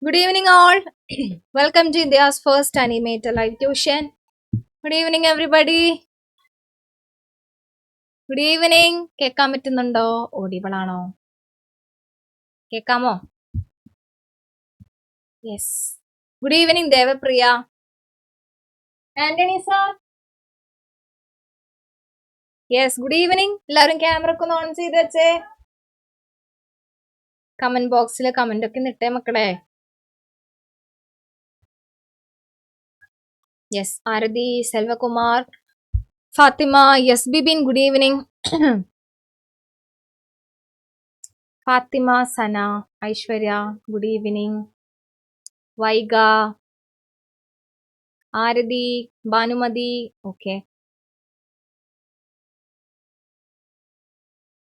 Good evening, all. Welcome to India's first animator live tuition. Good evening, everybody. Good evening. കേൾക്കാൻ പറ്റുന്നുണ്ടോ? Audible ആണോ? കേൾക്കാമോ? Yes. Good evening, Devapriya. Anthony sir. Yes, good evening. എല്ലാവരും camera ഒക്കെ ഒന്ന് on ചെയ്ത് വെച്ചേ. കമന്റ് ബോക്സിൽ കമന്റ് ഒക്കെ ഇട്ടേ മക്കളെ. Yes, Aarathi, Selvakumar, Fathima, yes Bibin, good evening. Fathima, Sana, Aishwarya, good evening. Vaiga, Aarathi, Bhanumathi, okay.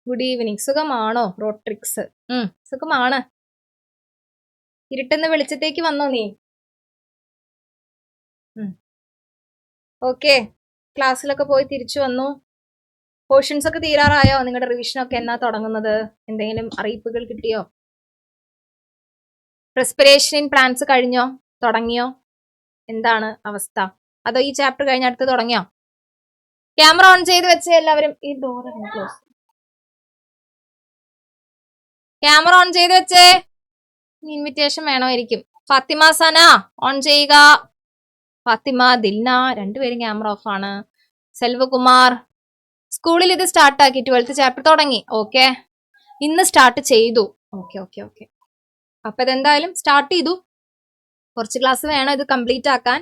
Good evening. സുഖമാണോ റോട്രിക്സ്? സുഖമാണ്. ഇരുട്ടെന്ന് വെളിച്ചത്തേക്ക് വന്നോ നീ? ഓക്കെ, ക്ലാസ്സിലൊക്കെ പോയി തിരിച്ചു വന്നു. പോർഷൻസ് ഒക്കെ തീരാറായോ? നിങ്ങളുടെ റിവിഷൻ ഒക്കെ എന്നാ തുടങ്ങുന്നത്? എന്തെങ്കിലും അറിയിപ്പുകൾ കിട്ടിയോ? റെസ്പിറേഷൻ പ്ലാൻസ് കഴിഞ്ഞോ? തുടങ്ങിയോ? എന്താണ് അവസ്ഥ? അതോ ഈ ചാപ്റ്റർ കഴിഞ്ഞ അടുത്ത് തുടങ്ങിയോ? ക്യാമറ ഓൺ ചെയ്ത് വെച്ചേ എല്ലാവരും. ഈ ഡോർ ക്ലോസ്. ക്യാമറ ഓൺ ചെയ്ത് വെച്ചേ. ഇൻവിറ്റേഷൻ വേണമായിരിക്കും. ഫാത്തിമ, സന ഓൺ ചെയ്യുക. ഫാത്തിമ, ദിൽന രണ്ടുപേരും ക്യാമറ ഓഫ് ആണ്. സെൽവകുമാർ, സ്കൂളിൽ ഇത് സ്റ്റാർട്ട് ആക്കി 12th ചാപ്റ്റർ തുടങ്ങി. ഓക്കെ, ഇന്ന് സ്റ്റാർട്ട് ചെയ്തു. Okay okay okay. അപ്പൊ ഇതെന്തായാലും സ്റ്റാർട്ട് ചെയ്തു. കുറച്ച് ക്ലാസ് വേണം ഇത് കംപ്ലീറ്റ് ആക്കാൻ.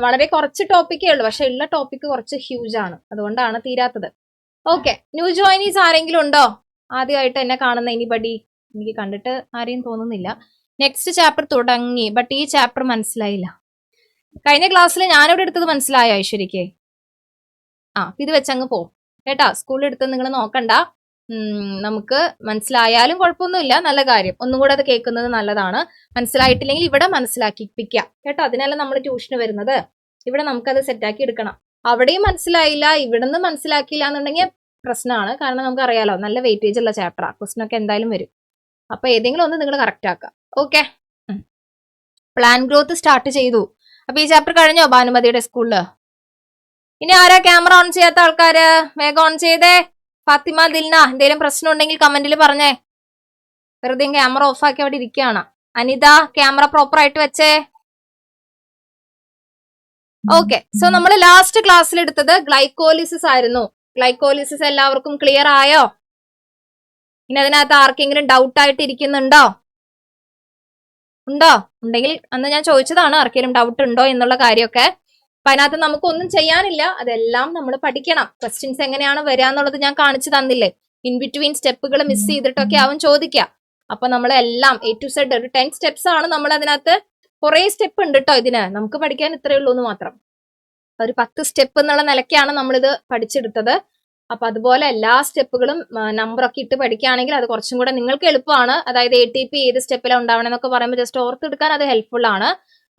വളരെ കുറച്ച് ടോപ്പിക്കേ ഉള്ളൂ, പക്ഷെ ഉള്ള ടോപ്പിക് കുറച്ച് ഹ്യൂജ് ആണ്, അതുകൊണ്ടാണ് തീരാത്തത്. ഓക്കെ, ന്യൂ ജോയിനീസ് ആരെങ്കിലും ഉണ്ടോ? ആദ്യമായിട്ട് എന്നെ കാണുന്ന എനിബഡി? എനിക്ക് കണ്ടിട്ട് ആരെയും തോന്നുന്നില്ല. നെക്സ്റ്റ് ചാപ്റ്റർ തുടങ്ങി, ബട്ട് ഈ ചാപ്റ്റർ മനസ്സിലായില്ല. കഴിഞ്ഞ ക്ലാസ്സിൽ ഞാനിവിടെ എടുത്തത് മനസ്സിലായോ ഐശ്വര്യക്ക്? ഇത് വെച്ചങ്ങ് പോകും കേട്ടാ. സ്കൂളിൽ എടുത്ത് നിങ്ങൾ നോക്കണ്ട. നമുക്ക് മനസ്സിലായാലും കുഴപ്പമൊന്നുമില്ല, നല്ല കാര്യം. ഒന്നും കൂടെ അത് കേൾക്കുന്നത് നല്ലതാണ്. മനസ്സിലായിട്ടില്ലെങ്കിൽ ഇവിടെ മനസ്സിലാക്കിപ്പിക്കാം കേട്ടോ. അതിനല്ല നമ്മൾ ട്യൂഷന് വരുന്നത്. ഇവിടെ നമുക്കത് സെറ്റാക്കി എടുക്കണം. അവിടെയും മനസ്സിലായില്ല, ഇവിടുന്ന് മനസ്സിലാക്കിയില്ല എന്നുണ്ടെങ്കിൽ പ്രശ്നമാണ്. കാരണം നമുക്കറിയാലോ, നല്ല വെയിറ്റേജ് ഉള്ള ചാപ്റ്ററാ, ക്വസ്റ്റൻ ഒക്കെ എന്തായാലും വരും. അപ്പൊ ഏതെങ്കിലും ഒന്ന് നിങ്ങൾ കറക്റ്റ് ആക്കാം. ഓക്കെ, പ്ലാൻ ഗ്രോത്ത് സ്റ്റാർട്ട് ചെയ്തു. അപ്പൊ ഈ ചാപ്റ്റർ കഴിഞ്ഞോ ഭാനുമതിയുടെ സ്കൂളില്? ഇനി ആരാ ക്യാമറ ഓൺ ചെയ്യാത്ത ആൾക്കാര്? വേഗം ഓൺ ചെയ്തേ. ഫാത്തിമ, ദിൽന, എന്തെങ്കിലും പ്രശ്നം ഉണ്ടെങ്കിൽ കമന്റിൽ പറഞ്ഞേ. വെറുതെ ക്യാമറ ഓഫ് ആക്കി അവിടെ ഇരിക്കുകയാണ്. അനിത, ക്യാമറ പ്രോപ്പർ ആയിട്ട് വെച്ചേ. ഓക്കെ, സോ നമ്മൾ ലാസ്റ്റ് ക്ലാസ്സിൽ എടുത്തത് ഗ്ലൈക്കോലിസിസ് ആയിരുന്നു. ഗ്ലൈക്കോലിസിസ് എല്ലാവർക്കും ക്ലിയർ ആയോ? ഇനി അതിനകത്ത് ആർക്കെങ്കിലും ഡൗട്ട് ആയിട്ട് ഇരിക്കുന്നുണ്ടോ? ഉണ്ടെങ്കിൽ അന്ന് ഞാൻ ചോദിച്ചതാണ് ആർക്കെങ്കിലും ഡൗട്ട് ഉണ്ടോ എന്നുള്ള കാര്യമൊക്കെ. അപ്പൊ അതിനകത്ത് നമുക്കൊന്നും ചെയ്യാനില്ല, അതെല്ലാം നമ്മൾ പഠിക്കണം. ക്വസ്റ്റ്യൻസ് എങ്ങനെയാണ് വരിക എന്നുള്ളത് ഞാൻ കാണിച്ചു തന്നില്ലേ. ഇൻ ബിറ്റ്വീൻ സ്റ്റെപ്പുകൾ മിസ് ചെയ്തിട്ടൊക്കെ ആവും ചോദിക്കുക. അപ്പൊ നമ്മളെല്ലാം A to Z ഒരു 10 സ്റ്റെപ്സ് ആണ്. നമ്മൾ അതിനകത്ത് കുറെ സ്റ്റെപ്പ് ഉണ്ട് കേട്ടോ ഇതിന്. നമുക്ക് പഠിക്കാൻ ഇത്രയേ ഉള്ളൂ എന്ന് മാത്രം. ഒരു 10 സ്റ്റെപ്പ് എന്നുള്ള നിലയ്ക്കാണ് നമ്മളിത് പഠിച്ചെടുത്തത്. അപ്പൊ അതുപോലെ എല്ലാ സ്റ്റെപ്പുകളും നമ്പറൊക്കെ ഇട്ട് പഠിക്കുകയാണെങ്കിൽ അത് കുറച്ചും കൂടെ നിങ്ങൾക്ക് എളുപ്പമാണ്. അതായത് ATP ഏത് സ്റ്റെപ്പിലാണ് ഉണ്ടാവണം എന്നൊക്കെ പറയുമ്പോൾ ജസ്റ്റ് ഓർത്തെടുക്കാൻ അത് ഹെൽപ്ഫുൾ ആണ്.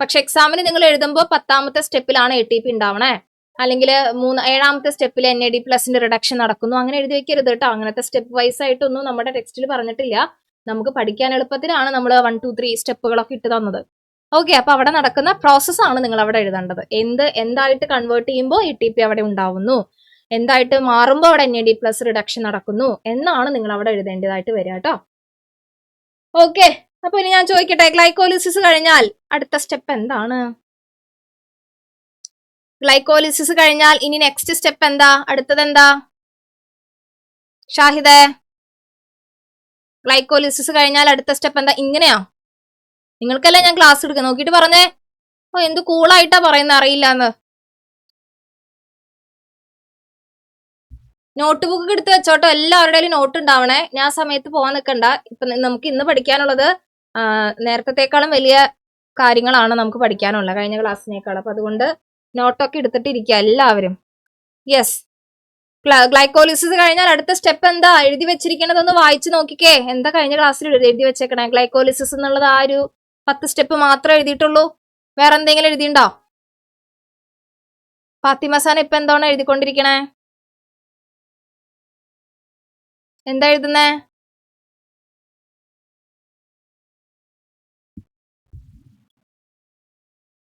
പക്ഷെ എക്സാമിന് നിങ്ങൾ എഴുതുമ്പോൾ 10ാമത്തെ സ്റ്റെപ്പിലാണ് ATP ഉണ്ടാവണേ, അല്ലെങ്കിൽ 7ാമത്തെ സ്റ്റെപ്പിൽ NAD+ന്റെ റിഡക്ഷൻ നടക്കുന്നു, അങ്ങനെ എഴുതി വെക്കരുത് കേട്ടോ. അങ്ങനത്തെ സ്റ്റെപ്പ് വൈസ് ആയിട്ടൊന്നും നമ്മുടെ ടെക്സ്റ്റിൽ പറഞ്ഞിട്ടില്ല. നമുക്ക് പഠിക്കാൻ എളുപ്പത്തിലാണ് നമ്മൾ 1, 2, 3 സ്റ്റെപ്പുകളൊക്കെ ഇട്ട് തന്നത്. ഓക്കെ, അപ്പൊ അവിടെ നടക്കുന്ന പ്രോസസ്സാണ് നിങ്ങൾ അവിടെ എഴുതേണ്ടത്. എന്തായിട്ട് കൺവേർട്ട് ചെയ്യുമ്പോൾ ATP അവിടെ ഉണ്ടാവുന്നു, എന്തായിട്ട് മാറുമ്പോൾ അവിടെ NAD+ റിഡക്ഷൻ നടക്കുന്നു എന്നാണ് നിങ്ങൾ അവിടെ എഴുതേണ്ടതായിട്ട് വരിക കേട്ടോ. ഓക്കെ, അപ്പൊ ഇനി ഞാൻ ചോദിക്കട്ടെ, ഗ്ലൈക്കോലിസിസ് കഴിഞ്ഞാൽ അടുത്ത സ്റ്റെപ്പ് എന്താണ്? ഗ്ലൈക്കോലിസിസ് കഴിഞ്ഞാൽ ഇനി നെക്സ്റ്റ് സ്റ്റെപ്പ് എന്താ? അടുത്തത് എന്താ ഷാഹിദേ? ഗ്ലൈക്കോലിസിസ് കഴിഞ്ഞാൽ അടുത്ത സ്റ്റെപ്പ് എന്താ? ഇങ്ങനെയാ? നിങ്ങൾക്കല്ലേ ഞാൻ ക്ലാസ് എടുക്കുക, നോക്കിയിട്ട് പറഞ്ഞേ. എന്ത് കൂളായിട്ടാ പറയുന്നത്, അറിയില്ലാന്ന്. നോട്ട് ബുക്ക് എടുത്ത് വെച്ചോട്ടോ, എല്ലാവരുടെയും നോട്ട് ഉണ്ടാവണേ. ഞാൻ സമയത്ത് പോകാൻ നിൽക്കണ്ട. ഇപ്പൊ നമുക്ക് ഇന്ന് പഠിക്കാനുള്ളത് നേരത്തേക്കാളും വലിയ കാര്യങ്ങളാണ് നമുക്ക് പഠിക്കാനുള്ളത്, കഴിഞ്ഞ ക്ലാസ്സിനേക്കാൾ. അപ്പൊ അതുകൊണ്ട് നോട്ടൊക്കെ എടുത്തിട്ടിരിക്കുക എല്ലാവരും. യെസ്, ഗ്ലൈക്കോലിസിസ് കഴിഞ്ഞാൽ അടുത്ത സ്റ്റെപ്പ് എന്താ? എഴുതി വെച്ചിരിക്കണതൊന്ന് വായിച്ചു നോക്കിക്കേ. എന്താ കഴിഞ്ഞ ക്ലാസ്സിൽ എഴുതി വെച്ചേക്കണേ? ഗ്ലൈക്കോലിസിസ് എന്നുള്ളത് ആ ഒരു 10 സ്റ്റെപ്പ് മാത്രമേ എഴുതിയിട്ടുള്ളൂ. വേറെ എന്തെങ്കിലും എഴുതിയിട്ടുണ്ടോ? ഫാത്തിമ സാൻ ഇപ്പൊ എന്താണ് എഴുതിക്കൊണ്ടിരിക്കണേ? എന്താ എഴുതുന്നേ?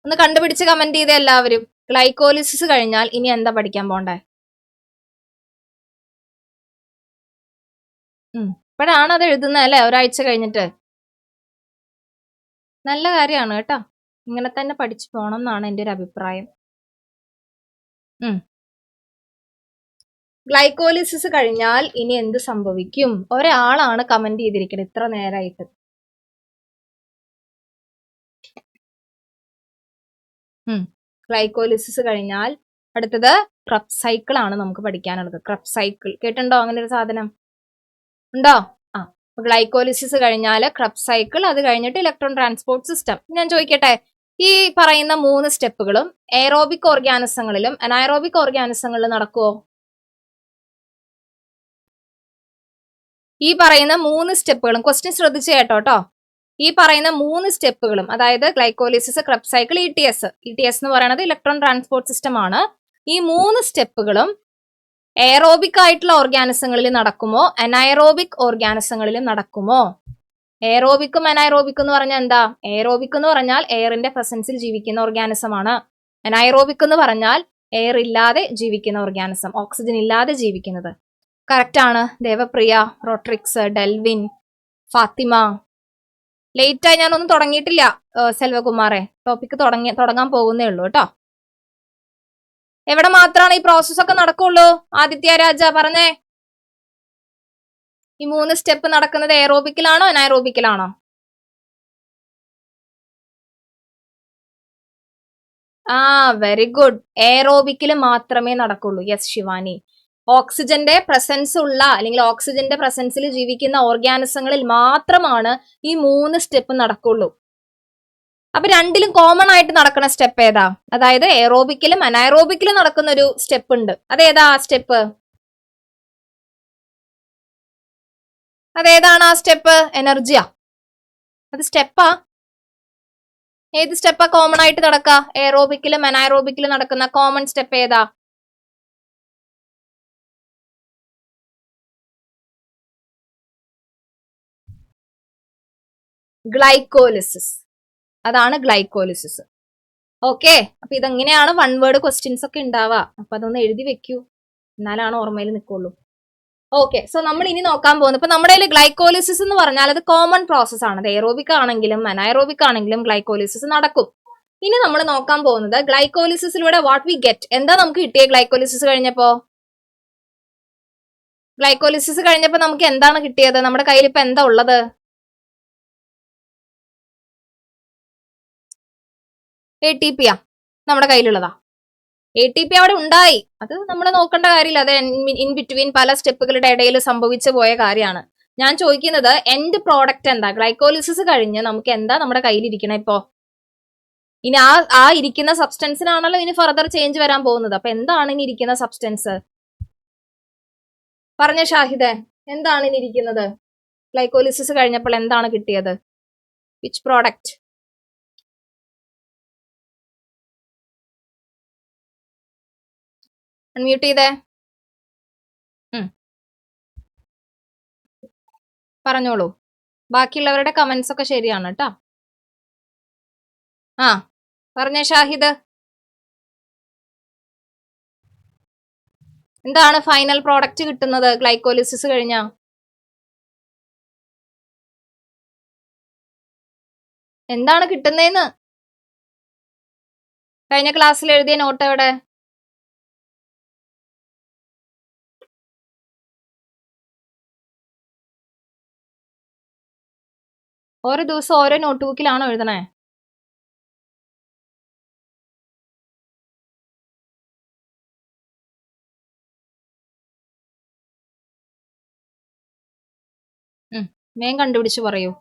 ഒന്ന് കണ്ടുപിടിച്ച് കമന്റ് ചെയ്തേ എല്ലാവരും. ഗ്ലൈക്കോലിസിസ് കഴിഞ്ഞാൽ ഇനി എന്താ പഠിക്കാൻ പോണ്ടേ? ഇപ്പോഴാണ് അത് എഴുതുന്നത് അല്ലെ, ഒരാഴ്ച കഴിഞ്ഞിട്ട്. നല്ല കാര്യമാണ് കേട്ടോ, ഇങ്ങനെ തന്നെ പഠിച്ചു പോണം എന്നാണ് എൻ്റെ ഒരു അഭിപ്രായം. ഗ്ലൈക്കോലിസിസ് കഴിഞ്ഞാൽ ഇനി എന്ത് സംഭവിക്കും? ഒരാളാണ് കമന്റ് ചെയ്തിരിക്കുന്നത് ഇത്ര നേരമായിട്ട്. ഗ്ലൈക്കോലിസിസ് കഴിഞ്ഞാൽ അടുത്തത് ക്രബ് സൈക്കിൾ ആണ് നമുക്ക് പഠിക്കാനുള്ളത്. ക്രബ് സൈക്കിൾ കേട്ടിട്ടുണ്ടോ? അങ്ങനെ ഒരു സാധനം ഉണ്ടോ? ഗ്ലൈക്കോലിസിസ് കഴിഞ്ഞാൽ ക്രബ് സൈക്കിൾ, അത് കഴിഞ്ഞിട്ട് ഇലക്ട്രോൺ ട്രാൻസ്പോർട്ട് സിസ്റ്റം. ഞാൻ ചോദിക്കട്ടെ, ഈ പറയുന്ന 3 സ്റ്റെപ്പുകളും എയറോബിക് ഓർഗാനിസങ്ങളിലും അനൈറോബിക് ഓർഗാനിസങ്ങളിലും നടക്കുമോ? ഈ പറയുന്ന 3 സ്റ്റെപ്പുകളും, ക്വസ്റ്റ്യൻ ശ്രദ്ധിച്ച് കേട്ടോ. ഈ പറയുന്ന 3 സ്റ്റെപ്പുകളും, അതായത് ഗ്ലൈക്കോലിസിസ്, ക്രബ് സൈക്കിൾ, ETS എന്ന് പറയുന്നത് ഇലക്ട്രോൺ ട്രാൻസ്പോർട്ട് സിസ്റ്റം ആണ്. ഈ 3 സ്റ്റെപ്പുകളും എയറോബിക് ആയിട്ടുള്ള ഓർഗാനിസങ്ങളിൽ നടക്കുമോ, അനൈറോബിക് ഓർഗാനിസങ്ങളിലും നടക്കുമോ? എയറോബിക്കും അനൈറോബിക്കും എന്ന് പറഞ്ഞാൽ എന്താ? എയറോബിക് എന്ന് പറഞ്ഞാൽ എയറിന്റെ പ്രസൻസിൽ ജീവിക്കുന്ന ഓർഗാനിസം ആണ്. അനൈറോബിക് എന്ന് പറഞ്ഞാൽ എയർ ഇല്ലാതെ ജീവിക്കുന്ന ഓർഗാനിസം, ഓക്സിജൻ ഇല്ലാതെ ജീവിക്കുന്നത്. കറക്റ്റ് ആണ്. ദേവപ്രിയ, റോട്രിക്സ്, ഡെൽവിൻ, ഫാത്തിമ. ലേറ്റായി ഞാനൊന്നും തുടങ്ങിയിട്ടില്ല സെൽവകുമാറെ, ടോപ്പിക്ക് തുടങ്ങാൻ പോകുന്നേ ഉള്ളൂ കേട്ടോ. എവിടെ മാത്രമാണ് ഈ പ്രോസസ് ഒക്കെ നടക്കുള്ളൂ? ആദിത്യ രാജ പറഞ്ഞേ, ഈ 3 സ്റ്റെപ്പ് നടക്കുന്നത് എയറോബിക്കിലാണോ അനൈറോബിക്കിലാണോ? Very good. എയറോബിക്കിൽ മാത്രമേ നടക്കുള്ളൂ. യെസ് ശിവാനി. ഓക്സിജന്റെ പ്രസൻസ് ഉള്ള അല്ലെങ്കിൽ ഓക്സിജന്റെ പ്രസൻസിൽ ജീവിക്കുന്ന ഓർഗാനിസങ്ങളിൽ മാത്രമാണ് ഈ 3 സ്റ്റെപ്പ് നടക്കുള്ളൂ. അപ്പൊ രണ്ടിലും കോമൺ ആയിട്ട് നടക്കുന്ന സ്റ്റെപ്പ് ഏതാ? അതായത് എയറോബിക്കിലും അനൈറോബിക്കിലും നടക്കുന്ന ഒരു സ്റ്റെപ്പ് ഉണ്ട്. അതേതാ ആ സ്റ്റെപ്പ്? അതേതാണ് ആ സ്റ്റെപ്പ്? എനർജിയാ. അത് സ്റ്റെപ്പാ? ഏത് സ്റ്റെപ്പാ കോമൺ ആയിട്ട് നടക്കുക? എയറോബിക്കിലും അനൈറോബിക്കിലും നടക്കുന്ന കോമൺ സ്റ്റെപ്പ് ഏതാ? ഗ്ലൈക്കോലിസിസ്. അതാണ് ഗ്ലൈക്കോലിസിസ്. ഓക്കെ, അപ്പൊ ഇതെങ്ങനെയാണ് 1 വേർഡ് ക്വസ്റ്റ്യൻസ് ഒക്കെ ഉണ്ടാവുക. അപ്പൊ അതൊന്ന് എഴുതി വെക്കൂ, എന്നാലാണ് ഓർമ്മയിൽ നിൽക്കുള്ളൂ. ഓക്കെ, സോ നമ്മൾ ഇനി നോക്കാൻ പോകുന്നത്, ഇപ്പൊ നമ്മുടെ കയ്യിൽ ഗ്ലൈക്കോലിസിസ് എന്ന് പറഞ്ഞാൽ അത് കോമൺ പ്രോസസ് ആണ്. എയറോബിക് ആണെങ്കിലും അനൈറോബിക് ആണെങ്കിലും ഗ്ലൈക്കോലിസിസ് നടക്കും. ഇനി നമ്മൾ നോക്കാൻ പോകുന്നത് ഗ്ലൈക്കോലിസിസിലൂടെ വാട്ട് വി ഗെറ്റ്. എന്താ നമുക്ക് കിട്ടിയ ഗ്ലൈക്കോലിസിസ് കഴിഞ്ഞപ്പോ? ഗ്ലൈക്കോലിസിസ് കഴിഞ്ഞപ്പോ നമുക്ക് എന്താണ് കിട്ടിയത്? നമ്മുടെ കയ്യിൽ ഇപ്പൊ എന്താ ഉള്ളത്? ATP യാ നമ്മുടെ കയ്യിലുള്ളതാ. ATP അവിടെ ഉണ്ടായി, അത് നമ്മൾ നോക്കേണ്ട കാര്യമില്ല. അത് ഇൻ ബിറ്റ്വീൻ പല സ്റ്റെപ്പുകളുടെ ഇടയിൽ സംഭവിച്ചു പോയ കാര്യമാണ്. ഞാൻ ചോദിക്കുന്നത് എൻഡ് പ്രോഡക്റ്റ് എന്താ? ഗ്ലൈക്കോലിസിസ് കഴിഞ്ഞ് നമുക്ക് എന്താ നമ്മുടെ കയ്യിലിരിക്കണേ ഇപ്പോ? ഇനി ആ ഇരിക്കുന്ന സബ്സ്റ്റൻസിനാണല്ലോ ഇനി ഫർദർ ചേഞ്ച് വരാൻ പോകുന്നത്. അപ്പൊ എന്താണ് ഇനി ഇരിക്കുന്ന സബ്സ്റ്റൻസ്? പറഞ്ഞ ഷാഹിദെ, എന്താണ് ഇനി ഇരിക്കുന്നത്? ഗ്ലൈക്കോലിസിസ് കഴിഞ്ഞപ്പോൾ എന്താണ് കിട്ടിയത്? Which product? അൺമ്യൂട്ട് ചെയ്തേ. പറഞ്ഞോളൂ. ബാക്കിയുള്ളവരുടെ കമന്റ്സ് ഒക്കെ ശരിയാണ് കേട്ടോ. പറഞ്ഞേ ഷാഹിദ്, എന്താണ് ഫൈനൽ പ്രോഡക്റ്റ് കിട്ടുന്നത് ഗ്ലൈക്കോലിസിസ് കഴിഞ്ഞാ? എന്താണ് കിട്ടുന്നതെന്ന് കഴിഞ്ഞ ക്ലാസ്സിൽ എഴുതിയ നോട്ട് എവിടെ? ഓരോ ദിവസം ഓരോ നോട്ട് ബുക്കിലാണോ എഴുതണേ? വേഗം കണ്ടുപിടിച്ച് പറയൂ.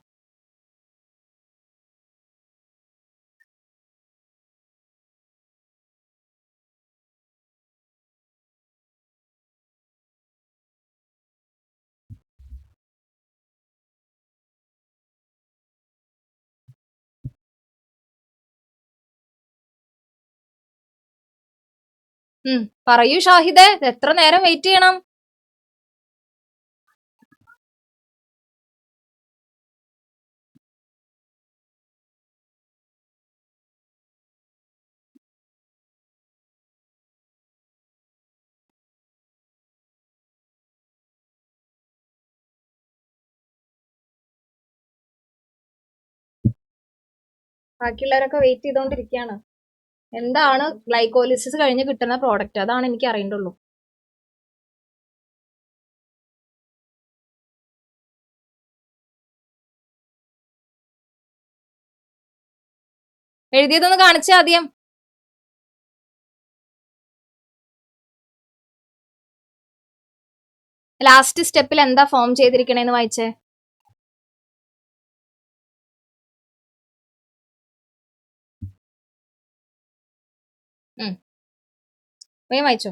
പറയൂ ഷാഹിദെ, എത്ര നേരം വെയിറ്റ് ചെയ്യണം? ബാക്കിയുള്ളവരൊക്കെ വെയിറ്റ് ചെയ്തുകൊണ്ടിരിക്കുകയാണ്. എന്താണ് ഗ്ലൈക്കോലിസിസ് കഴിഞ്ഞ് കിട്ടുന്ന പ്രോഡക്റ്റ്? അതാണ് എനിക്ക് അറിയേണ്ടുള്ളൂ. എഴുതിയതൊന്ന് കാണിച്ചേ ആദ്യം. ലാസ്റ്റ് സ്റ്റെപ്പിൽ എന്താ ഫോം ചെയ്തിരിക്കണേന്ന് വായിച്ചേ. വേഗം വായിച്ചോ.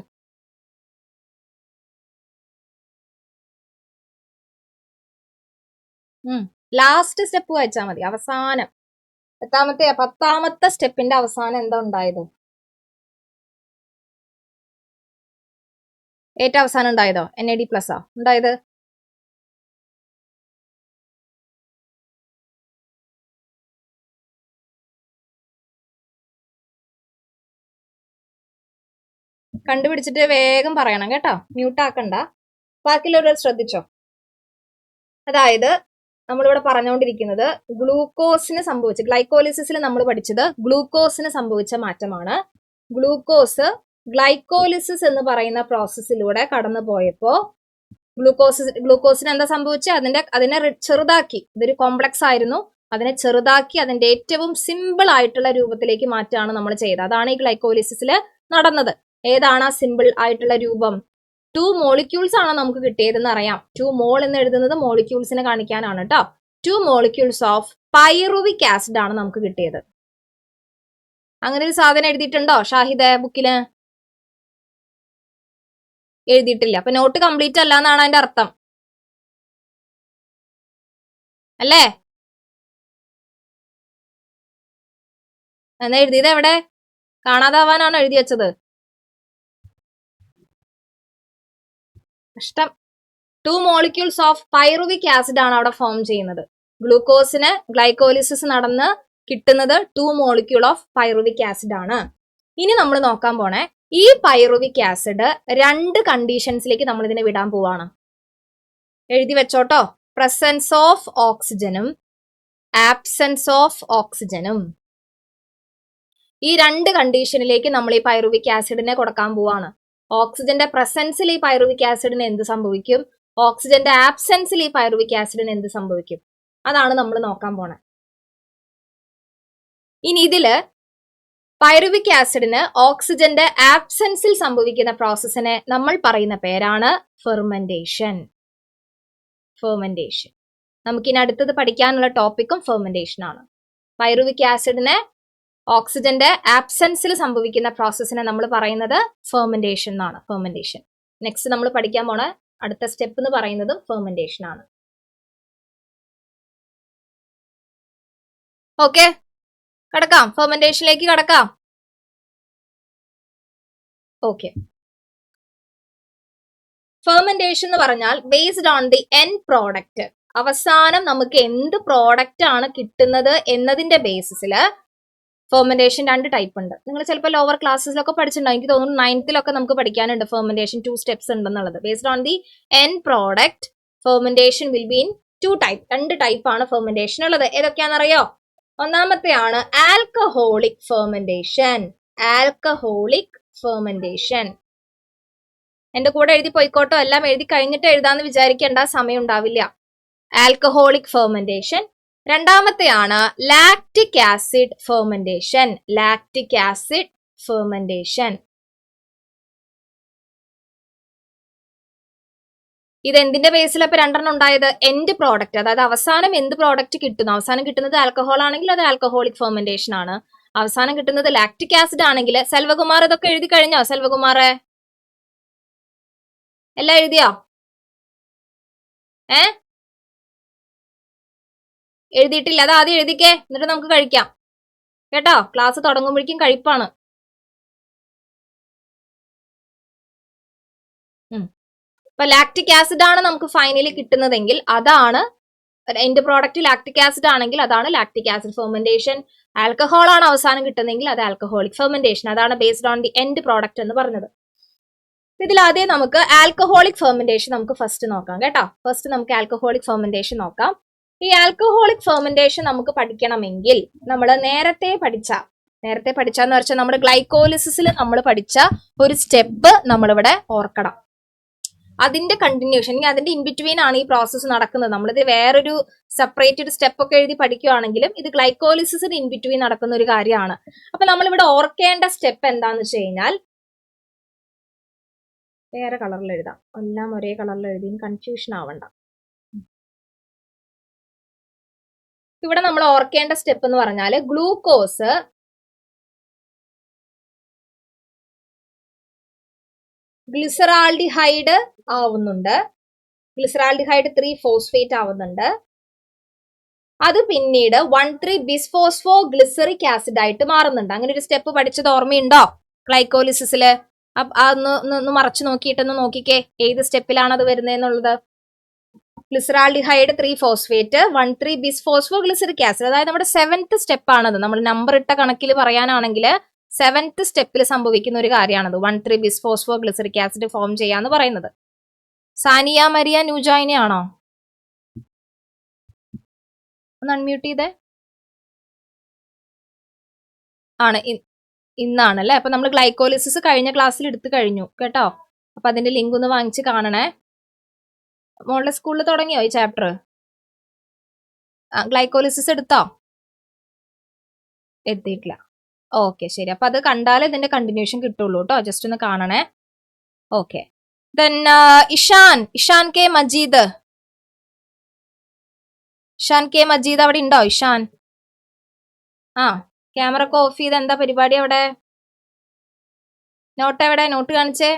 ലാസ്റ്റ് സ്റ്റെപ്പ് വായിച്ചാൽ മതി. അവസാനം പത്താമത്തെ സ്റ്റെപ്പിന്റെ അവസാനം എന്താ ഉണ്ടായത്? ഏറ്റവും അവസാനം ഉണ്ടായതോ NAD+ ഉണ്ടായത്? കണ്ടുപിടിച്ചിട്ട് വേഗം പറയണം കേട്ടോ, മ്യൂട്ട് ആക്കണ്ട. ബാക്കിയുള്ളവർ ശ്രദ്ധിച്ചോ. അതായത് നമ്മളിവിടെ പറഞ്ഞുകൊണ്ടിരിക്കുന്നത് ഗ്ലൂക്കോസിന് സംഭവിച്ച, ഗ്ലൈക്കോലിസിസിൽ നമ്മൾ പഠിച്ചത് ഗ്ലൂക്കോസിന് സംഭവിച്ച മാറ്റമാണ്. ഗ്ലൂക്കോസ് ഗ്ലൈക്കോലിസിസ് എന്ന് പറയുന്ന പ്രോസസ്സിലൂടെ കടന്നു പോയപ്പോ ഗ്ലൂക്കോസിന് എന്താ സംഭവിച്ചത്? അതിനെ ചെറുതാക്കി, ഇതൊരു കോംപ്ലക്സ് ആയിരുന്നു, അതിനെ ചെറുതാക്കി അതിന്റെ ഏറ്റവും സിമ്പിൾ ആയിട്ടുള്ള രൂപത്തിലേക്ക് മാറ്റാണ് നമ്മൾ ചെയ്തത്. അതാണ് ഈ ഗ്ലൈക്കോലിസിസിൽ നടന്നത്. ഏതാണ് ആ സിമ്പിൾ ആയിട്ടുള്ള രൂപം? 2 മോളിക്യൂൾസ് ആണ് നമുക്ക് കിട്ടിയതെന്ന് അറിയാം. 2 മോൾ എന്ന് എഴുതുന്നത് മോളിക്യൂൾസിനെ കാണിക്കാനാണ് കേട്ടോ. 2 മോളിക്യൂൾസ് ഓഫ് പൈറുവിക് ആസിഡ് ആണ് നമുക്ക് കിട്ടിയത്. അങ്ങനെ ഒരു സാധനം എഴുതിയിട്ടുണ്ടോ ഷാഹിദ് ബുക്കില്? എഴുതിയിട്ടില്ല. അപ്പൊ നോട്ട് കംപ്ലീറ്റ് അല്ല എന്നാണ് അതിന്റെ അർത്ഥം അല്ലേ? എന്നാ എഴുതിയത് എവിടെ? കാണാതാവാനാണ് എഴുതി വെച്ചത്. കഷ്ടം. 2 മോളിക്യൂൾസ് ഓഫ് പൈറുവിക് ആസിഡ് ആണ് അവിടെ ഫോം ചെയ്യുന്നത്. ഗ്ലൂക്കോസിന് ഗ്ലൈക്കോലിസിസ് നടന്ന് കിട്ടുന്നത് 2 മോളിക്യൂൾ ഓഫ് പൈറുവിക് ആസിഡ് ആണ്. ഇനി നമ്മൾ നോക്കാൻ പോണേ, ഈ പൈറുവിക് ആസിഡ് 2 കണ്ടീഷൻസിലേക്ക് നമ്മൾ ഇതിനെ വിടാൻ പോവാണ്. എഴുതി വെച്ചോട്ടോ. പ്രസൻസ് ഓഫ് ഓക്സിജനും ആബ്സെൻസ് ഓഫ് ഓക്സിജനും. ഈ 2 കണ്ടീഷനിലേക്ക് നമ്മൾ ഈ പൈറുവിക് ആസിഡിനെ കൊടുക്കാൻ പോവാണ്. ഓക്സിജന്റെ പ്രസൻസിൽ ഈ പൈറുവിക് ആസിഡിന് എന്ത് സംഭവിക്കും? ഓക്സിജന്റെ ആബ്സെൻസിൽ ഈ പൈറുവിക് ആസിഡിന് എന്ത് സംഭവിക്കും? അതാണ് നമ്മൾ നോക്കാൻ പോണേ. ഇനി ഇതില് പൈറുവിക് ആസിഡിന് ഓക്സിജന്റെ ആബ്സെൻസിൽ സംഭവിക്കുന്ന പ്രോസസ്സിനെ നമ്മൾ പറയുന്ന പേരാണ് ഫെർമെന്റേഷൻ. ഫെർമെന്റേഷൻ. നമുക്കിനി അടുത്തത് പഠിക്കാനുള്ള ടോപ്പിക്കും ഫെർമെന്റേഷൻ ആണ്. പൈറുവിക് ആസിഡിനെ ഓക്സിജന്റെ ആബ്സെൻസിൽ സംഭവിക്കുന്ന പ്രോസസ്സിനെ നമ്മൾ പറയുന്നത് ഫെർമെന്റേഷൻ എന്നാണ്. ഫെർമെന്റേഷൻ. നെക്സ്റ്റ് നമ്മൾ പഠിക്കാൻ പോണ അടുത്ത സ്റ്റെപ്പ് എന്ന് പറയുന്നതും ഫെർമെന്റേഷൻ ആണ്. ഓക്കെ, കടക്കാം. ഫെർമെന്റേഷനിലേക്ക് കടക്കാം. ഓക്കെ, ഫെർമെന്റേഷൻ എന്ന് പറഞ്ഞാൽ based on the end product. അവസാനം നമുക്ക് എന്ത് പ്രോഡക്റ്റ് ആണ് കിട്ടുന്നത് എന്നതിന്റെ ബേസിസിൽ ഫെർമെന്റേഷൻ 2 ടൈപ്പ് ഉണ്ട്. നിങ്ങൾ ചിലപ്പോൾ ലോവർ ക്ലാസ്സിലൊക്കെ പഠിച്ചിട്ടുണ്ടാവും. എനിക്ക് തോന്നുന്നു 9th നമുക്ക് പഠിക്കാനുണ്ട് ഫെർമെന്റേഷൻ 2 സ്റ്റെപ്സ് ഉണ്ടെന്നുള്ളത്. Based on the end product fermentation will be in 2 type. 2 ടൈപ്പാണ് ഫെർമെന്റേഷൻ ഉള്ളത്. ഏതൊക്കെയാണെന്നറിയോ? ഒന്നാമത്തെയാണ് ആൽക്കഹോളിക് ഫെർമെന്റേഷൻ. Alcoholic fermentation. എന്റെ കൂടെ എഴുതി പോയിക്കോട്ടോ. എല്ലാം എഴുതി കഴിഞ്ഞിട്ട് എഴുതാന്ന് വിചാരിക്കേണ്ട, സമയം ഉണ്ടാവില്ല. Alcoholic fermentation. രണ്ടാമത്തെയാണ് lactic acid fermentation. Lactic acid fermentation. ഇത് എന്തിന്റെ ബേസിൽ ഇപ്പൊ 2 ഉണ്ടായത്? എൻഡ് പ്രോഡക്റ്റ്, അതായത് അവസാനം എന്ത് പ്രോഡക്റ്റ് കിട്ടുന്നു. അവസാനം കിട്ടുന്നത് ആൽക്കഹോൾ ആണെങ്കിൽ അത് ആൽക്കഹോളിക് ഫെർമെന്റേഷൻ ആണ്. അവസാനം കിട്ടുന്നത് ലാക്റ്റിക് ആസിഡ് ആണെങ്കിൽ, സെൽവകുമാർ ഇതൊക്കെ എഴുതി കഴിഞ്ഞോ? സെൽവകുമാറെ എല്ലാം എഴുതിയോ? എഴുതിയിട്ടില്ല? അത് ആദ്യം എഴുതിക്കേ, എന്നിട്ട് നമുക്ക് കഴിക്കാം കേട്ടോ. ക്ലാസ് തുടങ്ങുമ്പോഴേക്കും കഴിപ്പാണ്. ഇപ്പൊ ലാക്റ്റിക് ആസിഡ് ആണ് നമുക്ക് ഫൈനലി കിട്ടുന്നതെങ്കിൽ അതാണ് എൻഡ് പ്രോഡക്റ്റ്. ലാക്റ്റിക് ആസിഡ് ആണെങ്കിൽ അതാണ് ലാക്റ്റിക് ആസിഡ് ഫെർമെന്റേഷൻ. ആൽക്കഹോൾ ആണ് അവസാനം കിട്ടുന്നതെങ്കിൽ അത് ആൽക്കഹോളിക് ഫെർമെന്റേഷൻ. അതാണ് based on the end product എന്ന് പറഞ്ഞത്. ഇതിൽ ആദ്യം നമുക്ക് ആൽക്കഹോളിക് ഫെർമെന്റേഷൻ നമുക്ക് ഫസ്റ്റ് നോക്കാം കേട്ടോ. ഫസ്റ്റ് നമുക്ക് ആൽക്കഹോളിക് ഫെർമെന്റേഷൻ നോക്കാം. ഈ ആൽക്കഹോളിക് ഫെർമെന്റേഷൻ നമുക്ക് പഠിക്കണമെങ്കിൽ നമ്മൾ നേരത്തെ പഠിച്ചെന്ന് വെച്ചാൽ നമ്മുടെ ഗ്ലൈക്കോലിസിസിൽ നമ്മൾ പഠിച്ച ഒരു സ്റ്റെപ്പ് നമ്മളിവിടെ ഓർക്കണം. അതിന്റെ കണ്ടിന്യൂഷൻ, അതിന്റെ ഇൻബിറ്റ്വീൻ ആണ് ഈ പ്രോസസ്സ് നടക്കുന്നത്. നമ്മളിത് വേറൊരു സെപ്പറേറ്റ് ഒരു സ്റ്റെപ്പ് ഒക്കെ എഴുതി പഠിക്കുകയാണെങ്കിലും ഇത് ഗ്ലൈക്കോലിസിസിന് ഇൻബിറ്റ്വീൻ നടക്കുന്ന ഒരു കാര്യമാണ്. അപ്പൊ നമ്മളിവിടെ ഓർക്കേണ്ട സ്റ്റെപ്പ് എന്താന്ന് വെച്ച് കഴിഞ്ഞാൽ, വേറെ കളറിൽ എഴുതാം, എല്ലാം ഒരേ കളറിൽ എഴുതി കൺഫ്യൂഷൻ ആവണ്ട. ഇവിടെ നമ്മൾ ഓർക്കേണ്ട സ്റ്റെപ്പ് എന്ന് പറഞ്ഞാൽ ഗ്ലൂക്കോസ് ഗ്ലിസറാൾഡിഹൈഡ് ആവുന്നുണ്ട്, ഗ്ലിസറാൾഡിഹൈഡ് 3-ഫോസ്ഫേറ്റ് ആവുന്നുണ്ട്. അത് പിന്നീട് 1,3-ബിസ്ഫോസ്ഫോ ഗ്ലിസറിക് ആസിഡ് ആയിട്ട് മാറുന്നുണ്ട്. അങ്ങനെ ഒരു സ്റ്റെപ്പ് പഠിച്ചത് ഓർമ്മയുണ്ടോ ഗ്ലൈക്കോലിസിസില്? ഒന്ന് മറച്ചു നോക്കിയിട്ടൊന്ന് നോക്കിക്കേ ഏത് സ്റ്റെപ്പിലാണ് അത് വരുന്നതെന്നുള്ളത്. ഗ്ലിസറാൾഡിഹൈഡ് 3-ഫോസ്ഫേറ്റ് 1,3-ബിസ്ഫോസ്ഫോ ഗ്ലിസറിക് ആസിഡ്, അതായത് നമ്മുടെ 7th സ്റ്റെപ്പ് ആണത്. നമ്മൾ നമ്പർ ഇട്ട കണക്കിൽ പറയാനാണെങ്കിൽ 7th സ്റ്റെപ്പിൽ സംഭവിക്കുന്ന ഒരു കാര്യമാണത്, 1,3-ബിസ്ഫോസ്ഫോ ഗ്ലിസറിക് ആസിഡ് ഫോം ചെയ്യാന്ന് പറയുന്നത്. സാനിയ മരിയ ന്യൂജോയിനെ ആണോ? ഒന്ന് അൺമ്യൂട്ട് ചെയ്തേ. ആണ്, ഇന്നാണല്ലേ. അപ്പൊ നമ്മൾ ഗ്ലൈക്കോലിസിസ് കഴിഞ്ഞ ക്ലാസ്സിൽ എടുത്തു കഴിഞ്ഞു കേട്ടോ. അപ്പൊ അതിന്റെ ലിങ്ക് ഒന്ന് വാങ്ങിച്ച് കാണണേ. മോളുടെ സ്കൂളിൽ തുടങ്ങിയോ ഈ ചാപ്റ്റർ? ഗ്ലൈക്കോലിസിസ് എടുത്തോ? എത്തിയിട്ടില്ല. ഓക്കെ, ശരി. അപ്പൊ അത് കണ്ടാലേ ഇതിന്റെ കണ്ടിന്യൂഷൻ കിട്ടുള്ളൂ കേട്ടോ. ജസ്റ്റ് ഒന്ന് കാണണേ. Okay. Then Ishan K Majeed അവിടെ ഉണ്ടോ? ഇഷാൻ, ക്യാമറ ഒക്കെ ഓഫ് ചെയ്ത് എന്താ പരിപാടി അവിടെ? നോട്ട് എവിടെ? നോട്ട് കാണിച്ചേ.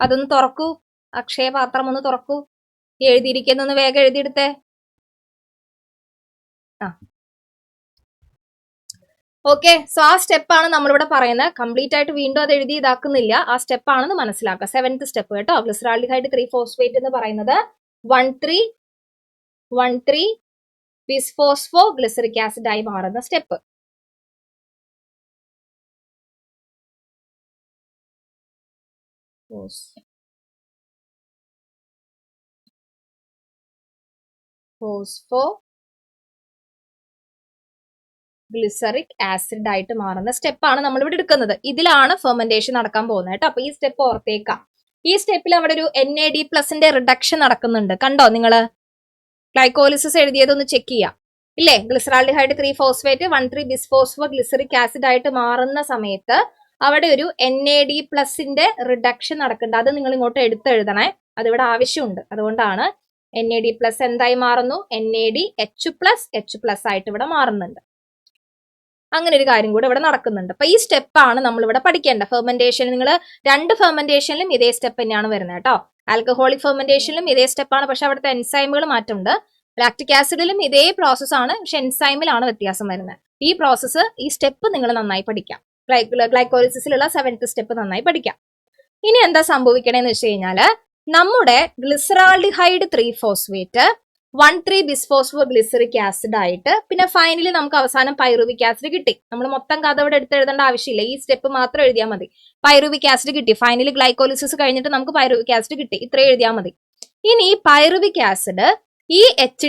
അതൊന്ന് തുറക്കൂ, അക്ഷയപാത്രം ഒന്ന് തുറക്കൂ. എഴുതിയിരിക്കുന്നൊന്ന് വേഗം എഴുതിയെടുത്തേ. ഓക്കെ, സോ ആ സ്റ്റെപ്പാണ് നമ്മളിവിടെ പറയുന്നത്. കംപ്ലീറ്റ് ആയിട്ട് വീണ്ടും അത് എഴുതി ഇതാക്കുന്നില്ല, ആ സ്റ്റെപ്പാണെന്ന് മനസ്സിലാക്കുക. 7th സ്റ്റെപ്പ് കേട്ടോ. ഗ്ലിസറാൾഡിഹൈഡ് 3-ഫോസ്ഫേറ്റ് എന്ന് പറയുന്നത് 1,3-ബിസ്ഫോസ്ഫോ ഗ്ലിസറിക് ആസിഡ് ആയി മാറുന്ന സ്റ്റെപ്പ്. ഫോസ്ഫോ ഗ്ലിസറിക് ആസിഡ് ആയിട്ട് മാറുന്ന സ്റ്റെപ്പാണ് നമ്മൾ ഇവിടെ എടുക്കുന്നത്. ഇതിലാണ് ഫെർമെന്റേഷൻ നടക്കാൻ പോകുന്നത് കേട്ടോ. അപ്പൊ ഈ സ്റ്റെപ്പ് ഓർത്തേക്കാം. ഈ സ്റ്റെപ്പിൽ അവിടെ ഒരു NAD+ന്റെ റിഡക്ഷൻ നടക്കുന്നുണ്ട്. കണ്ടോ നിങ്ങള്? ഗ്ലൈക്കോലിസിസ് എഴുതിയതൊന്ന് ചെക്ക് ചെയ്യാം. ഇല്ലേ? ഗ്ലിസറാൾഡിഹൈഡ് 3-ഫോസ്ഫേറ്റ് 1,3-ബിസ്ഫോസ്ഫോ ഗ്ലിസറിക് ആസിഡ് ആയിട്ട് മാറുന്ന സമയത്ത് അവിടെ ഒരു NAD+ന്റെ റിഡക്ഷൻ നടക്കുന്നുണ്ട്. അത് നിങ്ങൾ ഇങ്ങോട്ട് എടുത്തെഴുതണേ, അതിവിടെ ആവശ്യമുണ്ട്. അതുകൊണ്ടാണ് NAD+ എന്തായി മാറുന്നു? NADH+H+ ആയിട്ട് ഇവിടെ മാറുന്നുണ്ട്. അങ്ങനെ ഒരു കാര്യം കൂടെ ഇവിടെ നടക്കുന്നുണ്ട്. അപ്പൊ ഈ സ്റ്റെപ്പാണ് നമ്മൾ ഇവിടെ പഠിക്കേണ്ട. ഫെർമെന്റേഷൻ നിങ്ങൾ 2 ഫെർമെന്റേഷനിലും ഇതേ സ്റ്റെപ്പ് തന്നെയാണ് വരുന്നത് കേട്ടോ. ആൽക്കഹോളിക് ഫെർമെന്റേഷനിലും ഇതേ സ്റ്റെപ്പാണ്, പക്ഷെ അവിടുത്തെ എൻസൈമുകൾ മാറ്റമുണ്ട്. ലാക്റ്റിക് ആസിഡിലും ഇതേ പ്രോസസ് ആണ്, പക്ഷെ എൻസൈമിലാണ് വ്യത്യാസം വരുന്നത്. ഈ സ്റ്റെപ്പ് നിങ്ങൾ നന്നായി പഠിക്കാം. ഗ്ലൈക്കോലിസിസിലുള്ള 7th സ്റ്റെപ്പ് നന്നായി പഠിക്കാം. ഇനി എന്താ സംഭവിക്കണേന്ന് വെച്ച് കഴിഞ്ഞാല്, നമ്മുടെ ഗ്ലിസറാൾഡിഹൈഡ് 3-ഫോസ്ഫേറ്റ് 1,3-ബിസ്ഫോസ്ഫോ ഗ്ലിസറിക് ആസിഡ് ആയിട്ട് പിന്നെ ഫൈനലി നമുക്ക് അവസാനം പൈറുവിക് ആസിഡ് കിട്ടി. നമ്മൾ മൊത്തം കഥ ഇവിടെ എഴുതേണ്ട ആവശ്യമില്ല, ഈ സ്റ്റെപ്പ് മാത്രം എഴുതിയാൽ മതി. പൈറുവിക് ആസിഡ് കിട്ടി. ഫൈനലി ഗ്ലൈക്കോലിസിസ് കഴിഞ്ഞിട്ട് നമുക്ക് പൈറുവിക് ആസിഡ് കിട്ടി. ഇത്രയും എഴുതിയാൽ മതി. ഇനി ഈ പൈറുവിക് ആസിഡ് ഈ H+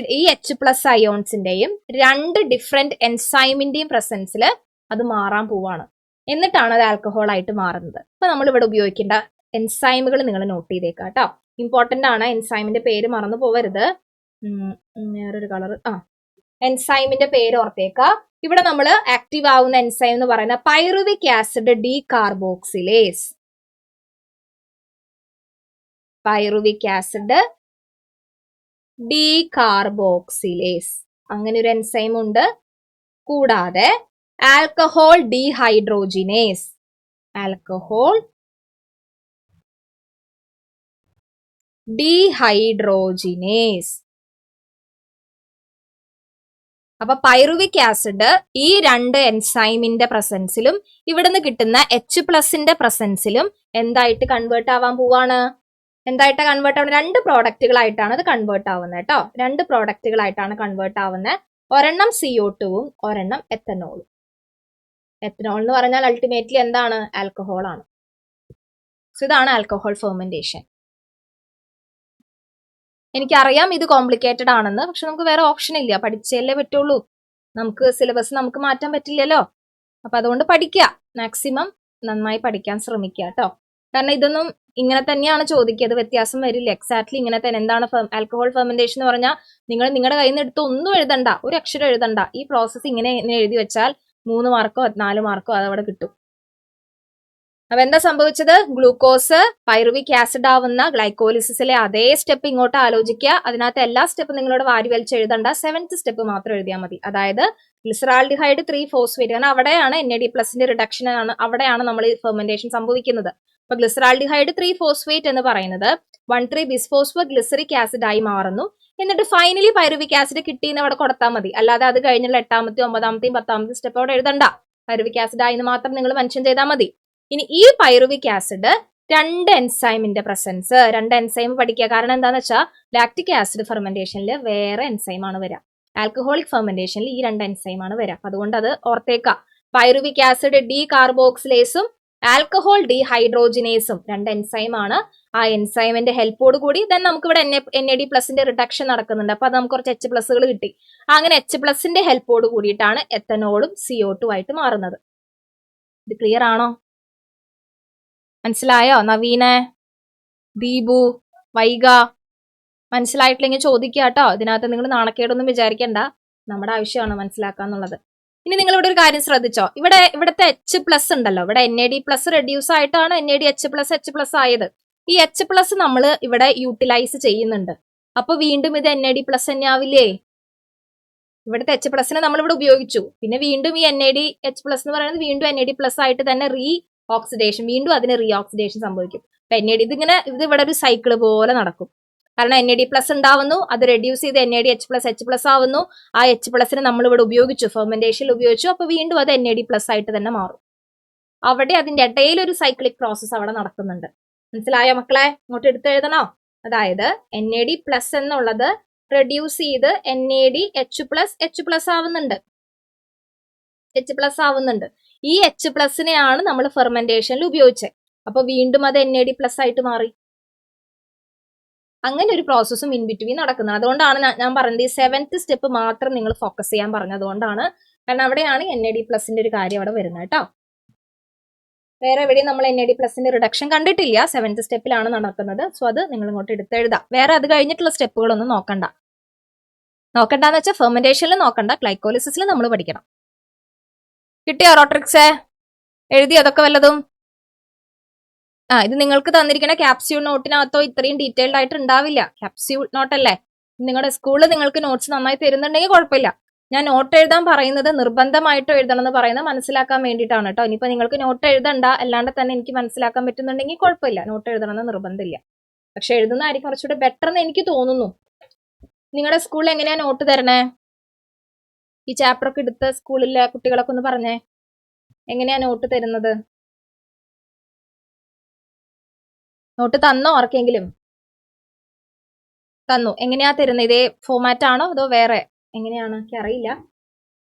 അയോൺസിന്റെയും 2 ഡിഫറെന്റ് എൻസൈമിന്റെയും പ്രസൻസിൽ അത് മാറാൻ പോവാണ്. എന്നിട്ടാണ് അത് ആൽക്കഹോൾ ആയിട്ട് മാറുന്നത്. അപ്പൊ നമ്മൾ ഇവിടെ ഉപയോഗിക്കേണ്ട എൻസൈമുകൾ നിങ്ങൾ നോട്ട് ചെയ്തേക്കാം കേട്ടോ. ഇമ്പോർട്ടന്റ് ആണ്, എൻസൈമിന്റെ പേര് മറന്നു പോവരുത്. വേറൊരു കളർ, എൻസൈമിന്റെ പേര് ഓർത്തേക്ക. ഇവിടെ നമ്മൾ ആക്റ്റീവ് ആവുന്ന എൻസൈം എന്ന് പറയുന്ന പൈറുവിക് ആസിഡ് ഡീകാർബോക്സിലേസ്. പൈറുവിക് ആസിഡ് ഡീകാർബോക്സിലേസ് അങ്ങനെ ഒരു എൻസൈം ഉണ്ട്. കൂടാതെ ആൽക്കഹോൾ ഡീഹൈഡ്രോജിനേസ്. Alcohol dehydrogenase. അപ്പൊ പൈറുവിക് ആസിഡ് ഈ 2 എൻസൈമിന്റെ പ്രസൻസിലും ഇവിടുന്ന് കിട്ടുന്ന H+ന്റെ പ്രസൻസിലും എന്തായിട്ട് കൺവേർട്ട് ആവാൻ പോവാണ്? എന്തായിട്ട് കൺവേർട്ട് ആവുന്നത്? 2 പ്രോഡക്റ്റുകളായിട്ടാണ് അത് കൺവേർട്ട് ആവുന്നത് കേട്ടോ. 2 പ്രോഡക്റ്റുകളായിട്ടാണ് കൺവേർട്ട് ആവുന്നത്. ഒരെണ്ണം CO2ഉം ഒരെണ്ണം എത്തനോളും. എത്തനോൾ എന്ന് പറഞ്ഞാൽ അൾട്ടിമേറ്റ്ലി എന്താണ്? ആൽക്കഹോൾ ആണ്. സോ ഇതാണ് ആൽക്കഹോൾ ഫെർമെന്റേഷൻ. എനിക്കറിയാം ഇത് കോംപ്ലിക്കേറ്റഡ് ആണെന്ന്, പക്ഷെ നമുക്ക് വേറെ ഓപ്ഷൻ ഇല്ല, പഠിച്ചല്ലേ പറ്റുള്ളൂ. നമുക്ക് സിലബസ് നമുക്ക് മാറ്റാൻ പറ്റില്ലല്ലോ. അപ്പൊ അതുകൊണ്ട് പഠിക്കുക, മാക്സിമം നന്നായി പഠിക്കാൻ ശ്രമിക്കുക കേട്ടോ. കാരണം ഇതൊന്നും ഇങ്ങനെ തന്നെയാണ് ചോദിക്കുക, വ്യത്യാസം വരില്ല, എക്സാക്ട്ലി ഇങ്ങനെ തന്നെ. എന്താണ് ആൽക്കഹോൾ ഫെർമെന്റേഷൻ എന്ന് പറഞ്ഞാൽ നിങ്ങൾ നിങ്ങളുടെ കയ്യിൽ നിന്ന് എടുത്ത് ഒന്നും എഴുതണ്ട, ഒരു അക്ഷരം എഴുതണ്ട, ഈ പ്രോസസ്സ് ഇങ്ങനെ എഴുതി വെച്ചാൽ 3 മാർക്കോ 4 മാർക്കോ അതവിടെ കിട്ടും. അപ്പൊ എന്താ സംഭവിച്ചത്? ഗ്ലൂക്കോസ് പൈറുവിക് ആസിഡ് ആവുന്ന ഗ്ലൈക്കോലിസിസിലെ അതേ സ്റ്റെപ്പ് ഇങ്ങോട്ട് ആലോചിക്കുക. അതിനകത്ത് എല്ലാ സ്റ്റെപ്പും നിങ്ങളോട് വാരി വലിച്ച് എഴുതണ്ട, 7th സ്റ്റെപ്പ് മാത്രം എഴുതിയാൽ മതി. അതായത് ഗ്ലിസറാൾഡിഹൈഡ് 3-ഫോസ്ഫേറ്റ്, കാരണം അവിടെയാണ് NAD+ന്റെ റിഡക്ഷൻ ആണ്, അവിടെയാണ് നമ്മൾ ഈ ഫെർമെന്റേഷൻ സംഭവിക്കുന്നത്. അപ്പൊ ഗ്ലിസറാൾഡിഹൈഡ് 3-ഫോസ്ഫേറ്റ് എന്ന് പറയുന്നത് 1,3-ബിസ്ഫോസ്ഫോ ഗ്ലിസറിക് ആസിഡ് ആയി മാറുന്നു. എന്നിട്ട് ഫൈനലി പൈറുവിക് ആസിഡ് കിട്ടിയെന്ന് അവിടെ കൊടുത്താൽ മതി. അല്ലാതെ അത് കഴിഞ്ഞുള്ള 8ാമത്തെയും 9ാമത്തെയും 10ാമത്തെയും സ്റ്റെപ്പ് അവിടെ എഴുതണ്ട, പൈറുവിക് ആസിഡ് ആയി എന്ന് മാത്രം നിങ്ങൾ മെൻഷൻ ചെയ്താൽ മതി. ഇനി ഈ പൈറുവിക് ആസിഡ് 2 എൻസൈമിന്റെ പ്രസൻസ്, 2 എൻസൈം പഠിക്കുക. കാരണം എന്താന്ന് വെച്ചാൽ ലാക്റ്റിക് ആസിഡ് ഫെർമെന്റേഷനിൽ വേറെ എൻസൈം ആണ് വരിക, ആൽക്കഹോളിക് ഫെർമെന്റേഷനിൽ ഈ 2 എൻസൈം ആണ് വരിക. അതുകൊണ്ട് അത് ഓർത്തേക്കാം. പൈറുവിക് ആസിഡ് ഡി കാർബോക്സിലേസും ആൽക്കഹോൾ ഡീഹൈഡ്രോജിനേസും 2 എൻസൈം ആണ്. ആ എൻസൈമിന്റെ ഹെൽപ്പോട് കൂടി then നമുക്ക് ഇവിടെ NAD+ന്റെ റിഡക്ഷൻ നടക്കുന്നുണ്ട്. അപ്പൊ അത് നമുക്ക് കുറച്ച് H+കൾ കിട്ടി. അങ്ങനെ H+ന്റെ ഹെൽപ്പോട് കൂടിയിട്ടാണ് എത്തനോളും CO2 ആയിട്ട് മാറുന്നത്. ഇത് ക്ലിയർ ആണോ? മനസ്സിലായോ? നവീനെ, ദീപു, വൈഗ, മനസ്സിലായിട്ടില്ലെങ്കിൽ ചോദിക്കുക കേട്ടോ. ഇതിനകത്ത് നിങ്ങൾ നാണക്കേടൊന്നും വിചാരിക്കണ്ട, നമ്മുടെ ആവശ്യമാണ് മനസ്സിലാക്കാന്നുള്ളത്. ഇനി നിങ്ങൾ ഇവിടെ ഒരു കാര്യം ശ്രദ്ധിച്ചോ, ഇവിടുത്തെ H+ ഉണ്ടല്ലോ, ഇവിടെ NAD+ റെഡ്യൂസ് ആയിട്ടാണ് NADH+H+ ആയത്. ഈ H+ നമ്മൾ ഇവിടെ യൂട്ടിലൈസ് ചെയ്യുന്നുണ്ട്. അപ്പൊ വീണ്ടും ഇത് NAD+ തന്നെ ആവില്ലേ? ഇവിടുത്തെ H+നെ നമ്മൾ ഇവിടെ ഉപയോഗിച്ചു, പിന്നെ വീണ്ടും ഈ NADH+ എന്ന് പറയുന്നത് വീണ്ടും NAD+ ആയിട്ട് തന്നെ ഓക്സിഡേഷൻ, വീണ്ടും അതിന് ഓക്സിഡേഷൻ സംഭവിക്കും. അപ്പൊ ഇത് ഇവിടെ ഒരു സൈക്കിൾ പോലെ നടക്കും. കാരണം NAD+ ഉണ്ടാവുന്നു, അത് റെഡ്യൂസ് ചെയ്ത് NADH+H+ ആവുന്നു. ആ H+നെ നമ്മൾ ഇവിടെ ഉപയോഗിച്ചു, ഫെർമെന്റേഷനിൽ ഉപയോഗിച്ചു. അപ്പൊ വീണ്ടും അത് NAD+ ആയിട്ട് തന്നെ മാറും. അവിടെ അതിന്റെ ഇടയിൽ ഒരു സൈക്ലിക് പ്രോസസ് അവിടെ നടക്കുന്നുണ്ട്. മനസ്സിലായോ മക്കളെ? ഇങ്ങോട്ട് എടുത്തെഴുതണോ? അതായത് NAD+ എന്നുള്ളത് റെഡ്യൂസ് ചെയ്ത് NADH+H+ ആവുന്നുണ്ട്. H+ ഈ H+നെയാണ് നമ്മൾ ഫെർമെന്റേഷനിൽ ഉപയോഗിച്ചത്. അപ്പൊ വീണ്ടും അത് NAD+ ആയിട്ട് മാറി. അങ്ങനെ ഒരു പ്രോസസ്സും ഇൻ ബിറ്റ്വീൻ നടക്കുന്നത്. അതുകൊണ്ടാണ് ഞാൻ പറഞ്ഞത് ഈ 7th സ്റ്റെപ്പ് മാത്രം നിങ്ങൾ ഫോക്കസ് ചെയ്യാൻ പറഞ്ഞത്. അതുകൊണ്ടാണ്, കാരണം അവിടെയാണ് NAD+ന്റെ ഒരു കാര്യം അവിടെ വരുന്നത് കേട്ടോ. വേറെ എവിടെയും നമ്മൾ NAD+ന്റെ റിഡക്ഷൻ കണ്ടിട്ടില്ല, 7th സ്റ്റെപ്പിലാണ് നടക്കുന്നത്. സോ അത് നിങ്ങൾ ഇങ്ങോട്ട് എടുത്തെഴുതാം. വേറെ അത് കഴിഞ്ഞിട്ടുള്ള സ്റ്റെപ്പുകളൊന്നും നോക്കണ്ടെന്ന് വെച്ചാൽ ഫെർമെന്റേഷനിൽ നോക്കണ്ട, ഗ്ലൈക്കോലിസിസിൽ നമ്മൾ പഠിക്കണം. കിട്ടിയോ റോട്രിക്സേ? എഴുതി അതൊക്കെ വല്ലതും? ഇത് നിങ്ങൾക്ക് തന്നിരിക്കുന്ന ക്യാപ്സ്യൂൾ നോട്ടിനകത്തോ ഇത്രയും ഡീറ്റെയിൽഡ് ആയിട്ട് ഉണ്ടാവില്ല. ക്യാപ്സ്യൂൾ നോട്ടല്ലേ, നിങ്ങളുടെ സ്കൂളിൽ നിങ്ങൾക്ക് നോട്ട്സ് നന്നായി തരുന്നുണ്ടെങ്കിൽ കുഴപ്പമില്ല. ഞാൻ നോട്ട് എഴുതാൻ പറയുന്നത് നിർബന്ധമായിട്ടും എഴുതണം എന്ന് പറയുന്നത് മനസ്സിലാക്കാൻ വേണ്ടിയിട്ടാണ് കേട്ടോ. ഇനിയിപ്പോ നിങ്ങൾക്ക് നോട്ട് എഴുതണ്ട, അല്ലാണ്ട് തന്നെ എനിക്ക് മനസ്സിലാക്കാൻ പറ്റുന്നുണ്ടെങ്കിൽ കുഴപ്പമില്ല, നോട്ട് എഴുതണമെന്ന് നിർബന്ധമില്ല. പക്ഷെ എഴുതുന്നതായിരിക്കും കുറച്ചുകൂടെ ബെറ്റർ എന്ന് എനിക്ക് തോന്നുന്നു. നിങ്ങളുടെ സ്കൂളിൽ എങ്ങനെയാ നോട്ട് തരണേ? ഈ ചാപ്റ്റർ ഒക്കെ എടുത്ത് സ്കൂളിലെ കുട്ടികളൊക്കെ ഒന്ന് പറഞ്ഞേ, എങ്ങനെയാ നോട്ട് തരുന്നത്? നോട്ട് തന്നോ ആർക്കെങ്കിലും? തന്നു. എങ്ങനെയാ തരുന്നത്? ഇതേ ഫോമാറ്റ് ആണോ അതോ വേറെ എങ്ങനെയാണ്? എനിക്ക് അറിയില്ല.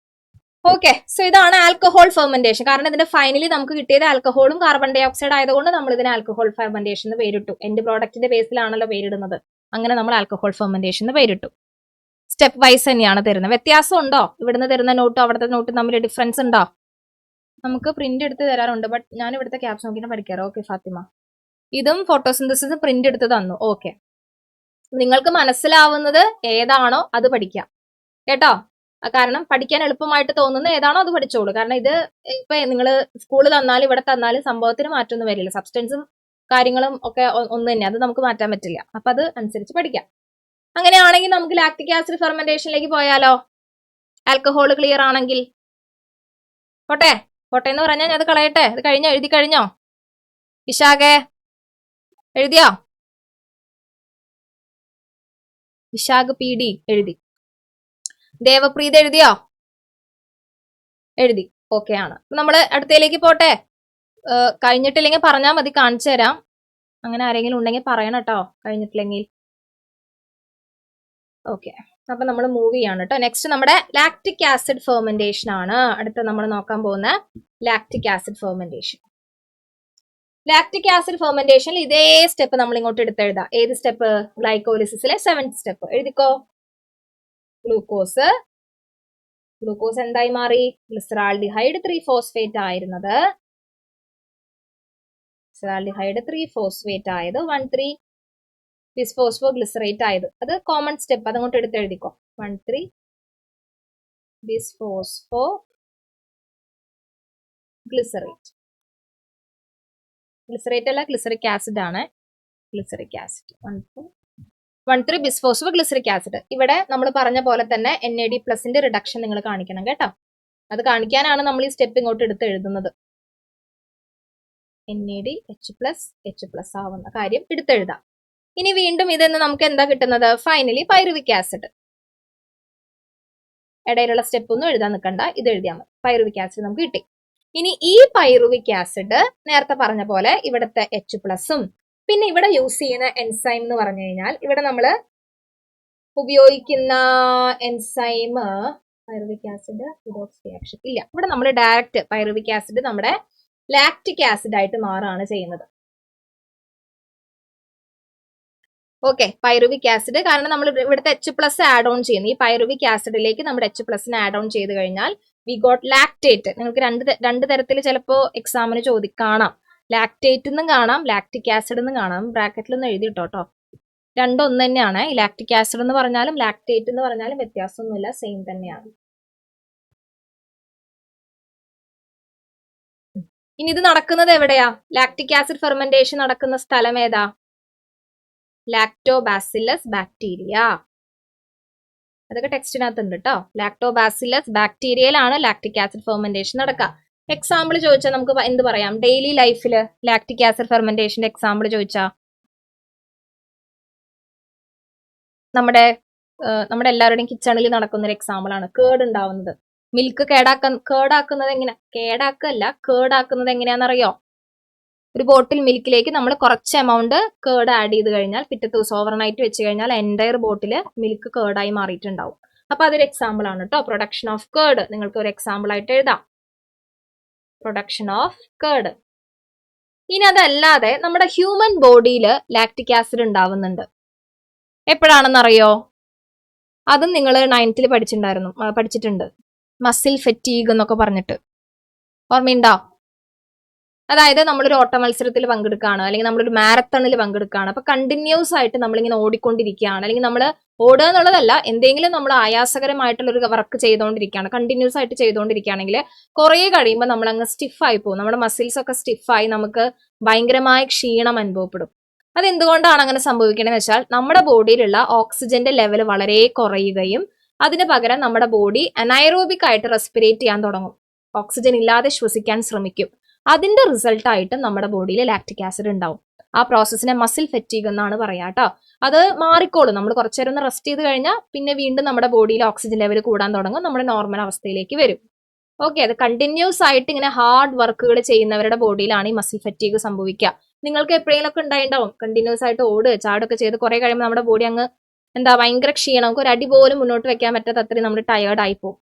ഓക്കെ, സോ ഇതാണ് ആൽക്കഹോൾ ഫെർമെന്റേഷൻ. കാരണം ഇതിന്റെ ഫൈനലി നമുക്ക് കിട്ടിയത് ആൽക്കഹോളും കാർബൺ ഡൈ ഓക്സൈഡ് ആയതുകൊണ്ട് നമ്മൾ ഇതിന് ആൽക്കഹോൾ ഫെർമെന്റേഷൻ എന്ന് പേരിട്ടു. എൻഡ് പ്രോഡക്റ്റിന്റെ ബേസിലാണല്ലോ പേരിടുന്നത്. അങ്ങനെ നമ്മൾ ആൽക്കഹോൾ ഫെർമെന്റേഷൻ എന്ന് പേരിട്ടു. സ്റ്റെപ്പ് വൈസ് തന്നെയാണ് തരുന്നത്. വ്യത്യാസം ഉണ്ടോ? ഇവിടുന്ന് തരുന്ന നോട്ടും അവിടുത്തെ നോട്ടും തമ്മിൽ ഡിഫറൻസ് ഉണ്ടോ? നമുക്ക് പ്രിന്റ് എടുത്ത് തരാറുണ്ട്, ബട്ട് ഞാൻ ഇവിടുത്തെ ക്യാപ്സ് നോക്കിയിട്ട് പഠിക്കാറ്. ഓക്കെ ഫാത്തിമ, ഇതും ഫോട്ടോസിന്തസിസ് പ്രിന്റ് എടുത്ത് തന്നു. ഓക്കെ, നിങ്ങൾക്ക് മനസ്സിലാവുന്നത് ഏതാണോ അത് പഠിക്കാം കേട്ടോ. കാരണം പഠിക്കാൻ എളുപ്പമായിട്ട് തോന്നുന്ന ഏതാണോ അത് പഠിച്ചോളൂ. കാരണം ഇത് ഇപ്പൊ നിങ്ങൾ സ്കൂളിൽ തന്നാലും ഇവിടെ തന്നാലും സംഭവത്തിന് മാറ്റമൊന്നും വരില്ല. സബ്സ്റ്റൻസും കാര്യങ്ങളും ഒക്കെ ഒന്ന് തന്നെ, അത് നമുക്ക് മാറ്റാൻ പറ്റില്ല. അപ്പൊ അത് അനുസരിച്ച് പഠിക്കാം. അങ്ങനെയാണെങ്കിൽ നമുക്ക് ലാക്റ്റിക് ആസിഡ് ഫെർമെന്റേഷനിലേക്ക് പോയാലോ? ആൽക്കഹോൾ ക്ലിയർ ആണെങ്കിൽ പോട്ടെ എന്ന് പറഞ്ഞാൽ ഞാൻ അത് കളയട്ടെ. അത് എഴുതി കഴിഞ്ഞോ? വിശാഖേ എഴുതിയോ? വിശാഖ് PD എഴുതി. ദേവപ്രീത് എഴുതിയോ? എഴുതി. ഓക്കെ ആണ്. നമ്മൾ അടുത്തയിലേക്ക് പോട്ടെ. കഴിഞ്ഞിട്ടില്ലെങ്കിൽ പറഞ്ഞാൽ മതി, കാണിച്ചു തരാം. അങ്ങനെ ആരെങ്കിലും ഉണ്ടെങ്കിൽ പറയണം കേട്ടോ, കഴിഞ്ഞിട്ടില്ലെങ്കിൽ. ഓക്കെ, അപ്പൊ നമ്മൾ മൂവ് ചെയ്യാണ് കേട്ടോ. നെക്സ്റ്റ് നമ്മുടെ ലാക്റ്റിക് ആസിഡ് ഫെർമെന്റേഷൻ ആണ് അടുത്ത നമ്മൾ നോക്കാൻ പോകുന്ന lactic acid fermentation. Lactic acid ഫെർമെന്റേഷനിൽ ഇതേ സ്റ്റെപ്പ് നമ്മൾ ഇങ്ങോട്ട് എടുത്തെഴുതാം. ഏത് സ്റ്റെപ്പ്? ഗ്ലൈക്കോലിസിസിലെ 7th സ്റ്റെപ്പ് എഴുതിക്കോ. ഗ്ലൂക്കോസ് എന്തായി മാറി? ഗ്ലിസറാൾഡിഹൈഡ് 3-ഫോസ്ഫേറ്റ് ആയിരുന്നത് ഗ്ലിസറാൾഡിഹൈഡ് 3-ഫോസ്ഫേറ്റ് ആയത് 1,3 ബിസ്ഫോസ്ഫോ ഗ്ലിസറേറ്റ് ആയത്. അത് കോമൺ സ്റ്റെപ്പ്, അതങ്ങോട്ട് എടുത്ത് എഴുതിക്കോ. 1,3 ബിസ്ഫോസ്ഫോ ഗ്ലിസറേറ്റ്. ഗ്ലിസറേറ്റ് അല്ല, ഗ്ലിസറിക് ആസിഡ് ആണ്. Glyceric acid 1,3 bisphosphoglyceric acid. ഇവിടെ നമ്മൾ പറഞ്ഞ പോലെ തന്നെ NAD+ റിഡക്ഷൻ നിങ്ങൾ കാണിക്കണം കേട്ടോ. അത് കാണിക്കാനാണ് നമ്മൾ ഈ സ്റ്റെപ്പ് ഇങ്ങോട്ട് എടുത്ത് എഴുതുന്നത്. NADH+ ആവുന്ന കാര്യം എടുത്തെഴുതാം. ഇനി വീണ്ടും ഇതെന്ന് നമുക്ക് എന്താ കിട്ടുന്നത്? Finally pyruvic acid. ഇടയിലുള്ള സ്റ്റെപ്പ് ഒന്നും എഴുതാൻ നിൽക്കണ്ട, ഇത് എഴുതിയാൽ മതി. പൈറുവിക് ആസിഡ് നമുക്ക് കിട്ടി. ഇനി ഈ പൈറുവിക് ആസിഡ് നേരത്തെ പറഞ്ഞ പോലെ ഇവിടുത്തെ H+ഉം പിന്നെ ഇവിടെ യൂസ് ചെയ്യുന്ന എൻസൈം എന്ന് പറഞ്ഞു കഴിഞ്ഞാൽ ഇവിടെ നമ്മൾ ഉപയോഗിക്കുന്ന enzyme pyruvic acid redox reaction ഇല്ല. ഇവിടെ നമ്മൾ ഡയറക്റ്റ് പൈറുവിക് ആസിഡ് നമ്മുടെ ലാക്റ്റിക് ആസിഡ് ആയിട്ട് മാറുകയാണ് ചെയ്യുന്നത്. ഓക്കെ, പൈറുവിക് ആസിഡ്, കാരണം നമ്മൾ ഇവിടുത്തെ H+ ആഡ് ഓൺ ചെയ്യുന്നു. ഈ പൈറുവിക് ആസിഡിലേക്ക് നമ്മുടെ H+ ആഡ് ഓൺ ചെയ്ത് കഴിഞ്ഞാൽ വി ഗോട്ട് ലാക്ടേറ്റ്. നിങ്ങൾക്ക് രണ്ട് തരത്തിൽ ചിലപ്പോൾ എക്സാമിന് കാണാം. ലാക്ടേറ്റ് എന്നും കാണാം, ലാക്റ്റിക് ആസിഡ് എന്നും കാണാം. ബ്രാക്കറ്റിലൊന്നും എഴുതിയിട്ടോ. രണ്ടും ഒന്ന് തന്നെയാണ്. ഈ ലാക്റ്റിക് ആസിഡ് എന്ന് പറഞ്ഞാലും ലാക്ടേറ്റ് എന്ന് പറഞ്ഞാലും വ്യത്യാസമൊന്നുമില്ല, സെയിം തന്നെയാണ്. ഇനി ഇത് നടക്കുന്നത് എവിടെയാ? ലാക്റ്റിക് ആസിഡ് ഫെർമെന്റേഷൻ നടക്കുന്ന സ്ഥലം ഏതാ? Lactobacillus bacteria. അതൊക്കെ ടെക്സ്റ്റിനകത്ത് ഉണ്ട് കേട്ടോ. ലാക്ടോബാസില്ലസ് ബാക്ടീരിയയിലാണ് ലാക്റ്റിക് ആസിഡ് ഫെർമെന്റേഷൻ നടക്കുക. എക്സാമ്പിൾ ചോദിച്ചാൽ നമുക്ക് എന്ത് പറയാം? ഡെയിലി ലൈഫിൽ ലാക്റ്റിക് ആസിഡ് ഫെർമെന്റേഷന്റെ എക്സാമ്പിൾ ചോദിച്ചാ നമ്മുടെ എല്ലാവരുടെയും കിച്ചണിൽ നടക്കുന്ന ഒരു എക്സാമ്പിൾ ആണ് കേട് ഉണ്ടാവുന്നത്. മിൽക്ക് കേടാക്കുന്നത് എങ്ങനെയാണെന്നറിയോ? ഒരു ബോട്ടിൽ മിൽക്കിലേക്ക് നമ്മൾ കുറച്ച് എമൗണ്ട് കേട് ആഡ് ചെയ്ത് കഴിഞ്ഞാൽ പിറ്റത്തെ ദിവസം ഓവർനൈറ്റ് വെച്ച് കഴിഞ്ഞാൽ എൻറ്റയർ ബോട്ടിൽ മിൽക്ക് കേടായി മാറിയിട്ടുണ്ടാവും. അപ്പൊ അതൊരു എക്സാമ്പിൾ ആണ് കേട്ടോ. പ്രൊഡക്ഷൻ ഓഫ് കേട് നിങ്ങൾക്ക് ഒരു എക്സാമ്പിൾ ആയിട്ട് എഴുതാം. പ്രൊഡക്ഷൻ ഓഫ് കേട്. ഇനി അതല്ലാതെ നമ്മുടെ ഹ്യൂമൻ ബോഡിയിൽ ലാക്റ്റിക് ആസിഡ് ഉണ്ടാവുന്നുണ്ട്. എപ്പോഴാണെന്നറിയോ? അതും നിങ്ങൾ 9th പഠിച്ചിട്ടുണ്ട്. മസിൽ ഫെറ്റീഗ് എന്നൊക്കെ പറഞ്ഞിട്ട് ഓർമ്മയുണ്ടോ? അതായത് നമ്മളൊരു ഓട്ട മത്സരത്തിൽ പങ്കെടുക്കുകയാണ്, അല്ലെങ്കിൽ നമ്മളൊരു മാരത്തണിൽ പങ്കെടുക്കുകയാണ്. അപ്പൊ കണ്ടിന്യൂസ് ആയിട്ട് നമ്മളിങ്ങനെ ഓടിക്കൊണ്ടിരിക്കുകയാണ്, അല്ലെങ്കിൽ നമ്മൾ ഓടുക എന്നുള്ളതല്ല, എന്തെങ്കിലും നമ്മൾ ആയാസകരമായിട്ടുള്ള ഒരു വർക്ക് ചെയ്തുകൊണ്ടിരിക്കുകയാണ്, കണ്ടിന്യൂസ് ആയിട്ട് ചെയ്തുകൊണ്ടിരിക്കുകയാണെങ്കിൽ കുറെ കഴിയുമ്പോൾ നമ്മൾ അങ്ങ് സ്റ്റിഫായി പോകും. നമ്മുടെ മസിൽസ് ഒക്കെ സ്റ്റിഫായി നമുക്ക് ഭയങ്കരമായ ക്ഷീണം അനുഭവപ്പെടും. അതെന്തുകൊണ്ടാണ് അങ്ങനെ സംഭവിക്കണമെന്ന് വെച്ചാൽ നമ്മുടെ ബോഡിയിലുള്ള ഓക്സിജന്റെ ലെവൽ വളരെ കുറയുകയും അതിന് പകരം നമ്മുടെ ബോഡി അനൈറോബിക് ആയിട്ട് റെസ്പിറേറ്റ് ചെയ്യാൻ തുടങ്ങും, ഓക്സിജൻ ഇല്ലാതെ ശ്വസിക്കാൻ ശ്രമിക്കും. അതിന്റെ റിസൾട്ട് ആയിട്ട് നമ്മുടെ ബോഡിയിൽ ലാക്റ്റിക് ആസിഡ് ഉണ്ടാവും. ആ പ്രോസസ്സിനെ മസിൽ ഫെറ്റീഗ് എന്നാണ് പറയാ കേട്ടോ. അത് മാറിക്കോളും. നമ്മൾ കുറച്ചു നേരം ഒന്ന് റെസ്റ്റ് ചെയ്ത് കഴിഞ്ഞാൽ പിന്നെ വീണ്ടും നമ്മുടെ ബോഡിയിൽ ഓക്സിജൻ ലെവൽ കൂടാൻ തുടങ്ങും, നമ്മുടെ നോർമൽ അവസ്ഥയിലേക്ക് വരും. ഓക്കെ, അത് കണ്ടിന്യൂസ് ആയിട്ട് ഇങ്ങനെ ഹാർഡ് വർക്കുകൾ ചെയ്യുന്നവരുടെ ബോഡിയിലാണ് ഈ മസിൽ ഫെറ്റീഗ് സംഭവിക്കുക. നിങ്ങൾക്ക് എപ്പോഴെങ്കിലും ഒക്കെ ഉണ്ടായിട്ടുണ്ടാവും, കണ്ടിന്യൂസ് ആയിട്ട് ചാടൊക്കെ ചെയ്ത് കുറെ കഴിയുമ്പോൾ നമ്മുടെ ബോഡി അങ്ങ് ഭയങ്കര ക്ഷീണം, നമുക്ക് ഒരു അടി പോലും മുന്നോട്ട് വെക്കാൻ പറ്റാത്ത അത്രയും നമ്മൾ ടയേർഡ് ആയി പോകും.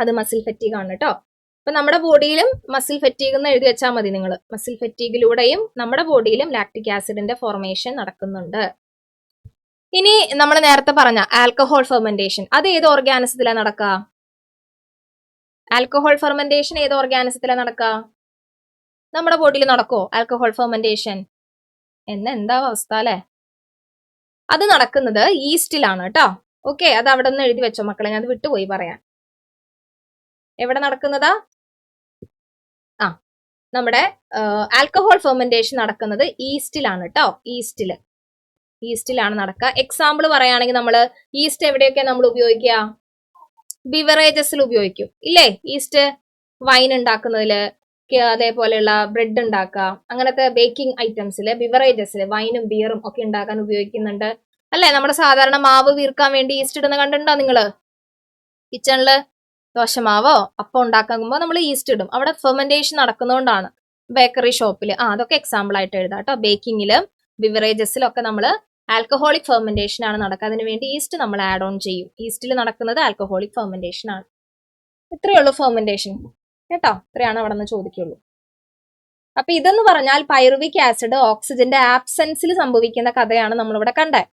അത് മസിൽ ഫെറ്റീഗ് ആണ് കേട്ടോ. അപ്പൊ നമ്മുടെ ബോഡിയിലും മസിൽ ഫെറ്റീഗ് എന്ന് എഴുതി വെച്ചാൽ മതി നിങ്ങൾ. മസിൽ ഫെറ്റീഗിലൂടെയും നമ്മുടെ ബോഡിയിലും ലാക്റ്റിക് ആസിഡിന്റെ ഫോർമേഷൻ നടക്കുന്നുണ്ട്. ഇനി നമ്മൾ നേരത്തെ പറഞ്ഞ ആൽക്കഹോൾ ഫെർമെന്റേഷൻ, അത് ഏത് ഓർഗാനിസത്തിലാണ് നടക്കുക? ആൽക്കഹോൾ ഫെർമെന്റേഷൻ ഏത് ഓർഗാനിസത്തിലാണ് നടക്കുക? നമ്മുടെ ബോഡിയിൽ നടക്കോ ആൽക്കഹോൾ ഫെർമെന്റേഷൻ? എന്താ അവസ്ഥ അല്ലെ? അത് നടക്കുന്നത് ഈസ്റ്റിലാണ് കേട്ടോ. ഓക്കെ, അത് അവിടെ നിന്ന് എഴുതി വെച്ചോ മക്കളെ, ഞാൻ അത് വിട്ടുപോയി പറയാൻ. എവിടെ നടക്കുന്നതാ? നമ്മുടെ ആൽക്കഹോൾ ഫെർമെന്റേഷൻ നടക്കുന്നത് ഈസ്റ്റിലാണ് കേട്ടോ. ഈസ്റ്റിലാണ് നടക്കുക. എക്സാമ്പിൾ പറയുകയാണെങ്കിൽ നമ്മൾ ഈസ്റ്റ് എവിടെയൊക്കെ നമ്മൾ ഉപയോഗിക്കുക? ബിവറേജസിൽ ഉപയോഗിക്കും ഇല്ലേ? ഈസ്റ്റ് വൈൻ ഉണ്ടാക്കുന്നതില്, അതേപോലെയുള്ള ബ്രെഡ് ഉണ്ടാക്കുക, അങ്ങനത്തെ ബേക്കിംഗ് ഐറ്റംസില്, ബിവറേജസിൽ വൈനും ബിയറും ഒക്കെ ഉണ്ടാക്കാൻ ഉപയോഗിക്കുന്നുണ്ട് അല്ലെ? നമ്മുടെ സാധാരണ മാവ് വീർക്കാൻ വേണ്ടി ഈസ്റ്റ് ഇടുന്ന കണ്ടിട്ടുണ്ടോ നിങ്ങള്? കിച്ചണില് ദോശമാവോ അപ്പം ഉണ്ടാക്കുമ്പോൾ നമ്മൾ ഈസ്റ്റ് ഇടും. അവിടെ ഫെർമെന്റേഷൻ നടക്കുന്നതുകൊണ്ടാണ്. ബേക്കറി ഷോപ്പിൽ അതൊക്കെ എക്സാമ്പിൾ ആയിട്ട് എഴുതാം കേട്ടോ. ബേക്കിങ്ങിലും ബിവറേജസിലും ഒക്കെ നമ്മൾ ആൽക്കഹോളിക് ഫെർമെന്റേഷൻ ആണ് നടക്കുക. അതിനു വേണ്ടി ഈസ്റ്റ് നമ്മൾ ആഡ് ഓൺ ചെയ്യും. ഈസ്റ്റിൽ നടക്കുന്നത് ആൽക്കഹോളിക് ഫെർമെന്റേഷൻ ആണ്. ഇത്രയേ ഉള്ളൂ ഫെർമെന്റേഷൻ കേട്ടോ. ഇത്രയാണ് അവിടെ നിന്ന് ചോദിക്കുള്ളൂ. അപ്പൊ ഇതെന്ന് പറഞ്ഞാൽ പൈറുവിക് ആസിഡ് ഓക്സിജന്റെ ആബ്സെൻസിൽ സംഭവിക്കുന്ന കഥയാണ് നമ്മളിവിടെ കണ്ടത്.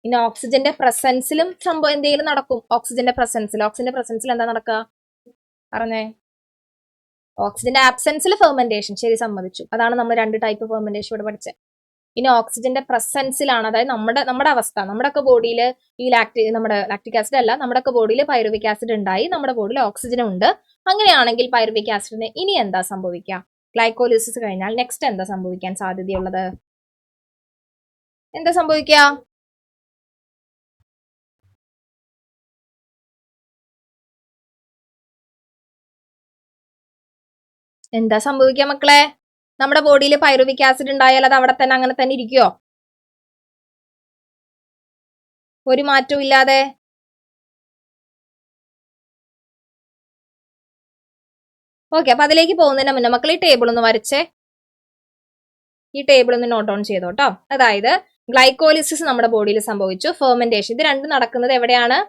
ഇനി ഓക്സിജന്റെ പ്രസൻസിലും സംഭവം എന്തെങ്കിലും നടക്കും. ഓക്സിജന്റെ പ്രസൻസിൽ എന്താ നടക്കുക പറഞ്ഞേ? ഓക്സിജന്റെ ആബ്സെൻസിൽ ഫെർമെന്റേഷൻ. ശരി, സമ്മതിച്ചു. അതാണ് നമ്മൾ 2 ടൈപ്പ് ഫെർമെന്റേഷൻ ഇവിടെ പഠിച്ചത്. ഇനി ഓക്സിജന്റെ പ്രസൻസിലാണ്, അതായത് നമ്മുടെ അവസ്ഥ, നമ്മുടെയൊക്കെ ബോഡിയിൽ ഈ ലാക്റ്റിക് ആസിഡ് അല്ല, നമ്മുടെയൊക്കെ ബോഡിയിൽ പൈറുവിക് ആസിഡ് ഉണ്ടായി, നമ്മുടെ ബോഡിയിൽ ഓക്സിജനും ഉണ്ട്. അങ്ങനെയാണെങ്കിൽ പൈറുവിക് ആസിഡിന് ഇനി എന്താ സംഭവിക്കുക? ഗ്ലൈക്കോലിസിസ് കഴിഞ്ഞാൽ നെക്സ്റ്റ് എന്താ സംഭവിക്കാൻ സാധ്യതയുള്ളത്? എന്താ സംഭവിക്കുക? എന്താ സംഭവിക്കുക മക്കളെ? നമ്മുടെ ബോഡിയിൽ പൈറുവിക് ആസിഡ് ഉണ്ടായാൽ അത് അവിടെ തന്നെ അങ്ങനെ തന്നെ ഇരിക്കുവോ? ഒരു മാറ്റവും ഇല്ലാതെ? ഓക്കെ, അപ്പൊ അതിലേക്ക് പോകുന്നതിന് മുന്നേ മക്കൾ ഈ ടേബിൾ ഒന്ന് വരച്ചേ. ഈ ടേബിൾ ഒന്ന് നോട്ട് ഡൗൺ ചെയ്തോട്ടോ. അതായത് ഗ്ലൈക്കോലിസിസ് നമ്മുടെ ബോഡിയിൽ സംഭവിച്ചു, ഫെർമെന്റേഷൻ, ഇത് രണ്ടും നടക്കുന്നത് എവിടെയാണ്?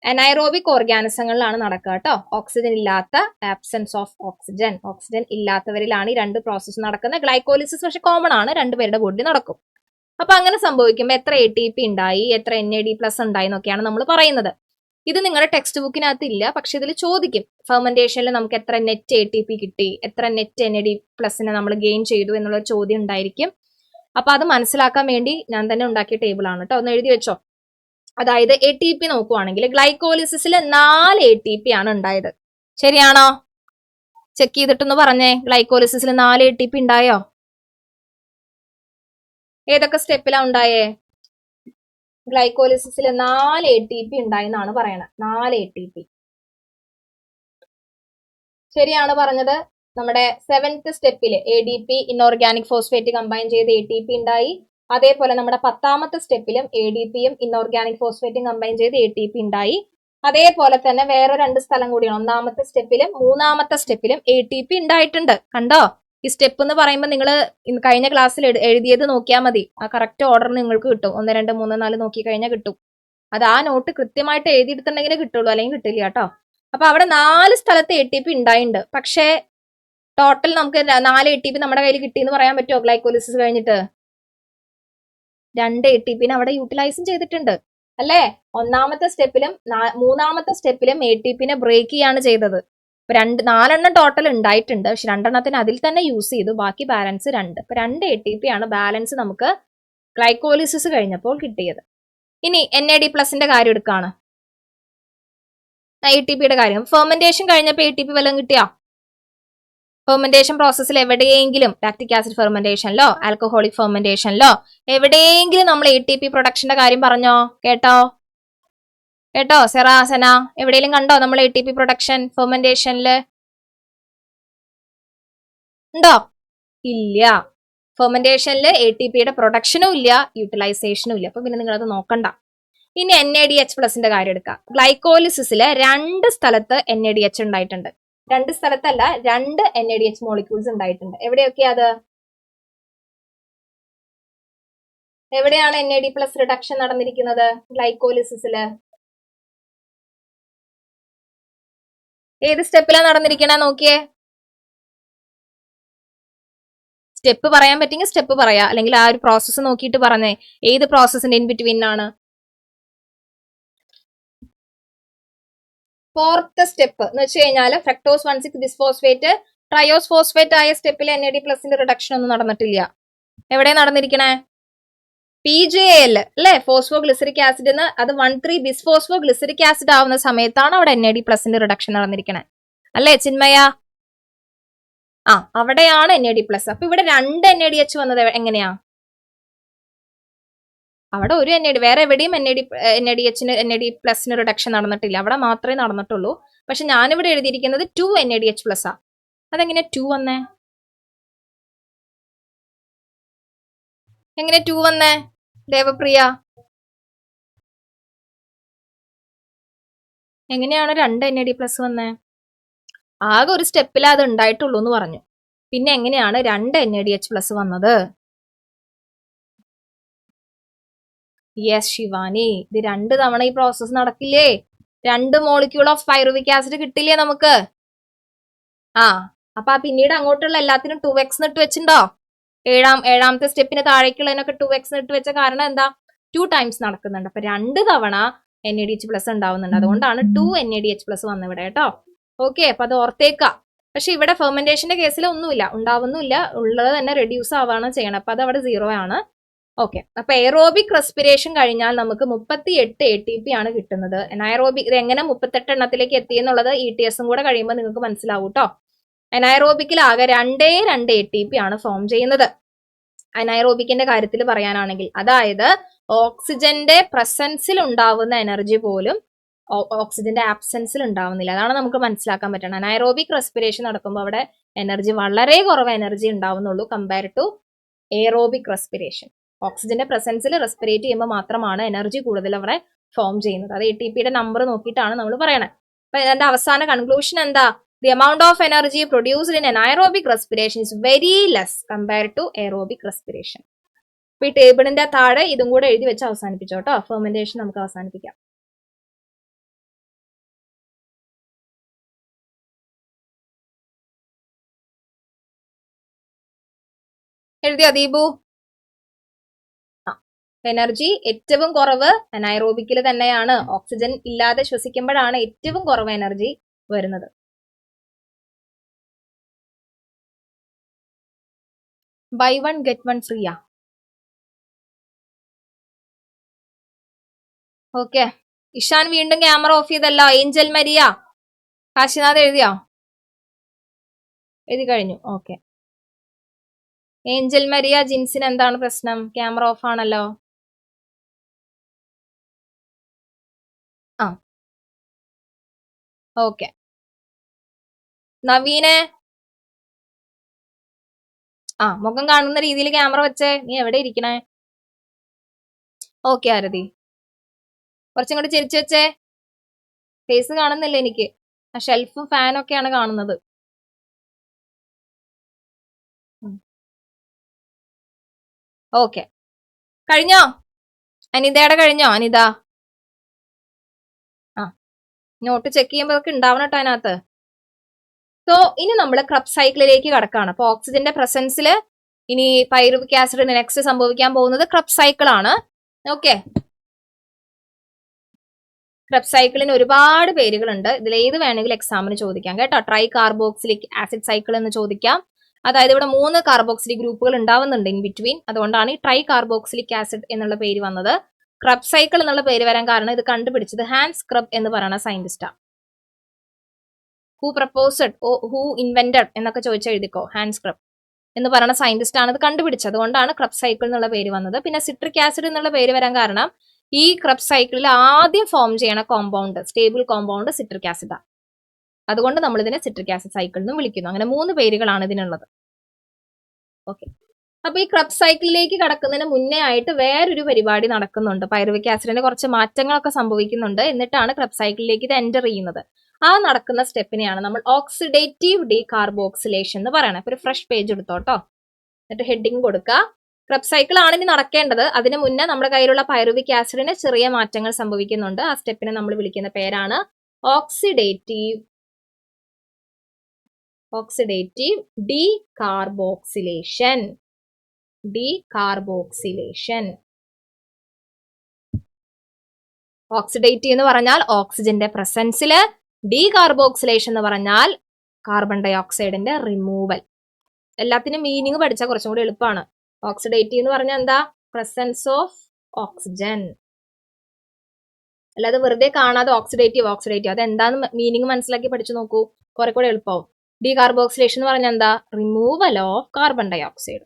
അനൈറോബിക് ഓർഗാനിസങ്ങളിലാണ് നടക്കുക കേട്ടോ. ഓക്സിജൻ ഇല്ലാത്ത, ആബ്സെൻസ് ഓഫ് ഓക്സിജൻ ഇല്ലാത്തവരിലാണ് ഈ 2 പ്രോസസ്സ് നടക്കുന്നത്. ഗ്ലൈക്കോലിസിസ് പക്ഷെ കോമൺ ആണ്, 2 പേരുടെ ബോഡിയിൽ നടക്കും. അപ്പൊ അങ്ങനെ സംഭവിക്കുമ്പോൾ എത്ര ATP ഉണ്ടായി, എത്ര NAD+ ഉണ്ടായി എന്നൊക്കെയാണ് നമ്മൾ പറയുന്നത്. ഇത് നിങ്ങളുടെ ടെക്സ്റ്റ് ബുക്കിനകത്ത് ഇല്ല, പക്ഷെ ഇതിൽ ചോദിക്കും. ഫെർമെന്റേഷനിൽ നമുക്ക് എത്ര നെറ്റ് ATP കിട്ടി, എത്ര നെറ്റ് NAD+ നമ്മൾ ഗെയിൻ ചെയ്തു എന്നുള്ള ചോദ്യം ഉണ്ടായിരിക്കും. അപ്പൊ അത് മനസ്സിലാക്കാൻ വേണ്ടി ഞാൻ തന്നെ ഉണ്ടാക്കിയ ടേബിൾ ആണ് കേട്ടോ, ഒന്ന് എഴുതി വെച്ചോ. അതായത് ATP നോക്കുവാണെങ്കിൽ ഗ്ലൈക്കോലിസിസിൽ 4 ATP ആണ് ഉണ്ടായത്. ശരിയാണോ? ചെക്ക് ചെയ്തിട്ടൊന്ന് പറഞ്ഞേ, ഗ്ലൈക്കോലിസിസിൽ 4 ATP ഉണ്ടായോ? ഏതൊക്കെ സ്റ്റെപ്പിലാ ഉണ്ടായേ? ഗ്ലൈക്കോലിസിസിൽ 4 ATP ഉണ്ടായി എന്നാണ് പറയണത്. 4 ATP ശരിയാണ് പറഞ്ഞത്. നമ്മുടെ 7th സ്റ്റെപ്പിൽ ADP ഇൻഓർഗാനിക് ഫോസ്ഫേറ്റ് കമ്പൈൻ ചെയ്ത് ATP ഉണ്ടായി. അതേപോലെ നമ്മുടെ 10ാമത്തെ സ്റ്റെപ്പിലും ADPയും ഇൻഓർഗാനിക് ഫോസ്ഫേറ്റും കമ്പൈൻ ചെയ്ത് ATP ഉണ്ടായി. അതേപോലെ തന്നെ വേറെ 2 സ്ഥലം കൂടിയാണ്, 1ാമത്തെ സ്റ്റെപ്പിലും 3ാമത്തെ സ്റ്റെപ്പിലും ATP ഉണ്ടായിട്ടുണ്ട്. കണ്ടോ? ഈ സ്റ്റെപ്പ് എന്ന് പറയുമ്പോൾ നിങ്ങൾ കഴിഞ്ഞ ക്ലാസ്സിൽ എഴുതിയത് നോക്കിയാൽ മതി, ആ കറക്റ്റ് ഓർഡർ നിങ്ങൾക്ക് കിട്ടും. 1 2 3 4 നോക്കി കഴിഞ്ഞാൽ കിട്ടും. അത് ആ നോട്ട് കൃത്യമായിട്ട് എഴുതിയെടുത്തിട്ടുണ്ടെങ്കിൽ കിട്ടുള്ളൂ, അല്ലെങ്കിൽ കിട്ടില്ല കേട്ടോ. അപ്പൊ അവിടെ 4 സ്ഥലത്ത് ATP ഉണ്ടായിട്ടുണ്ട്. പക്ഷേ ടോട്ടൽ നമുക്ക് 4 ATP നമ്മുടെ കയ്യിൽ കിട്ടിയെന്ന് പറയാൻ പറ്റുമോ? ഗ്ലൈക്കോലിസിസ് കഴിഞ്ഞിട്ട് 2 ATPനെ അവിടെ യൂട്ടിലൈസും ചെയ്തിട്ടുണ്ട് അല്ലേ? 1ാമത്തെ സ്റ്റെപ്പിലും 3ാമത്തെ സ്റ്റെപ്പിലും ATPനെ ബ്രേക്ക് ചെയ്യാണ് ചെയ്തത്. 4 ടോട്ടൽ ഉണ്ടായിട്ടുണ്ട്, പക്ഷെ 2 അതിൽ തന്നെ യൂസ് ചെയ്തു, ബാക്കി ബാലൻസ് 2. അപ്പൊ 2 ATP ആണ് ബാലൻസ് നമുക്ക് ഗ്ലൈക്കോലിസിസ് കഴിഞ്ഞപ്പോൾ കിട്ടിയത്. ഇനി NAD+ന്റെ കാര്യം എടുക്കാണ്, ATPയുടെ കാര്യം. ഫെർമെന്റേഷൻ കഴിഞ്ഞപ്പോൾ ATP വല്ലതും കിട്ടിയോ? ഫെർമെന്റേഷൻ പ്രോസസ്സിൽ എവിടെയെങ്കിലും ലാക്റ്റിക് ആസിഡ് ഫെർമെന്റേഷനിലോ ആൽക്കഹോളിക് ഫെർമെന്റേഷനിലോ എവിടെയെങ്കിലും നമ്മൾ ATP പ്രൊഡക്ഷന്റെ കാര്യം പറഞ്ഞോ? കേട്ടോ സെറാസന? എവിടെയെങ്കിലും കണ്ടോ നമ്മൾ ATP പ്രൊഡക്ഷൻ ഫെർമെന്റേഷനില്? ഉണ്ടോ? ഇല്ല. ഫെർമെന്റേഷനിൽ ATPയുടെ പ്രൊഡക്ഷനും ഇല്ല, യൂട്ടിലൈസേഷനും ഇല്ല. അപ്പൊ പിന്നെ നിങ്ങളത് നോക്കണ്ട. ഇനി NADH+ന്റെ കാര്യം എടുക്കാം. ഗ്ലൈക്കോലിസിസില് 2 സ്ഥലത്ത് NADH ഉണ്ടായിട്ടുണ്ട്. 2 സ്ഥലത്തല്ല, 2 NADH മോളിക്യൂൾസ് ഉണ്ടായിട്ടുണ്ട്. എവിടെയൊക്കെയാ അത്? എവിടെയാണ് NAD+ റിഡക്ഷൻ നടന്നിരിക്കുന്നത് ഗ്ലൈക്കോലിസിസില്? ഏത് സ്റ്റെപ്പിലാണ് നടന്നിരിക്കണേ നോക്കിയേ. സ്റ്റെപ്പ് പറയാൻ പറ്റുമെങ്കിൽ സ്റ്റെപ്പ് പറയാ, അല്ലെങ്കിൽ ആ ഒരു പ്രോസസ്സ് നോക്കിയിട്ട് പറഞ്ഞേ ഏത് പ്രോസസ്സിന്റെ ഇൻ ബിറ്റ്വീൻ ആണ്. 4th സ്റ്റെപ്പ് എന്ന് വെച്ച് കഴിഞ്ഞാൽ ഫ്രക്ടോസ് 1,6 ബിസ്ഫോസ്ഫേറ്റ് ട്രയോസ് ഫോസ്ഫേറ്റ് ആയ സ്റ്റെപ്പിൽ NAD+ന്റെ റിഡക്ഷൻ ഒന്നും നടന്നിട്ടില്ല. എവിടെ നടന്നിരിക്കണേ? PGAL അല്ലെ, ഫോസ്ഫോ ഗ്ലിസറിക് ആസിഡ് എന്ന്, അത് 1,3 ബിസ്ഫോസ്ഫോ ഗ്ലിസറിക് ആസിഡ് ആവുന്ന സമയത്താണ് അവിടെ NAD+ന്റെ റിഡക്ഷൻ നടന്നിരിക്കണേ അല്ലേ ചിന്മയ? അവിടെയാണ് NAD+. അപ്പൊ ഇവിടെ 2 NADH വന്നത് എങ്ങനെയാ? അവിടെ ഒരു വേറെ എവിടെയും NAD+ന് റിഡക്ഷൻ നടന്നിട്ടില്ല, അവിടെ മാത്രമേ നടന്നിട്ടുള്ളൂ. പക്ഷെ ഞാനിവിടെ എഴുതിയിരിക്കുന്നത് 2 NADH+ ആ. അതെങ്ങനെ 2 വന്നേ? എങ്ങനെ 2 വന്നേ ദേവപ്രിയ? എങ്ങനെയാണ് 2 NAD+ വന്നേ? ആകെ ഒരു സ്റ്റെപ്പിലേ അത് ഉണ്ടായിട്ടുള്ളൂ എന്ന് പറഞ്ഞു. പിന്നെ എങ്ങനെയാണ് 2 NADH+ വന്നത്? യെസ് ശിവാനി, ഇത് 2 തവണ ഈ പ്രോസസ് നടക്കില്ലേ? 2 മോളിക്യൂൾ ഓഫ് പൈറുവിക് ആസിഡ് കിട്ടില്ലേ നമുക്ക്? അപ്പൊ ആ പിന്നീട് അങ്ങോട്ടുള്ള എല്ലാത്തിനും 2x ഇട്ട് വെച്ചിട്ടുണ്ടോ? ഏഴാമത്തെ സ്റ്റെപ്പിന് താഴേക്കുള്ളതിനൊക്കെ 2x ഇട്ട് വെച്ച കാരണം എന്താ? 2 ടൈംസ് നടക്കുന്നുണ്ട്. അപ്പൊ 2 തവണ NADH+ ഉണ്ടാവുന്നുണ്ട്. അതുകൊണ്ടാണ് 2 NADH+ വന്നിവിടെ കേട്ടോ. ഓക്കെ, അപ്പൊ അത് ഓർത്തേക്കാം. പക്ഷെ ഇവിടെ ഫെർമെന്റേഷന്റെ കേസിൽ ഒന്നുമില്ല, ഉണ്ടാവുന്നില്ല, ഉള്ളത് തന്നെ റെഡ്യൂസ് ആവാണ് ചെയ്യണം. അപ്പൊ അത് അവിടെ 0 ആണ്. ഓക്കെ, അപ്പൊ എയറോബിക് റെസ്പിറേഷൻ കഴിഞ്ഞാൽ നമുക്ക് 38 ATP ആണ് കിട്ടുന്നത്. അനയറോബിക് ഇത് എങ്ങനെ 38 എണ്ണത്തിലേക്ക് എത്തിയെന്നുള്ളത് ETS കൂടെ കഴിയുമ്പോൾ നിങ്ങൾക്ക് മനസ്സിലാവും കേട്ടോ. അനയറോബിക്കിൽ ആകെ 2 ATP ആണ് ഫോം ചെയ്യുന്നത്. അനൈറോബിക്കിന്റെ കാര്യത്തിൽ പറയാനാണെങ്കിൽ, അതായത് ഓക്സിജന്റെ പ്രസൻസിൽ ഉണ്ടാവുന്ന എനർജി പോലും ഓക്സിജന്റെ ആബ്സെൻസിൽ ഉണ്ടാവുന്നില്ല. അതാണ് നമുക്ക് മനസ്സിലാക്കാൻ പറ്റണം. അനൈറോബിക് റെസ്പിറേഷൻ നടക്കുമ്പോൾ അവിടെ എനർജി വളരെ കുറവ് എനർജി ഉണ്ടാവുന്നുള്ളൂ കമ്പയർ ടു എയറോബിക് റെസ്പിറേഷൻ. ഓക്സിജന്റെ പ്രസൻസിൽ റെസ്പിറേറ്റ് ചെയ്യുമ്പോൾ മാത്രമാണ് എനർജി കൂടുതൽ അവിടെ ഫോം ചെയ്യുന്നത്. അത് ATPയുടെ നമ്പർ നോക്കിയിട്ടാണ് നമ്മൾ പറയണത്. അപ്പൊ ഇതിന്റെ അവസാന കൺക്ലൂഷൻ എന്താ? The amount of energy produced in anaerobic respiration is very less compared to aerobic respiration. അപ്പൊ ഈ ടേബിളിന്റെ താഴെ ഇതും കൂടെ എഴുതി വെച്ച് അവസാനിപ്പിച്ചോട്ടോ. ഫെർമെന്റേഷൻ നമുക്ക് അവസാനിപ്പിക്കാം. എഴുതിയോ ദീപു? എനർജി ഏറ്റവും കുറവ് അനൈറോബിക്കിൽ തന്നെയാണ്. ഓക്സിജൻ ഇല്ലാതെ ശ്വസിക്കുമ്പോഴാണ് ഏറ്റവും കുറവ് എനർജി വരുന്നത്. ബൈ 1 get 1 ഫ്രീയാ. ഓക്കെ, ഇഷാൻ വീണ്ടും ക്യാമറ ഓഫ് ചെയ്തല്ലോ. ഏഞ്ചൽ മരിയ, കാശിനാഥ് എഴുതിയോ? എഴുതി കഴിഞ്ഞു. ഓക്കെ, ഏഞ്ചൽ മരിയ ജിൻസിന് എന്താണ് പ്രശ്നം? ക്യാമറ ഓഫ് ആണല്ലോ. ആ ഓക്കെ, നവീനെ മുഖം കാണുന്ന രീതിയിൽ ക്യാമറ വെച്ചേ. നീ എവിടെ ഇരിക്കണേ? ഓക്കെ ആരതി, കുറച്ചും കൂടി ചിരിച്ചു വെച്ചേ. ഫേസ് കാണുന്നില്ല എനിക്ക്, ആ ഷെൽഫും ഫാനും ഒക്കെയാണ് കാണുന്നത്. ഓക്കെ, കഴിഞ്ഞോ? അനിതയുടെ കഴിഞ്ഞോ? അനിത നോട്ട് ചെക്ക് ചെയ്യുമ്പോഴൊക്കെ ഉണ്ടാവണം കേട്ടോ അതിനകത്ത്. സോ ഇനി നമ്മൾ ക്രബ് സൈക്കിളിലേക്ക് കടക്കാണ്. അപ്പൊ ഓക്സിജന്റെ പ്രസൻസിൽ ഇനി പൈറുവിക് ആസിഡിന് നെക്സ്റ്റ് സംഭവിക്കാൻ പോകുന്നത് ക്രബ് സൈക്കിൾ ആണ്. ഓക്കെ, ക്രബ് സൈക്കിളിന് ഒരുപാട് പേരുകളുണ്ട്. ഇതിൽ ഏത് വേണമെങ്കിലും എക്സാമിന് ചോദിക്കാം കേട്ടോ. ട്രൈ കാർബോക്സിലിക് ആസിഡ് സൈക്കിൾ എന്ന് ചോദിക്കാം. അതായത് ഇവിടെ 3 കാർബോക്സിലിക് ഗ്രൂപ്പുകൾ ഉണ്ടാവുന്നുണ്ട് ഇൻ ബിറ്റ്വീൻ. അതുകൊണ്ടാണ് ഈ ട്രൈ കാർബോക്സിലിക് ആസിഡ് എന്നുള്ള പേര് വന്നത്. ക്രബ് സൈക്കിൾ എന്നുള്ള പേര് വരാൻ കാരണം ഇത് കണ്ടുപിടിച്ചത് ഹാൻസ് ക്രബ് എന്ന് പറയുന്ന സയന്റിസ്റ്റാണ്. ഹൂ ഇൻവെന്റഡ് എന്നൊക്കെ ചോദിച്ചാൽ എഴുതിക്കോ. ഹാൻസ് ക്രബ് എന്ന് പറയുന്ന സയന്റിസ്റ്റ് ആണ് ഇത് കണ്ടുപിടിച്ചത്. അതുകൊണ്ടാണ് ക്രബ് സൈക്കിൾ എന്നുള്ള പേര് വന്നത്. പിന്നെ സിട്രിക് ആസിഡ് എന്നുള്ള പേര് വരാൻ കാരണം ഈ ക്രബ് സൈക്കിളിൽ ആദ്യം ഫോം ചെയ്യണ കോമ്പൗണ്ട്, സ്റ്റേബിൾ കോമ്പൗണ്ട് സിട്രിക് ആസിഡാണ്. അതുകൊണ്ട് നമ്മൾ ഇതിനെ സിട്രിക് ആസിഡ് സൈക്കിൾ എന്നും വിളിക്കുന്നു. അങ്ങനെ 3 പേരുകളാണ് ഇതിനുള്ളത്. ഓക്കെ, അപ്പൊ ഈ ക്രബ് സൈക്കിളിലേക്ക് കടക്കുന്നതിന് മുന്നേ ആയിട്ട് വേറൊരു പരിപാടി നടക്കുന്നുണ്ട്. പൈറുവിക് ആസിഡിന്റെ കുറച്ച് മാറ്റങ്ങളൊക്കെ സംഭവിക്കുന്നുണ്ട്. എന്നിട്ടാണ് ക്രബ് സൈക്കിളിലേക്ക് ഇത് എൻ്റർ ചെയ്യുന്നത്. ആ നടക്കുന്ന സ്റ്റെപ്പിനെയാണ് നമ്മൾ ഓക്സിഡേറ്റീവ് ഡീകാർബോക്സിലേഷൻ എന്ന് പറയണത്. അപ്പൊ ഒരു ഫ്രഷ് പേജ് എടുത്തോട്ടോ, എന്നിട്ട് ഹെഡിങ് കൊടുക്കുക. ക്രബ് സൈക്കിൾ ആണ് ഇനി നടക്കേണ്ടത്. അതിന് മുന്നേ നമ്മുടെ കയ്യിലുള്ള പൈറുവിക് ആസിഡിന് ചെറിയ മാറ്റങ്ങൾ സംഭവിക്കുന്നുണ്ട്. ആ സ്റ്റെപ്പിനെ നമ്മൾ വിളിക്കുന്ന പേരാണ് ഓക്സിഡേറ്റീവ് ഡീകാർബോക്സിലേഷൻ. ഓക്സിഡേറ്റീവ് എന്ന് പറഞ്ഞാൽ ഓക്സിജന്റെ പ്രസൻസിൽ, ഡീകാർബോക്സിലേഷൻ എന്ന് പറഞ്ഞാൽ കാർബൺ ഡൈ ഓക്സൈഡിന്റെ റിമൂവൽ. എല്ലാത്തിനും മീനിങ് പഠിച്ചാൽ കുറച്ചും കൂടി എളുപ്പമാണ്. ഓക്സിഡേറ്റീവ് എന്ന് പറഞ്ഞാൽ എന്താ? Presence of oxygen. അല്ലാതെ വെറുതെ കാണാതെ ഓക്സിഡേറ്റീവ് അതെന്താന്ന് മീനിങ് മനസ്സിലാക്കി പഠിച്ചു നോക്കൂ, കുറെ കൂടെ എളുപ്പമാവും. ഡീകാർബോക്സിലേഷൻ എന്ന് പറഞ്ഞാൽ എന്താ? Removal of carbon dioxide.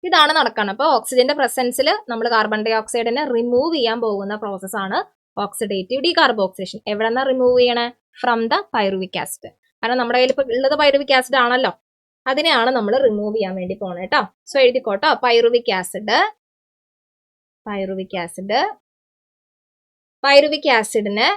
ഇതാണ് നടക്കുന്നത്. അപ്പോൾ ഓക്സിജന്റെ പ്രസൻസിൽ നമ്മൾ കാർബൺ ഡൈ ഓക്സൈഡിനെ റിമൂവ് ചെയ്യാൻ പോകുന്ന പ്രോസസ്സാണ് ഓക്സിഡേറ്റീവ് ഡീകാർബോക്സിലേഷൻ. എവിടെന്നാ റിമൂവ് ചെയ്യണേ? From the pyruvic acid. കാരണം നമ്മുടെ കയ്യിൽ ഇപ്പൊ ഉള്ളത് പൈറുവിക് ആസിഡ് ആണല്ലോ, അതിനെയാണ് നമ്മൾ റിമൂവ് ചെയ്യാൻ വേണ്ടി പോണേ കേട്ടോ. സോ എഴുതിക്കോട്ടോ, പൈറുവിക് ആസിഡിന്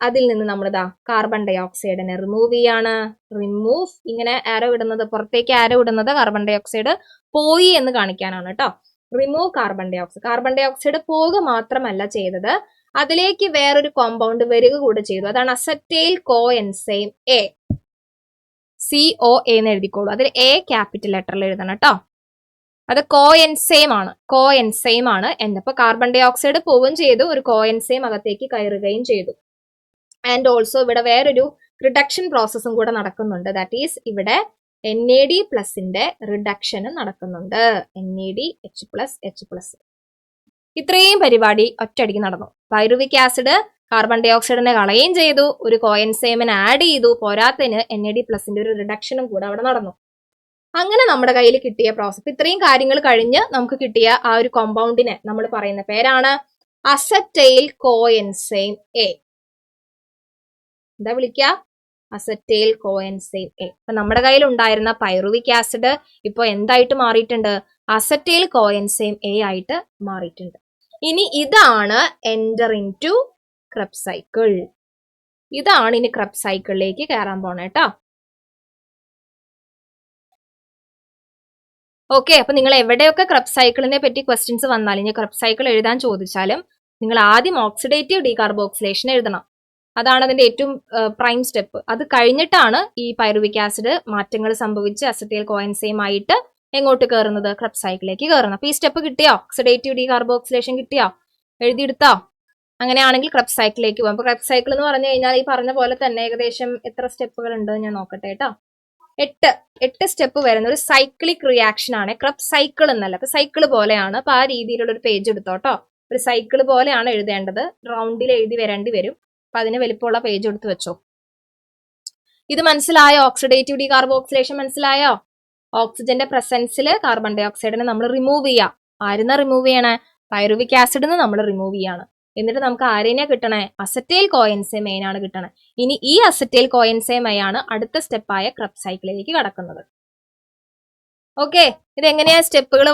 അതിൽ നിന്ന് നമ്മളിതാ കാർബൺ ഡൈ ഓക്സൈഡിനെ റിമൂവ് ചെയ്യാണ്. റിമൂവ്, ഇങ്ങനെ ആരോ ഇടുന്നത്, പുറത്തേക്ക് ആരോ ഇടുന്നത് കാർബൺ ഡൈ ഓക്സൈഡ് പോയി എന്ന് കാണിക്കാനാണ് കേട്ടോ. റിമൂവ് കാർബൺ ഡൈ ഓക്സൈഡ് പോവുക മാത്രമല്ല ചെയ്തത്, അതിലേക്ക് വേറൊരു കോമ്പൗണ്ട് വരിക കൂടെ ചെയ്തു. അതാണ് acetyl co enzyme A. CO എന്ന് എഴുതിക്കോളൂ. അതിൽ A ക്യാപിറ്റൽ ലെറ്ററിൽ എഴുതണം കേട്ടോ. അത് കോ എൻസൈം ആണ്. എന്നപ്പോ കാർബൺ ഡൈ ഓക്സൈഡ് പോവുകയും ചെയ്തു, ഒരു കോ എൻസൈം അകത്തേക്ക് കയറുകയും ചെയ്തു. ആൻഡ് ഓൾസോ ഇവിടെ വേറൊരു റിഡക്ഷൻ പ്രോസസ്സും കൂടെ നടക്കുന്നുണ്ട്. ദാറ്റ് ഈസ് ഇവിടെ NAD പ്ലസിന്റെ റിഡക്ഷനും നടക്കുന്നുണ്ട്. NAD H+. ഇത്രയും പരിപാടി ഒറ്റയടിക്ക് നടന്നു. പൈറുവിക് ആസിഡ് കാർബൺ ഡൈ ഓക്സൈഡിനെ കളയുകയും ചെയ്തു, ഒരു കോ എൻസൈമിനെ ആഡ് ചെയ്തു, പോരാത്തതിന് NAD പ്ലസിന്റെ ഒരു റിഡക്ഷനും കൂടെ അവിടെ നടന്നു. അങ്ങനെ നമ്മുടെ കയ്യിൽ കിട്ടിയ പ്രോസസ്, ഇത്രയും കാര്യങ്ങൾ കഴിഞ്ഞ് നമുക്ക് കിട്ടിയ ആ ഒരു കോമ്പൗണ്ടിനെ നമ്മൾ പറയുന്ന പേരാണ് അസറ്റൈൽ കോ എൻസൈം A. എന്താ വിളിക്കുക? Acetyl co enzyme A. അപ്പൊ നമ്മുടെ കയ്യിൽ ഉണ്ടായിരുന്ന പൈറുവിക് ആസിഡ് ഇപ്പൊ എന്തായിട്ട് മാറിയിട്ടുണ്ട്? അസറ്റൈൽ കോ എൻസൈം A ആയിട്ട് മാറിയിട്ടുണ്ട്. ഇനി ഇതാണ് enter in to Krebs cycle. ഇതാണ് ഇനി ക്രെബ്സ് സൈക്കിളിലേക്ക് കയറാൻ പോണേ കേട്ടോ. ഓക്കെ, അപ്പൊ നിങ്ങൾ എവിടെയൊക്കെ ക്രെബ്സ് സൈക്കിളിനെ പറ്റി ക്വസ്റ്റ്യൻസ് വന്നാലും, ഇനി ക്രെബ്സ് സൈക്കിൾ എഴുതാൻ ചോദിച്ചാലും നിങ്ങൾ ആദ്യം ഓക്സിഡേറ്റീവ് ഡീകാർബോക്സിലേഷൻ എഴുതണം. അതാണ് അതിന്റെ ഏറ്റവും പ്രൈം സ്റ്റെപ്പ്. അത് കഴിഞ്ഞിട്ടാണ് ഈ പൈറുവിക് ആസിഡ് മാറ്റങ്ങൾ സംഭവിച്ച് അസറ്റൈൽ കോ എൻസൈം ആയിട്ട് എങ്ങോട്ട് കയറുന്നത്? ക്രെബ്സ് സൈക്കിളിലേക്ക് കയറുന്നത്. അപ്പൊ ഈ സ്റ്റെപ്പ് കിട്ടിയോ? ഓക്സിഡേറ്റീവ് ഡീകാർബോക്സിലേഷൻ കിട്ടിയോ? എഴുതിയെടുത്തോ? അങ്ങനെയാണെങ്കിൽ ക്രെബ്സ് സൈക്കിളിലേക്ക് പോകും. അപ്പൊ ക്രെബ്സ് സൈക്കിൾ എന്ന് പറഞ്ഞു കഴിഞ്ഞാൽ ഈ പറഞ്ഞ പോലെ തന്നെ ഏകദേശം എത്ര സ്റ്റെപ്പുകൾ ഉണ്ട് ഞാൻ നോക്കട്ടെ കേട്ടോ. 8 സ്റ്റെപ്പ് വരുന്ന ഒരു സൈക്ലിക് റിയാക്ഷൻ ആണ്. ക്രെബ്സ് സൈക്കിൾ എന്നല്ല, അപ്പൊ സൈക്കിൾ പോലെയാണ്. അപ്പൊ ആ രീതിയിലുള്ള ഒരു പേജ് എടുത്തോട്ടോ. ഒരു സൈക്കിൾ പോലെയാണ് എഴുതേണ്ടത്, റൗണ്ടിൽ എഴുതി വരേണ്ടി വരും. അപ്പൊ അതിന് വലിപ്പമുള്ള പേജ് എടുത്ത് വെച്ചോ. ഇത് മനസ്സിലായോ? ഓക്സിഡേറ്റീവ് ഡീകാർബോക്സിലേഷൻ മനസ്സിലായോ? ഓക്സിജന്റെ പ്രസൻസിൽ കാർബൺ ഡൈ ഓക്സൈഡിനെ നമ്മൾ റിമൂവ് ചെയ്യാം. ആരുന്ന റിമൂവ് ചെയ്യണേ? പൈറുവിക് ആസിഡിന് നമ്മൾ റിമൂവ് ചെയ്യാണ്. എന്നിട്ട് നമുക്ക് ആരെയാണ് കിട്ടണേ? അസറ്റൈൽ കോ എൻസൈം A ആണ് കിട്ടണേ. ഇനി ഈ അസറ്റൈൽ കോ എൻസൈം A ആണ് അടുത്ത സ്റ്റെപ്പായ ക്രെബ്സ് സൈക്കിളിലേക്ക് കടക്കുന്നത്. ഓക്കെ, ഇത് എങ്ങനെയാ സ്റ്റെപ്പുകൾ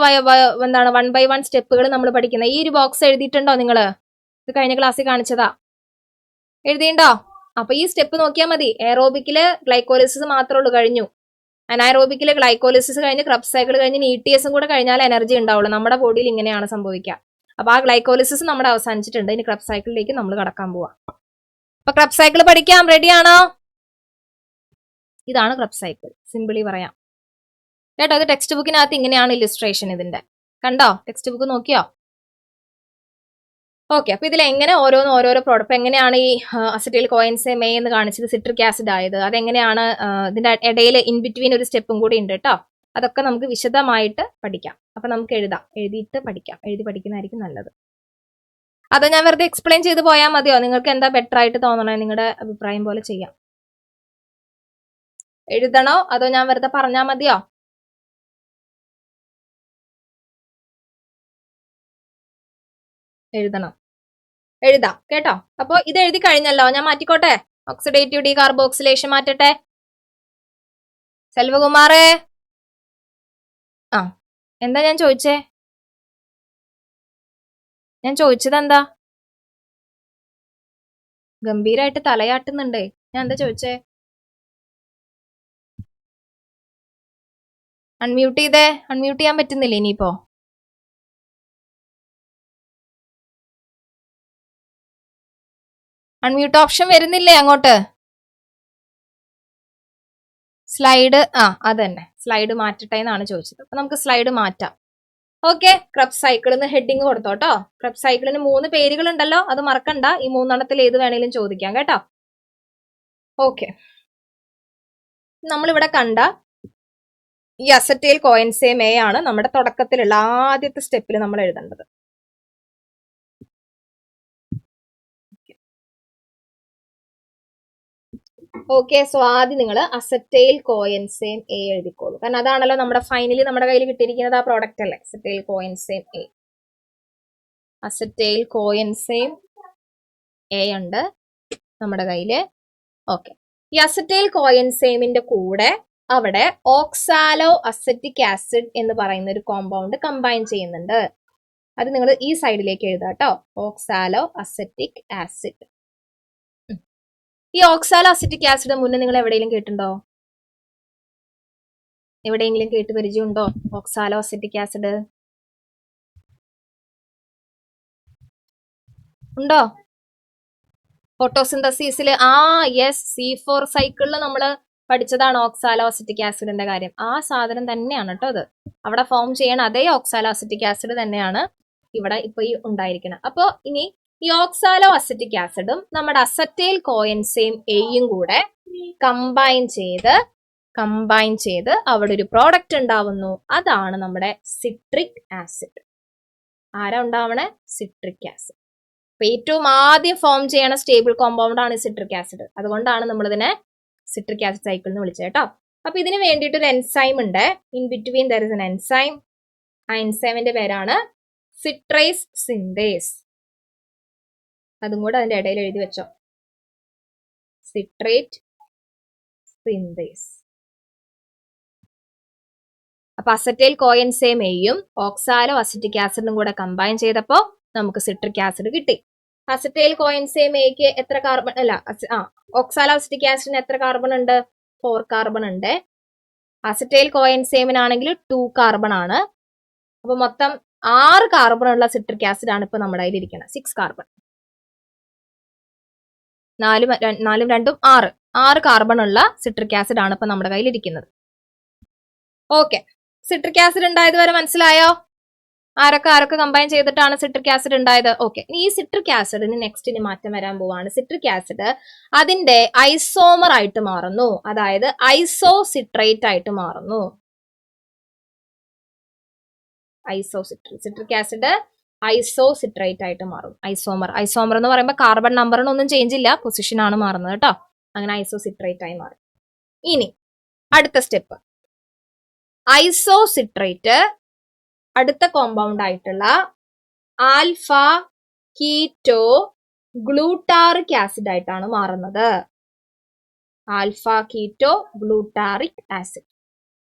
എന്താണ് 1 by 1 സ്റ്റെപ്പുകൾ നമ്മൾ പഠിക്കുന്നത്? ഈ ഒരു ബോക്സ് എഴുതിയിട്ടുണ്ടോ നിങ്ങൾ? ഇത് കഴിഞ്ഞ ക്ലാസ്സിൽ കാണിച്ചതാ. എഴുതിയിട്ടുണ്ടോ? അപ്പൊ ഈ സ്റ്റെപ്പ് നോക്കിയാൽ മതി. എയറോബിക്കില് ഗ്ലൈക്കോലിസിസ് മാത്രമേ ഉള്ളൂ, കഴിഞ്ഞു. അനൈറോബിക്കില് ഗ്ലൈക്കോലിസിസ് കഴിഞ്ഞ് ക്രെബ്സ് സൈക്കിൾ കഴിഞ്ഞ് ETS കൂടെ കഴിഞ്ഞാൽ എനർജി ഉണ്ടാവുള്ളൂ. നമ്മുടെ ബോഡിയിൽ ഇങ്ങനെയാണ് സംഭവിക്കുക. അപ്പൊ ആ ഗ്ലൈക്കോലിസിസ് നമ്മുടെ അവസാനിച്ചിട്ടുണ്ട്. ഇനി ക്രെബ്സ് സൈക്കിളിലേക്ക് നമ്മൾ കടക്കാൻ പോവാം. അപ്പൊ ക്രെബ്സ് സൈക്കിൾ പഠിക്കാം, റെഡിയാണോ? ഇതാണ് ക്രെബ്സ് സൈക്കിൾ, സിമ്പിളി പറയാം കേട്ടോ. അത് ടെക്സ്റ്റ് ബുക്കിനകത്ത് ഇങ്ങനെയാണ് ഇല്ലുസ്ട്രേഷൻ ഇതിന്റെ. കണ്ടോ? ടെക്സ്റ്റ് ബുക്ക് നോക്കിയോ? ഓക്കെ, അപ്പൊ ഇതിൽ എങ്ങനെ ഓരോരോ പ്രോഡക്റ്റ് എങ്ങനെയാണ് ഈ അസറ്റൈൽ കോ എൻസൈം A എന്ന് കാണിച്ചത് സിട്രിക് ആസിഡ് ആയത്, അതെങ്ങനെയാണ് ഇതിന്റെ ഇടയിൽ ഇൻ ബിറ്റ്വീൻ ഒരു സ്റ്റെപ്പും കൂടി ഉണ്ട് കേട്ടോ. അതൊക്കെ നമുക്ക് വിശദമായിട്ട് പഠിക്കാം. അപ്പൊ നമുക്ക് എഴുതിയിട്ട് പഠിക്കാം. എഴുതി പഠിക്കുന്നതായിരിക്കും നല്ലത്. അതോ ഞാൻ വെറുതെ എക്സ്പ്ലെയിൻ ചെയ്ത് പോയാൽ മതിയോ? നിങ്ങൾക്ക് എന്താ ബെറ്റർ ആയിട്ട് തോന്നണേ? നിങ്ങളുടെ അഭിപ്രായം പോലെ ചെയ്യാം. എഴുതണോ അതോ ഞാൻ വെറുതെ പറഞ്ഞാൽ മതിയോ? എഴുതാം കേട്ടോ. അപ്പൊ ഇത് എഴുതി കഴിഞ്ഞല്ലോ, ഞാൻ മാറ്റിക്കോട്ടെ. Oxidative decarboxylation മാറ്റട്ടെ. സെൽവകുമാറേ, എന്താ ഞാൻ ചോദിച്ചത് എന്താ? ഗംഭീരായിട്ട് തലയാട്ടുന്നുണ്ടേ. ഞാൻ എന്താ ചോദിച്ചേ? അൺമ്യൂട്ട് ചെയ്യാൻ പറ്റുന്നില്ല ഇനിയിപ്പോ? അൺമ്യൂട്ട് ഓപ്ഷൻ വരുന്നില്ലേ അങ്ങോട്ട്? സ്ലൈഡ് അതന്നെ, സ്ലൈഡ് മാറ്റട്ടെ എന്നാണ് ചോദിച്ചത്. അപ്പൊ നമുക്ക് സ്ലൈഡ് മാറ്റാം. ഓക്കെ, ക്രെബ്സ് സൈക്കിളിന് ഹെഡിങ് കൊടുത്തോട്ടോ. ക്രെബ്സ് സൈക്കിളിന് 3 പേരുകൾ ഉണ്ടല്ലോ, അത് മറക്കണ്ട. ഈ 3 ഏത് വേണേലും ചോദിക്കാം കേട്ടോ. ഓക്കെ, നമ്മളിവിടെ കണ്ട ഈ അസറ്റൈൽ കോ എൻസൈം A ആണ് നമ്മുടെ തുടക്കത്തിലുള്ള ആദ്യത്തെ സ്റ്റെപ്പിൽ നമ്മൾ എഴുതേണ്ടത്. ഓക്കെ, സോ ആദ്യം നിങ്ങൾ അസറ്റൈൽ കോ എൻസൈം A എഴുതിക്കോളൂ. കാരണം അതാണല്ലോ നമ്മുടെ ഫൈനലി നമ്മുടെ കയ്യിൽ കിട്ടിയിരിക്കുന്നത്, ആ പ്രോഡക്റ്റ് അല്ലേ acetyl co enzyme A. Acetyl co enzyme A ഉണ്ട് നമ്മുടെ കയ്യില്. ഓക്കെ, ഈ അസറ്റൈൽ കോ എൻസൈമിന്റെ കൂടെ അവിടെ ഓക്സാലോ അസറ്റിക് ആസിഡ് എന്ന് പറയുന്ന ഒരു കോമ്പൗണ്ട് കമ്പൈൻ ചെയ്യുന്നുണ്ട്. അത് നിങ്ങൾ ഈ സൈഡിലേക്ക് എഴുതാം കേട്ടോ. Oxalo acetic acid. ഈ ഓക്സാലോ അസറ്റിക് ആസിഡ് മുന്നേ നിങ്ങൾ എവിടെയെങ്കിലും കേട്ടിട്ടുണ്ടോ? എവിടെയെങ്കിലും കേട്ട് പരിചയമുണ്ടോ ഓക്സാലോ അസറ്റിക് ആസിഡ്? ഉണ്ടോ? ഫോട്ടോസിന്തസിസിൽ യെസ്, C4 സൈക്കിളിൽ നമ്മൾ പഠിച്ചതാണ് ഓക്സാലോ അസിറ്റിക് ആസിഡിന്റെ കാര്യം. ആ സാധനം തന്നെയാണ് കേട്ടോ അത്. അവിടെ ഫോം ചെയ്യണ അതേ ഓക്സാലോ അസിറ്റിക് ആസിഡ് തന്നെയാണ് ഇവിടെ ഇപ്പൊ ഈ ഉണ്ടായിരിക്കണം. അപ്പൊ ഇനി ഈ ഓക്സാലോ അസിറ്റിക് ആസിഡും നമ്മുടെ അസറ്റൈൽ കോഎൻസൈം എയും കൂടെ കമ്പൈൻ ചെയ്ത് അവിടെ ഒരു പ്രോഡക്റ്റ് ഉണ്ടാവുന്നു. അതാണ് നമ്മുടെ സിട്രിക് ആസിഡ്. ആരാ ഉണ്ടാവണേ? Citric acid. അപ്പൊ ഏറ്റവും ആദ്യം ഫോം ചെയ്യണ സ്റ്റേബിൾ കോമ്പൗണ്ട് ആണ് സിട്രിക് ആസിഡ്. അതുകൊണ്ടാണ് നമ്മൾ ഇതിനെ സിട്രിക് ആസിഡ് സൈക്കിൾ എന്ന് വിളിച്ചത് കേട്ടോ. അപ്പൊ ഇതിന് വേണ്ടിയിട്ട് ഒരു എൻസൈം ഉണ്ട്. In between there is an enzyme. ആ എൻസൈമിന്റെ പേരാണ് സിട്രേസ് സിന്തേസ്. അതും കൂടെ അതിന്റെ ഇടയിൽ എഴുതി വെച്ചോ, സിട്രേറ്റ് സിന്തേസ്. അപ്പൊ അസറ്റൈൽ കോഎൻസൈം എയും ഓക്സാലോ അസിറ്റിക് ആസിഡും കൂടെ കമ്പൈൻ ചെയ്തപ്പോൾ നമുക്ക് സിട്രിക് ആസിഡ് കിട്ടി. അസറ്റൈൽ കോഎൻസൈം എക്ക് എത്ര കാർബൺ ഓക്സാലോ അസിറ്റിക് ആസിഡിന് എത്ര കാർബൺ ഉണ്ട്? 4 കാർബൺ ഉണ്ട്. അസറ്റൈൽ കോഎൻസൈമിനാണെങ്കിൽ 2 കാർബൺ ആണ്. അപ്പൊ മൊത്തം 6 കാർബൺ ഉള്ള സിട്രിക് ആസിഡ് ആണ് ഇപ്പൊ നമ്മുടെ കയ്യിൽ ഇരിക്കുന്നത്. 6 കാർബൺ, 4 2 6 കാർബൺ ഉള്ള സിട്രിക് ആസിഡ് ആണ് ഇപ്പൊ നമ്മുടെ കയ്യിൽ ഇരിക്കുന്നത്. ഓക്കെ, സിട്രിക് ആസിഡ് ഉണ്ടായത് വരെ മനസ്സിലായോ? ആരൊക്കെ കമ്പൈൻ ചെയ്തിട്ടാണ് സിട്രിക് ആസിഡ് ഉണ്ടായത്? ഓക്കെ, ഈ സിട്രിക് ആസിഡിന് നെക്സ്റ്റ് ഇനി മാറ്റം വരാൻ പോവാണ്. സിട്രിക് ആസിഡ് അതിന്റെ ഐസോമർ ആയിട്ട് മാറുന്നു, അതായത് ഐസോസിട്രേറ്റ് ആയിട്ട് മാറുന്നു. സിട്രിക് ആസിഡ് ഐസോസിട്രേറ്റ് ആയിട്ട് മാറും. ഐസോമർ എന്ന് പറയുമ്പോൾ കാർബൺ നമ്പറിനൊന്നും ചേഞ്ച് ഇല്ല, പൊസിഷൻ ആണ് മാറുന്നത് കേട്ടോ. അങ്ങനെ ഐസോസിട്രേറ്റ് ആയി മാറും. ഇനി അടുത്ത സ്റ്റെപ്പ്, ഐസോസിട്രേറ്റ് അടുത്ത കോമ്പൗണ്ട് ആയിട്ടുള്ള ആൽഫ കീറ്റോ ഗ്ലൂട്ടാറിക് ആസിഡ് ആയിട്ടാണ് മാറുന്നത്. Alpha keto glutaric acid.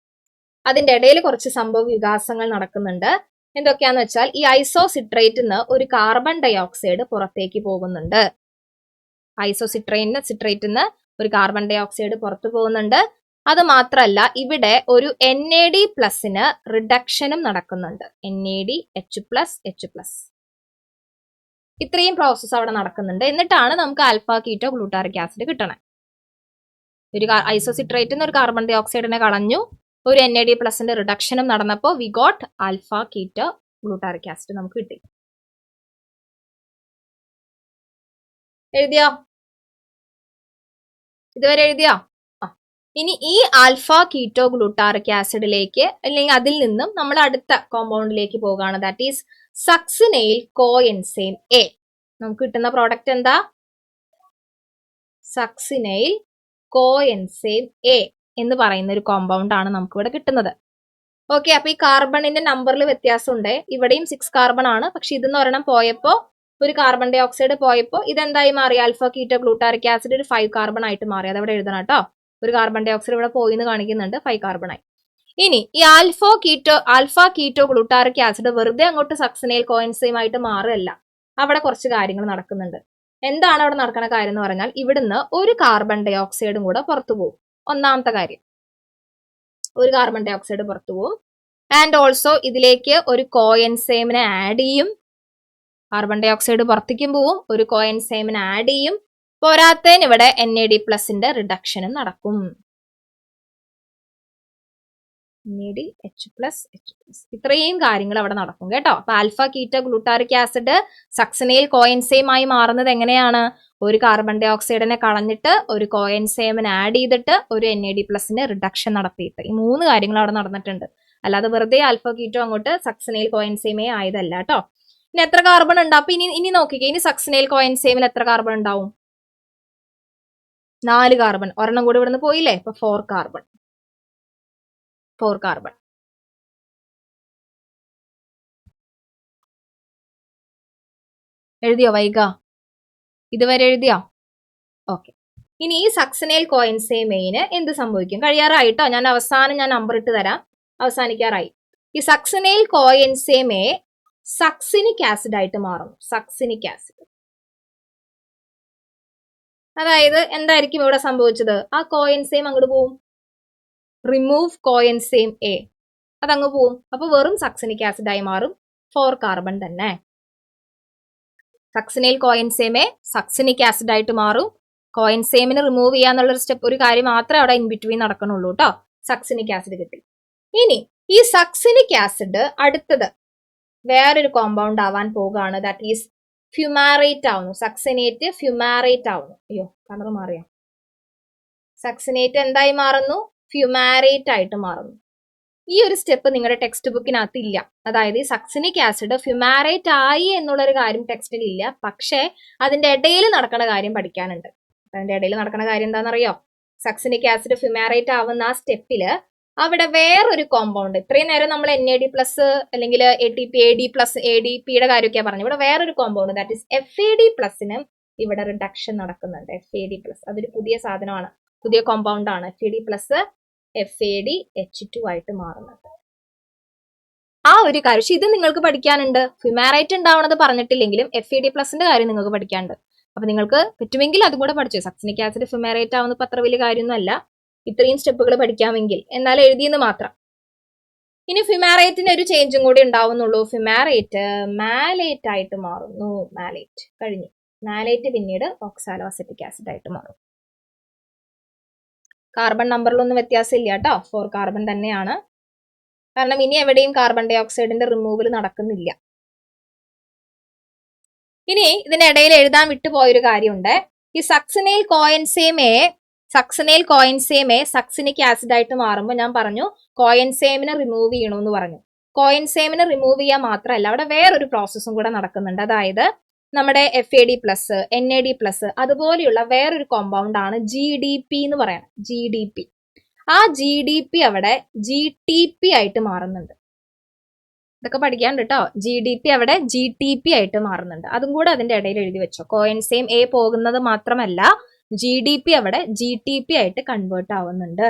അതിന്റെ ഇടയിൽ കുറച്ച് സംഭവ വികാസങ്ങൾ നടക്കുന്നുണ്ട്. എന്തൊക്കെയാന്ന് വെച്ചാൽ ഈ ഐസോസിട്രേറ്റിന്ന് ഒരു കാർബൺ ഡൈ ഓക്സൈഡ് പുറത്തേക്ക് പോകുന്നുണ്ട്. സിട്രേറ്റിന്ന് ഒരു കാർബൺ ഡൈ ഓക്സൈഡ് പുറത്തു പോകുന്നുണ്ട്. അത് മാത്രല്ല ഇവിടെ ഒരു NAD+ന് റിഡക്ഷനും നടക്കുന്നുണ്ട്. NADH+H+. ഇത്രയും പ്രോസസ്സ് അവിടെ നടക്കുന്നുണ്ട്. എന്നിട്ടാണ് നമുക്ക് ആൽഫ കീറ്റോ ഗ്ലൂട്ടാറിക് ആസിഡ് കിട്ടണേ. ഒരു ഐസോസിട്രേറ്റിന്ന് ഒരു കാർബൺ ഡൈ ഓക്സൈഡിനെ കളഞ്ഞു, ഒരു NAD+ന്റെ റിഡക്ഷനും നടന്നപ്പോൾ we got alpha keto glutaric acid നമുക്ക് കിട്ടി. എഴുതിയോ? ഇതുവരെ എഴുതിയോ? ഇനി ഈ ആൽഫ കീറ്റോ ഗ്ലൂട്ടാറിക് ആസിഡിലേക്ക് അല്ലെങ്കിൽ അതിൽ നിന്നും നമ്മൾ അടുത്ത കോമ്പൗണ്ടിലേക്ക് പോകുകയാണ്. That is succinyl coenzyme A. നമുക്ക് കിട്ടുന്ന പ്രോഡക്റ്റ് എന്താ? സക്സിനൈൽ കോഎൻസൈം എ എന്ന് പറയുന്ന ഒരു കോമ്പൗണ്ട് ആണ് നമുക്ക് ഇവിടെ കിട്ടുന്നത്. ഓക്കെ, അപ്പൊ ഈ കാർബണിന്റെ നമ്പറിൽ വ്യത്യാസമുണ്ട്. ഇവിടെയും 6 കാർബൺ ആണ്, പക്ഷെ ഇതിന്ന് ഒരെണ്ണം പോയപ്പോ ഒരു കാർബൺ ഡൈ ഓക്സൈഡ് പോയപ്പോ ഇതെന്തായി മാറി? ആൽഫ കീറ്റോ ഗ്ലൂട്ടാറിക് ആസിഡ് ഒരു 5 കാർബൺ ആയിട്ട് മാറി. അതവിടെ എഴുതണം കേട്ടോ. ഒരു കാർബൺ ഡൈ ഓക്സൈഡ് ഇവിടെ പോയിന്ന് കാണിക്കുന്നുണ്ട്, 5 കാർബൺ ആയി. ഇനി ഈ ആൽഫ കീറ്റോ ഗ്ലൂട്ടാറിക് ആസിഡ് വെറുതെ അങ്ങോട്ട് സക്സിനൈൽ കോഎൻസൈം ആയിട്ട് മാറുകയല്ല. അവിടെ കുറച്ച് കാര്യങ്ങൾ നടക്കുന്നുണ്ട്. എന്താണ് അവിടെ നടക്കുന്ന കാര്യം എന്ന് പറഞ്ഞാൽ ഇവിടുന്ന് ഒരു കാർബൺ ഡൈ ഓക്സൈഡും കൂടെ പുറത്തു പോകും. ഒന്നാമത്തെ കാര്യം, ഒരു കാർബൺ ഡൈ ഓക്സൈഡ് പുറത്തു പോകും. ആൻഡ് ഓൾസോ ഇതിലേക്ക് ഒരു കോഎൻസൈമിനെ ആഡ് ചെയ്യും. കാർബൺ ഡൈ ഓക്സൈഡ് പുറത്തേക്കും പോവും, ഒരു കോഎൻസൈമിനെ ആഡ് ചെയ്യും. പോരാത്തതിന് ഇവിടെ NAD+ന്റെ റിഡക്ഷനും നടക്കും. NADH+, H+. ഇത്രയും കാര്യങ്ങൾ അവിടെ നടക്കും കേട്ടോ. അപ്പൊ alpha keto glutaric acid succinyl coenzyme ആയി മാറുന്നത് എങ്ങനെയാണ്? ഒരു കാർബൺ ഡൈ ഓക്സൈഡിനെ കളഞ്ഞിട്ട് ഒരു കോഎൻസൈമിനെ ആഡ് ചെയ്തിട്ട് ഒരു NAD+ന്റെ റിഡക്ഷൻ നടത്തിയിട്ട്. ഈ 3 കാര്യങ്ങൾ അവിടെ നടന്നിട്ടുണ്ട്. അല്ലാതെ വെറുതെ ആൽഫ കീറ്റോ അങ്ങോട്ട് സക്സിനൈൽ കോഎൻസൈമേ ആയതല്ല കേട്ടോ. ഇനി എത്ര കാർബൺ ഉണ്ട്? അപ്പൊ ഇനി നോക്കിക്കേ, ഇനി സക്സിനൈൽ കോഎൻസൈമിൽ എത്ര കാർബൺ ഉണ്ടാവും? 4 കാർബൺ. ഒരെണ്ണം കൂടി ഇവിടുന്ന് പോയില്ലേ? ഇപ്പൊ 4 കാർബൺ. എഴുതിയോ വൈക? ഇതുവരെ എഴുതിയോ? ഓക്കെ. ഇനി ഈ സക്സിനൈൽ കോഎൻസൈമിന് എന്ത് സംഭവിക്കും? കഴിയാറായിട്ടോ. ഞാൻ നമ്പർ ഇട്ട് തരാം. അവസാനിക്കാറായി. ഈ സക്സിനൈൽ കോഎൻസൈമേ സക്സിനിക് ആസിഡ് ആയിട്ട് മാറും. Succinic acid. അതായത് എന്തായിരിക്കും ഇവിടെ സംഭവിച്ചത്? ആ കോഎൻസൈം അങ്ങോട്ട് പോവും. റിമൂവ് കോഎൻസൈം എ, അതങ്ങ് പോവും. അപ്പൊ വെറും സക്സിനിക് ആസിഡ് ആയി മാറും. 4 കാർബൺ തന്നെ. സക്സിനൈൽ കോഎൻസൈമേ സക്സിനിക് ആസിഡ് ആയിട്ട് മാറും. കോഎൻസൈമിനെ റിമൂവ് ചെയ്യാന്നുള്ളൊരു സ്റ്റെപ്പ്, ഒരു കാര്യം മാത്രമേ അവിടെ ഇൻ ബിറ്റ്വീൻ നടക്കണുള്ളൂ കേട്ടോ. സക്സിനിക് ആസിഡ് കിട്ടി. ഇനി ഈ സക്സിനിക് ആസിഡ് അടുത്തത് വേറൊരു കോമ്പൗണ്ട് ആവാൻ പോകുകയാണ്. ദാറ്റ് ഈസ് ഫ്യൂമാറേറ്റ് ആവുന്നു. സക്സിനേറ്റ് ഫ്യൂമാറേറ്റ് ആവുന്നു. അയ്യോ കളർ മാറിയ സക്സിനേറ്റ് എന്തായി മാറുന്നു? ഫ്യൂമാറേറ്റ് ആയിട്ട് മാറുന്നു. ഈ ഒരു സ്റ്റെപ്പ് നിങ്ങളുടെ ടെക്സ്റ്റ് ബുക്കിനകത്ത് ഇല്ല. അതായത് ഈ സക്സിനിക് ആസിഡ് ഫ്യൂമാറേറ്റ് ആയി എന്നുള്ളൊരു കാര്യം ടെക്സ്റ്റിൽ ഇല്ല. പക്ഷേ അതിന്റെ ഇടയിൽ നടക്കുന്ന കാര്യം പഠിക്കാനുണ്ട്. അതിന്റെ ഇടയിൽ നടക്കുന്ന കാര്യം എന്താണെന്നറിയോ? സക്സിനിക് ആസിഡ് ഫ്യൂമാറേറ്റ് ആവുന്ന ആ സ്റ്റെപ്പില് അവിടെ വേറൊരു കോമ്പൗണ്ട്, ഇത്രയും നേരം നമ്മൾ NAD+ അല്ലെങ്കിൽ ATP AD+, ADPയുടെ കാര്യമൊക്കെ പറഞ്ഞു. ഇവിടെ വേറൊരു കോമ്പൗണ്ട് ദാറ്റ് ഈസ് FAD+നും ഇവിടെ റിഡക്ഷൻ നടക്കുന്നുണ്ട്. FAD+, അതൊരു പുതിയ സാധനമാണ്, പുതിയ കോമ്പൗണ്ട് ആണ്. FAD+, FADH2 ആയിട്ട് മാറുന്നുണ്ട്. ആ ഒരു കാര്യം, പക്ഷെ ഇത് നിങ്ങൾക്ക് പഠിക്കാനുണ്ട്. ഫ്യൂമാറേറ്റ് ഉണ്ടാവണത് പറഞ്ഞിട്ടില്ലെങ്കിലും FAD+ന്റെ കാര്യം നിങ്ങൾക്ക് പഠിക്കാനുണ്ട്. അപ്പൊ നിങ്ങൾക്ക് പറ്റുമെങ്കിൽ അതും കൂടെ പഠിച്ചു. സക്സിനിക് ആസിഡ് ഫ്യൂമാറേറ്റ് ആവുന്നത് അത്ര വലിയ കാര്യമൊന്നും അല്ല, ഇത്രയും സ്റ്റെപ്പുകൾ പഠിക്കാമെങ്കിൽ. എന്നാൽ എഴുതിയെന്ന് മാത്രം. ഇനി ഫ്യൂമാറേറ്റിന് ഒരു ചേഞ്ചും കൂടി ഉണ്ടാവുന്നുള്ളൂ. ഫ്യൂമാറേറ്റ് മാലേറ്റ് ആയിട്ട് മാറുന്നു. മാലേറ്റ് കഴിഞ്ഞു. മാലേറ്റ് പിന്നീട് ഓക്സാലോ അസറ്റിക് ആസിഡ് ആയിട്ട് മാറും. കാർബൺ നമ്പറിലൊന്നും വ്യത്യാസമില്ല കേട്ടോ, 4 കാർബൺ തന്നെയാണ്. കാരണം ഇനി എവിടെയും കാർബൺ ഡൈ ഓക്സൈഡിന്റെ റിമൂവൽ നടക്കുന്നില്ല. ഇനി ഇതിന്റെ ഇടയിൽ എഴുതാൻ വിട്ടുപോയൊരു കാര്യമുണ്ട്. ഈ സക്സിനൈൽ കോഎൻസൈമെ സക്സിനിക് ആസിഡ് ആയിട്ട് മാറുമ്പോൾ ഞാൻ പറഞ്ഞു കോഎൻസൈമിനെ റിമൂവ് ചെയ്യണമെന്ന് പറഞ്ഞു. കോഎൻസൈമിനെ റിമൂവ് ചെയ്യാൻ മാത്രമല്ല അവിടെ വേറൊരു പ്രോസസ്സും കൂടെ നടക്കുന്നുണ്ട്. അതായത് നമ്മുടെ FAD+, NAD+, അതുപോലെയുള്ള വേറൊരു കോമ്പൗണ്ട് ആണ് GDP എന്ന് പറയുന്നത്. GDP, ആ GDP അവിടെ GTP ആയിട്ട് മാറുന്നുണ്ട്. ഇതൊക്കെ പഠിക്കാണ്ട് കേട്ടോ. GDP അവിടെ GTP ആയിട്ട് മാറുന്നുണ്ട്. അതും കൂടെ അതിന്റെ ഇടയിൽ എഴുതി വെച്ചോ. കോഎൻസൈം A പോകുന്നത് മാത്രമല്ല GDP അവിടെ GTP ആയിട്ട് കൺവേർട്ട് ആവുന്നുണ്ട്.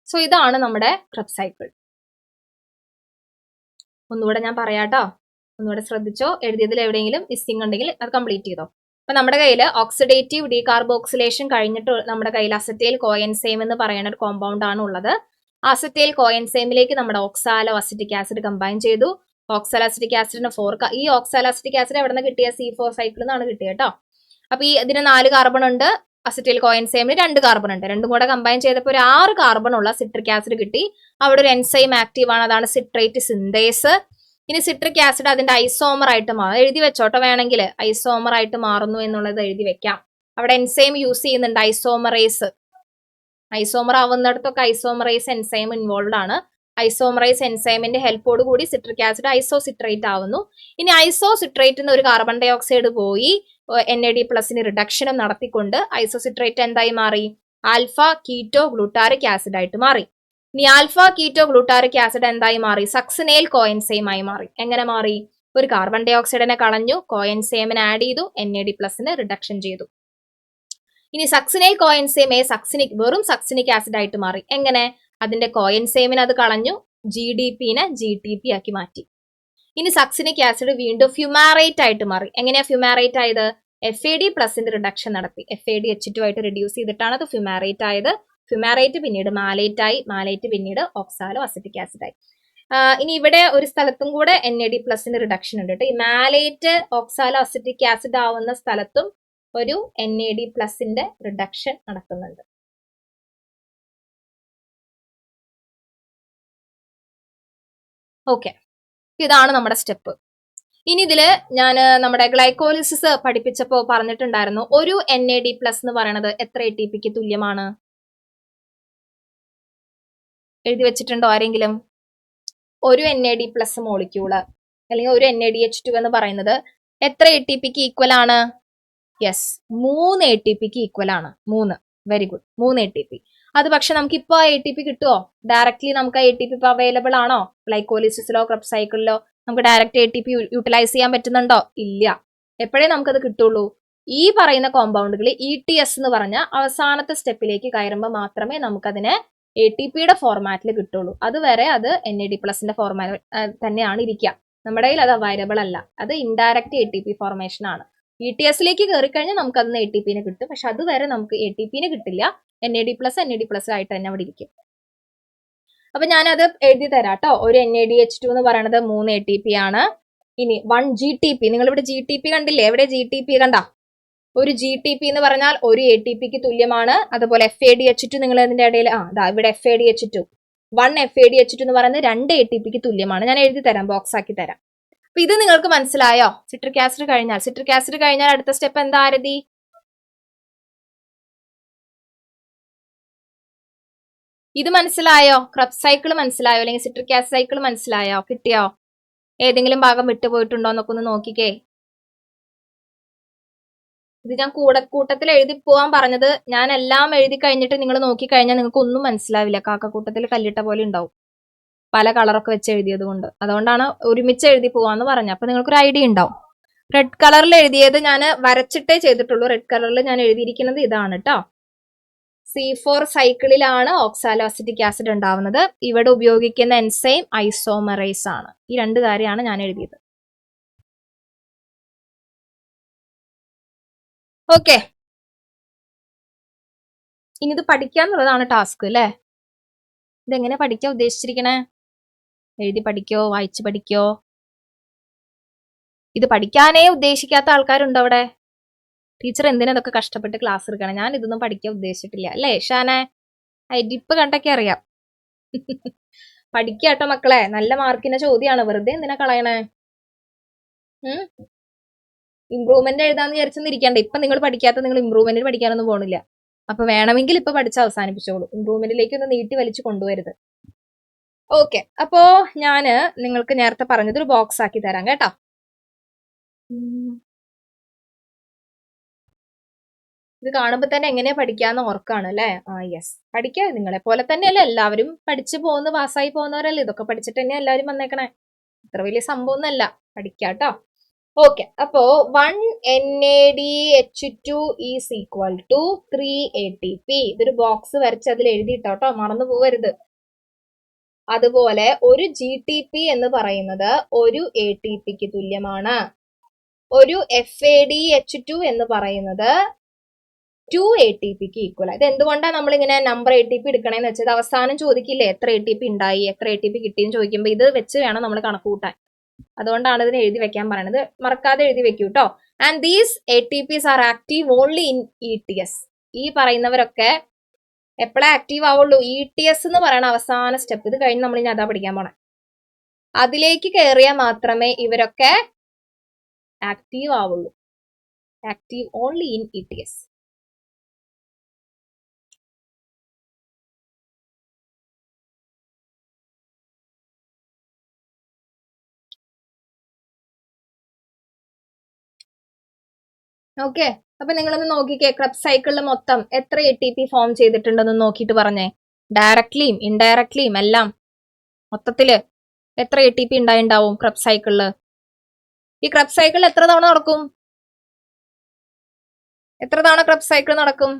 സോ ഇതാണ് നമ്മുടെ ക്രെബ്സ് സൈക്കിൾ. ഒന്നുകൂടെ ഞാൻ പറയാട്ടോ, ഒന്നുകൂടെ ശ്രദ്ധിച്ചോ. എഴുതിയതിൽ എവിടെയെങ്കിലും മിസ്സിംഗ് ഉണ്ടെങ്കിൽ അത് കംപ്ലീറ്റ് ചെയ്തോ. അപ്പൊ നമ്മുടെ കയ്യിൽ ഓക്സിഡേറ്റീവ് ഡീകാർബോക്സിലേഷൻ കഴിഞ്ഞിട്ട് നമ്മുടെ കയ്യിൽ അസറ്റൈൽ കോഎൻസൈം എന്ന് പറയുന്ന ഒരു കോമ്പൗണ്ട് ആണ് ഉള്ളത്. അസറ്റൈൽ കോഎൻസൈമിലേക്ക് നമ്മുടെ ഓക്സാലോ അസിറ്റിക് ആസിഡ് കമ്പൈൻ ചെയ്തു. ഓക്സാലോ അസിറ്റിക് ആസിഡിന് 4 ഈ ഓക്സാലോ അസിറ്റിക് ആസിഡ് എവിടെ നിന്ന് കിട്ടിയ? C4 സൈക്കിളിൽ നിന്നാണ് കിട്ടിയത് കേട്ടോ. അപ്പൊ ഇതിന് 4 കാർബൺ ഉണ്ട്. അസറ്റൈൽ കോഎൻസൈമിന് 2 കാർബൺ ഉണ്ട്. രണ്ടും കൂടെ കമ്പൈൻ ചെയ്തപ്പോൾ ഒരു 6 കാർബൺ ഉള്ള സിട്രിക് ആസിഡ് കിട്ടി. അവിടെ ഒരു എൻസൈം ആക്റ്റീവ് ആണ്, അതാണ് സിട്രേറ്റ് സിന്തേസ്. ഇനി സിട്രിക് ആസിഡ് അതിന്റെ ഐസോമർ ആയിട്ട് മാറും. എഴുതി വെച്ചോട്ടോ, വേണമെങ്കിൽ ഐസോമർ ആയിട്ട് മാറുന്നു എന്നുള്ളത് എഴുതി വെക്കാം. അവിടെ എൻസൈം യൂസ് ചെയ്യുന്നുണ്ട്, ഐസോമറേസ്. ഐസോമർ ആവുന്നിടത്തൊക്കെ ഐസോമറേസ് എൻസൈം ഇൻവോൾവ് ആണ്. ഐസോമറൈസ് എൻസൈമിന്റെ ഹെൽപ്പോട് കൂടി സിട്രിക് ആസിഡ് ഐസോസിട്രേറ്റ് ആവുന്നു. ഇനി ഐസോസിട്രേറ്റിൽ നിന്ന് ഒരു കാർബൺ ഡൈ ഓക്സൈഡ് പോയി NAD+ന് റിഡക്ഷനും നടത്തിക്കൊണ്ട് ഐസോസിട്രേറ്റ് എന്തായി മാറി? ആൽഫ കീറ്റോ ഗ്ലൂട്ടാറിക് ആസിഡ് ആയിട്ട് മാറി. ഇനി ആൽഫ കീറ്റോ ഗ്ലൂട്ടാറിക് ആസിഡ് എന്തായി മാറി? സക്സിനൈൽ കോഎൻസൈം ആയി മാറി. എങ്ങനെ മാറി? ഒരു കാർബൺ ഡൈ ഓക്സൈഡിനെ കളഞ്ഞു, കോഎൻസൈമിന് ആഡ് ചെയ്തു, NAD+ന് റിഡക്ഷൻ ചെയ്തു. ഇനി സക്സിനൈൽ കോഎൻസൈം വെറും സക്സിനിക് ആസിഡ് ആയിട്ട് മാറി. എങ്ങനെ? അതിന്റെ കോഎൻസൈമിന് അത് കളഞ്ഞു, GDPനെ GTP ആക്കി മാറ്റി. ഇനി സക്സിനിക് ആസിഡ് വീണ്ടും ഫ്യൂമാറേറ്റ് ആയിട്ട് മാറി. എങ്ങനെയാ ഫ്യൂമാറേറ്റ് ആയത്? FAD+ന്റെ റിഡക്ഷൻ നടത്തി. FADH2 ആയിട്ട് റിഡ്യൂസ് ചെയ്തിട്ടാണ് അത് ഫ്യൂമാറേറ്റ് ആയത്. ഫ്യൂമാറേറ്റ് പിന്നീട് മാലേറ്റ് ആയി, മാലേറ്റ് പിന്നീട് ഓക്സാലോ അസിറ്റിക് ആസിഡ് ആയി. ഇനി ഇവിടെ ഒരു സ്ഥലത്തും കൂടെ NAD+ന് റിഡക്ഷൻ ഉണ്ട് കേട്ടോ. ഈ മാലേറ്റ് ഓക്സാലോ അസിറ്റിക് ആസിഡ് ആവുന്ന സ്ഥലത്തും ഒരു NAD+ന്റെ റിഡക്ഷൻ നടക്കുന്നുണ്ട്. ഓക്കെ, ഇതാണ് നമ്മുടെ സ്റ്റെപ്പ്. ഇനി ഇതില് ഞാൻ നമ്മുടെ ഗ്ലൈക്കോലിസിസ് പഠിപ്പിച്ചപ്പോൾ പറഞ്ഞിട്ടുണ്ടായിരുന്നു, ഒരു NAD+ എന്ന് പറയുന്നത് എത്ര ATPക്ക് തുല്യമാണ്? എഴുതി വെച്ചിട്ടുണ്ടോ ആരെങ്കിലും? ഒരു NAD+ മോളിക്യൂള് അല്ലെങ്കിൽ ഒരു NADH2 എന്ന് പറയുന്നത് എത്ര ATPക്ക് ഈക്വൽ ആണ്? യെസ്, 3 ATPക്ക് ഈക്വൽ ആണ്. 3, വെരി ഗുഡ്, 3 ATP. അത് പക്ഷെ നമുക്ക് ഇപ്പൊ ATP കിട്ടുമോ? ഡയറക്ട്ലി നമുക്ക് ATP ഇപ്പൊ അവൈലബിൾ ആണോ? ഗ്ലൈക്കോലിസിസിലോ ക്രെബ്സ് സൈക്കിളിലോ നമുക്ക് ഡയറക്റ്റ് ATP യൂട്ടിലൈസ് ചെയ്യാൻ പറ്റുന്നുണ്ടോ? ഇല്ല. എപ്പോഴേ നമുക്കത് കിട്ടുള്ളൂ? ഈ പറയുന്ന കോമ്പൗണ്ടുകൾ ETS എന്ന് പറഞ്ഞ അവസാനത്തെ സ്റ്റെപ്പിലേക്ക് കയറുമ്പോൾ മാത്രമേ നമുക്കതിനെ ATPയുടെ ഫോർമാറ്റിൽ കിട്ടുള്ളൂ. അതുവരെ അത് NAD+ന്റെ ഫോർമാറ്റ് തന്നെയാണ് ഇരിക്കുക. നമ്മുടെ കയ്യിൽ അത് അവൈലബിൾ അല്ല. അത് ഇൻഡയറക്റ്റ് ATP ഫോർമേഷൻ ആണ്. ETSലേക്ക് കയറിക്കഴിഞ്ഞാൽ നമുക്ക് അതിന് ATPനെ കിട്ടും. പക്ഷെ അതുവരെ നമുക്ക് ATPനെ കിട്ടില്ല. NAD+ ആയിട്ട് തന്നെ അവിടെ ഇരിക്കും. അപ്പൊ ഞാനത് എഴുതി തരാം കേട്ടോ. ഒരു NADH2 എന്ന് പറയുന്നത് 3 ATP ആണ്. ഇനി 1 GTP, നിങ്ങൾ ഇവിടെ GTP കണ്ടില്ലേ? എവിടെ GTP കണ്ട? ഒരു GTP എന്ന് പറഞ്ഞാൽ ഒരു ATPക്ക് തുല്യമാണ്. അതുപോലെ FADH2 നിങ്ങൾ ഇതിന്റെ ഇടയിൽ ഇവിടെ FADH2 1 FADH2 എന്ന് പറയുന്നത് 2 ATPക്ക് തുല്യമാണ്. ഞാൻ എഴുതി തരാം, ബോക്സ് ആക്കി തരാം. അപ്പൊ ഇത് നിങ്ങൾക്ക് മനസ്സിലായോ? സിട്രിക് ആസിഡ് കഴിഞ്ഞാൽ അടുത്ത സ്റ്റെപ്പ് എന്താ ആരതി? ഇത് മനസ്സിലായോ? ക്രബ്സ് സൈക്കിൾ മനസ്സിലായോ? അല്ലെങ്കിൽ സിട്രിക് ആസിഡ് സൈക്കിൾ മനസ്സിലായോ? കിട്ടിയോ? ഏതെങ്കിലും ഭാഗം വിട്ടുപോയിട്ടുണ്ടോ എന്നൊക്കെ ഒന്ന് നോക്കിക്കേ. ഇത് ഞാൻ കൂട്ടത്തിൽ എഴുതി പോവാൻ പറഞ്ഞത്. ഞാൻ എല്ലാം എഴുതി കഴിഞ്ഞിട്ട് നിങ്ങൾ നോക്കിക്കഴിഞ്ഞാൽ നിങ്ങൾക്ക് ഒന്നും മനസ്സിലാവില്ല. കാക്കക്കൂട്ടത്തിൽ കല്ലിട്ട പോലെ ഉണ്ടാവും, പല കളറൊക്കെ വെച്ച് എഴുതിയത് കൊണ്ട്. അതുകൊണ്ടാണ് ഒരുമിച്ച് എഴുതി പോവാന്ന് പറഞ്ഞത്. അപ്പൊ നിങ്ങൾക്കൊരു ഐഡിയ ഉണ്ടാവും. റെഡ് കളറിൽ എഴുതിയത് ഞാൻ വരച്ചിട്ടേ ചെയ്തിട്ടുള്ളൂ. റെഡ് കളറിൽ ഞാൻ എഴുതിയിരിക്കുന്നത് ഇതാണ് കേട്ടോ. C4 സൈക്കിളിലാണ് ഓക്സാലോ അസിറ്റിക് ആസിഡ് ഉണ്ടാവുന്നത്. ഇവിടെ ഉപയോഗിക്കുന്ന എൻസൈം ഐസോമറൈസ് ആണ്. ഈ 2 കാര്യമാണ് ഞാൻ എഴുതിയത്. ഓക്കെ, ഇനി ഇത് പഠിക്കാന്നുള്ളതാണ് ടാസ്ക് അല്ലേ? ഇതെങ്ങനെ പഠിക്കാൻ ഉദ്ദേശിച്ചിരിക്കണേ? എഴുതി പഠിക്കോ, വായിച്ച് പഠിക്കോ? ഇത് പഠിക്കാനേ ഉദ്ദേശിക്കാത്ത ആൾക്കാരുണ്ടോ അവിടെ? ടീച്ചർ എന്തിനാ ഇതൊക്കെ കഷ്ടപ്പെട്ട് ക്ലാസ് എടുക്കണം? ഞാൻ ഇതൊന്നും പഠിക്കാൻ ഉദ്ദേശിച്ചിട്ടില്ല അല്ലേ ഷാനെ? ഐഡിപ്പ് കണ്ടൊക്കെ അറിയാം. പഠിക്കാട്ടോ മക്കളെ, നല്ല മാർക്കിന്റെ ചോദ്യമാണ്. വെറുതെ എന്തിനാ കളയണേ? ഇമ്പ്രൂവ്മെന്റ് എഴുതാന്ന് വിചാരിച്ചൊന്നിരിക്കണ്ട. ഇപ്പൊ നിങ്ങൾ പഠിക്കാത്ത നിങ്ങൾ ഇമ്പ്രൂവ്മെന്റിൽ പഠിക്കാനൊന്നും പോണില്ല. അപ്പൊ വേണമെങ്കിൽ ഇപ്പൊ പഠിച്ച് അവസാനിപ്പിച്ചോളൂ. ഇമ്പ്രൂവ്മെന്റിലേക്ക് ഒന്ന് നീട്ടി വലിച്ചു കൊണ്ടുവരുത്. ഓക്കെ, അപ്പോ ഞാന് നിങ്ങൾക്ക് നേരത്തെ പറഞ്ഞത് ഒരു ബോക്സ് ആക്കി തരാം കേട്ടോ. ഇത് കാണുമ്പോ തന്നെ എങ്ങനെയാ പഠിക്കാന്ന് ഓർക്കാണ് അല്ലെ? യെസ്, പഠിക്കുക. നിങ്ങളെ പോലെ തന്നെയല്ലേ എല്ലാവരും പഠിച്ചു പോകുന്ന പാസ്സായി പോകുന്നവരല്ലേ? ഇതൊക്കെ പഠിച്ചിട്ട് തന്നെ എല്ലാവരും വന്നേക്കണേ. അത്ര വലിയ സംഭവം ഒന്നല്ല, പഠിക്കാട്ടോ. ഓക്കെ, അപ്പോ 1 NADH2 is equal to 3 ATP. ഇതൊരു ബോക്സ് വരച്ച് അതിൽ എഴുതിയിട്ടോ, മറന്നു പോവരുത്. അതുപോലെ ഒരു GTP എന്ന് പറയുന്നത് ഒരു ATPക്ക് തുല്യമാണ്. ഒരു FADH2 എന്ന് പറയുന്നത് 2 ATPക്ക് ഈക്വൽ. ഇത് എന്തുകൊണ്ടാണ് നമ്മൾ ഇങ്ങനെ നമ്പർ ATP എടുക്കണേന്ന് വെച്ചത്? അവസാനം ചോദിക്കില്ലേ എത്ര ATP ഉണ്ടായി, എത്ര ATP കിട്ടിയെന്ന് ചോദിക്കുമ്പോൾ ഇത് വെച്ച് വേണം നമ്മൾ കണക്ക് കൂട്ടാൻ. അതുകൊണ്ടാണ് ഇതിന് എഴുതി വെക്കാൻ പറയുന്നത്. മറക്കാതെ എഴുതി വെക്കൂ കേട്ടോ. And these ATPs are active only in ETS. ഈ പറയുന്നവരൊക്കെ എപ്പോഴാ ആക്റ്റീവ് ആവുള്ളൂ? ETS എന്ന് പറയുന്ന അവസാന സ്റ്റെപ്പ്. ഇത് കഴിഞ്ഞ് നമ്മൾ ഇനി അതാ പഠിക്കാൻ പോണേ. അതിലേക്ക് കയറിയാൽ മാത്രമേ ഇവരൊക്കെ ആക്റ്റീവ് ആവുള്ളൂ. Active only in ETS. Okay, അപ്പൊ നിങ്ങളൊന്ന് നോക്കിക്കേ. ക്രബ്സ് സൈക്കിളിൽ മൊത്തം എത്ര ATP ഫോം ചെയ്തിട്ടുണ്ടെന്ന് നോക്കിയിട്ട് പറഞ്ഞേ. ഡയറക്ട്ലിയും ഇൻഡയറക്ട്ലിയും എല്ലാം മൊത്തത്തില് എത്ര ATP ഉണ്ടാവും ക്രബ്സ് സൈക്കിളില്? ഈ ക്രബ്സ് സൈക്കിൾ എത്ര തവണ നടക്കും? എത്ര തവണ ക്രബ്സ് സൈക്കിൾ നടക്കും?